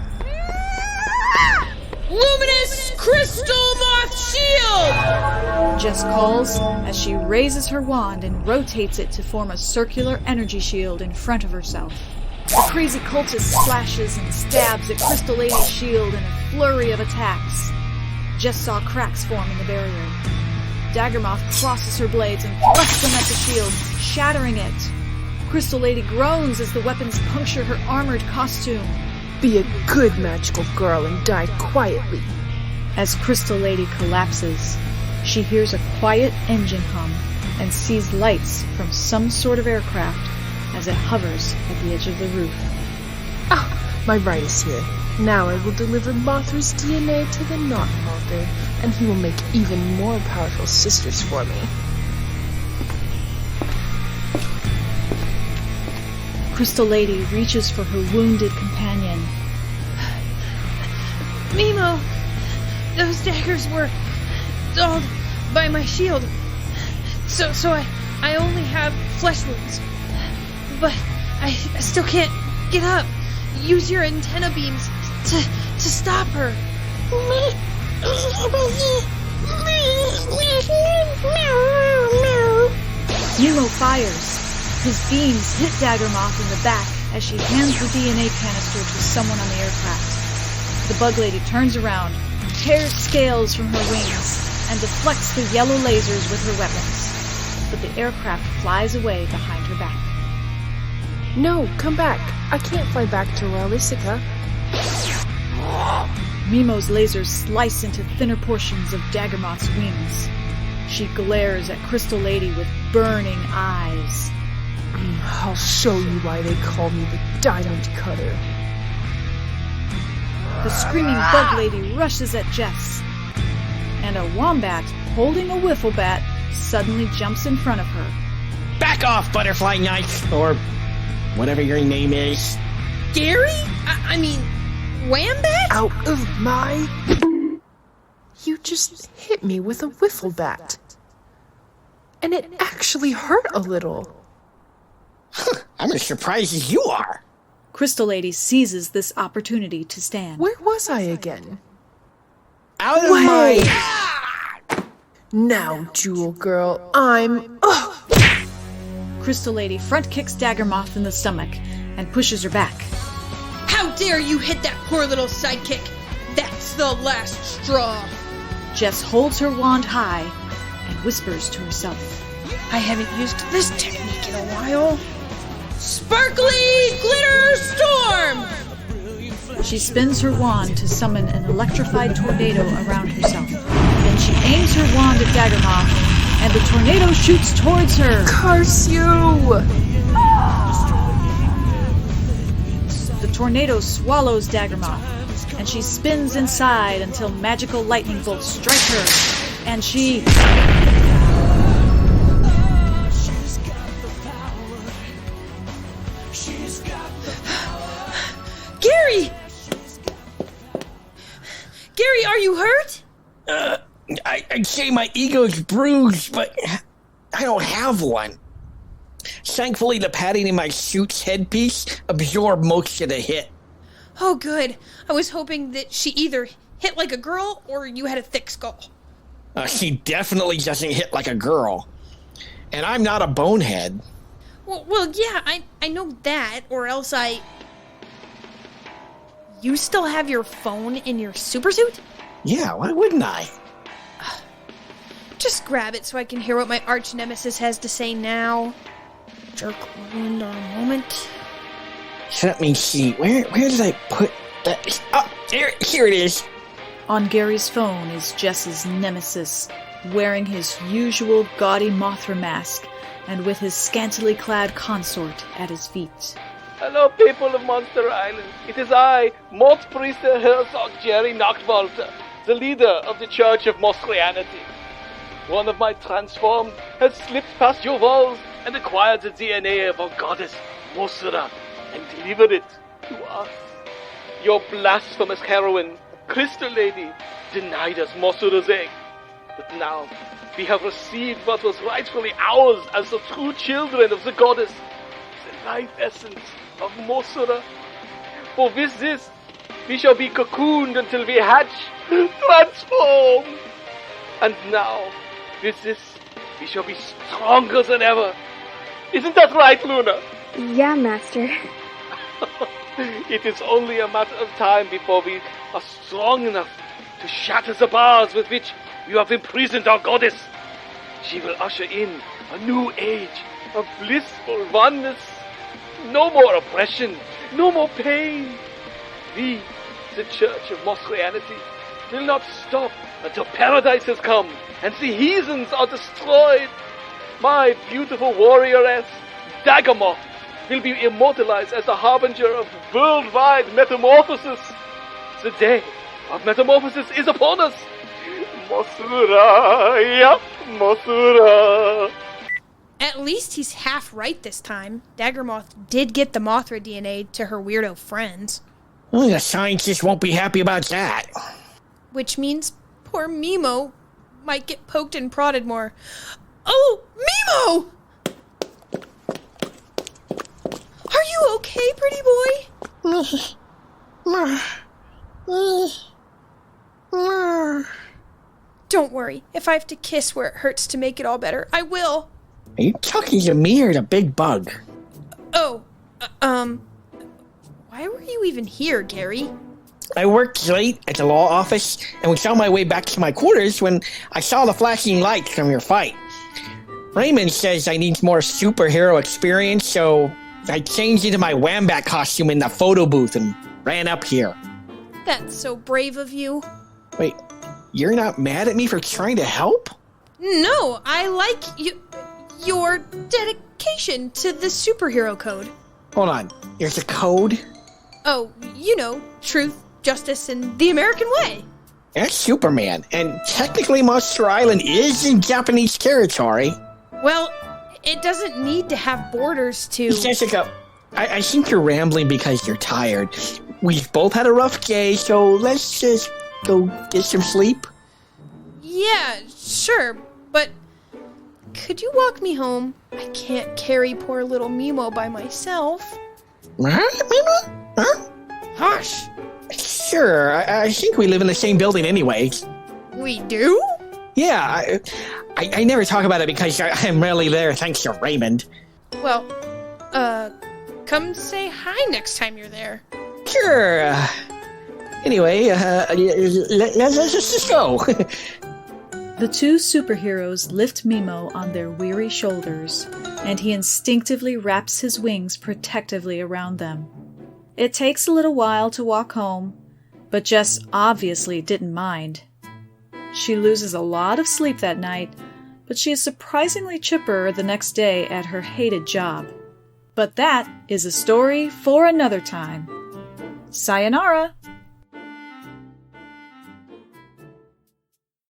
Luminous Crystal Moth Shield! Jess calls as she raises her wand and rotates it to form a circular energy shield in front of herself. The crazy cultist slashes and stabs at Crystal Lady's shield in a flurry of attacks. Jess saw cracks form in the barrier. Daggermoth crosses her blades and thrusts them at the shield, shattering it. Crystal Lady groans as the weapons puncture her armored costume. Be a good magical girl and die quietly. As Crystal Lady collapses, she hears a quiet engine hum and sees lights from some sort of aircraft as it hovers at the edge of the roof. Ah, my ride is here. Now I will deliver Mothra's DNA to the not-Mother, and he will make even more powerful sisters for me. Crystal Lady reaches for her wounded companion. Mimo, those daggers were dulled by my shield. So I only have flesh wounds. But I still can't get up. Use your antenna beams to stop her. Mimo fires. His beams hit Daggermoth in the back as she hands the DNA canister to someone on the aircraft. The bug lady turns around, tears scales from her wings, and deflects the yellow lasers with her weapons. But the aircraft flies away behind her back. No, come back. I can't fly back to Rarisica. Mimo's lasers slice into thinner portions of Daggermoth's wings. She glares at Crystal Lady with burning eyes. I'll show you why they call me the Diamond Cutter. The screaming bug lady rushes at Jess, and a wombat holding a wiffle bat suddenly jumps in front of her. Back off, Butterfly Knife, or whatever your name is. Gary? I mean, Wombat? Out of my... You just hit me with a wiffle bat. And it actually hurt a little. I'm as surprised as you are. Crystal Lady seizes this opportunity to stand. Where was I again? Out of my... Now, Jewel Girl, I'm... Crystal Lady front kicks Daggermoth in the stomach and pushes her back. How dare you hit that poor little sidekick? That's the last straw. Jess holds her wand high and whispers to herself. I haven't used this technique in a while. Sparkly Glitter Storm! She spins her wand to summon an electrified tornado around herself. Then she aims her wand at Daggermoth, and the tornado shoots towards her. Curse you! The tornado swallows Daggermoth, and she spins inside until magical lightning bolts strike her, and she... Gary! Gary, are you hurt? I'd say my ego's bruised, but I don't have one. Thankfully, the padding in my suit's headpiece absorbed most of the hit. Oh, good. I was hoping that she either hit like a girl or you had a thick skull. She definitely doesn't hit like a girl. And I'm not a bonehead. Well, yeah, I know that, or else I... You still have your phone in your supersuit? Yeah, why wouldn't I? Just grab it so I can hear what my arch nemesis has to say now. Jerk ruined our moment. Let me see. Where did I put that? Oh, here it is. On Gary's phone is Jess's nemesis, wearing his usual gaudy Mothra mask, and with his scantily clad consort at his feet. Hello, people of Monster Island. It is I, Mordpriester Herzog Jerry Nachtwalter, the leader of the Church of Mostrianity. One of my transformed has slipped past your walls and acquired the DNA of our goddess, Mosra, and delivered it to us. Your blasphemous heroine, Crystal Lady, denied us Mosra's egg. But now, we have received what was rightfully ours as the true children of the goddess, the life essence of Mosra. For with this, we shall be cocooned until we hatch, transformed. And now, with this, we shall be stronger than ever. Isn't that right, Luna? Yeah, Master. It is only a matter of time before we are strong enough to shatter the bars with which you have imprisoned our goddess. She will usher in a new age of blissful oneness No more oppression. No more pain. We, the Church of Mosrianity, will not stop until paradise has come and the heathens are destroyed. My beautiful warrioress, Daggermoth, will be immortalized as the harbinger of worldwide metamorphosis. The day of metamorphosis is upon us. Mosura, yeah, Mosura. At least he's half right this time. Daggermoth did get the Mothra DNA to her weirdo friends. Well, the scientists won't be happy about that. Which means poor Mimo might get poked and prodded more. Oh, Mimo! Are you okay, pretty boy? Don't worry. If I have to kiss where it hurts to make it all better, I will. Are you talking to me or the big bug? Oh, why were you even here, Gary? I worked late at the law office and was on my way back to my quarters when I saw the flashing lights from your fight. Raymond says I need more superhero experience, so I changed into my Wombat costume in the photo booth and ran up here. That's so brave of you. Wait, you're not mad at me for trying to help? No, I like your dedication to the superhero code. Hold on, there's a code? Oh, truth, justice, and the American way. That's Superman, and technically Monster Island is in Japanese territory. Well, it doesn't need to have borders to... Jessica, I think you're rambling because you're tired. We've both had a rough day, so let's just go get some sleep. Yeah, sure, but could you walk me home? I can't carry poor little Mimo by myself. Mimo? Huh? Hush! Sure, I think we live in the same building anyway. We do? Yeah, I never talk about it because I'm rarely there thanks to Raymond. Well, come say hi next time you're there. Sure. Anyway, let's just go. The two superheroes lift Mimo on their weary shoulders, and he instinctively wraps his wings protectively around them. It takes a little while to walk home, but Jess obviously didn't mind. She loses a lot of sleep that night, but she is surprisingly chipper the next day at her hated job. But that is a story for another time. Sayonara!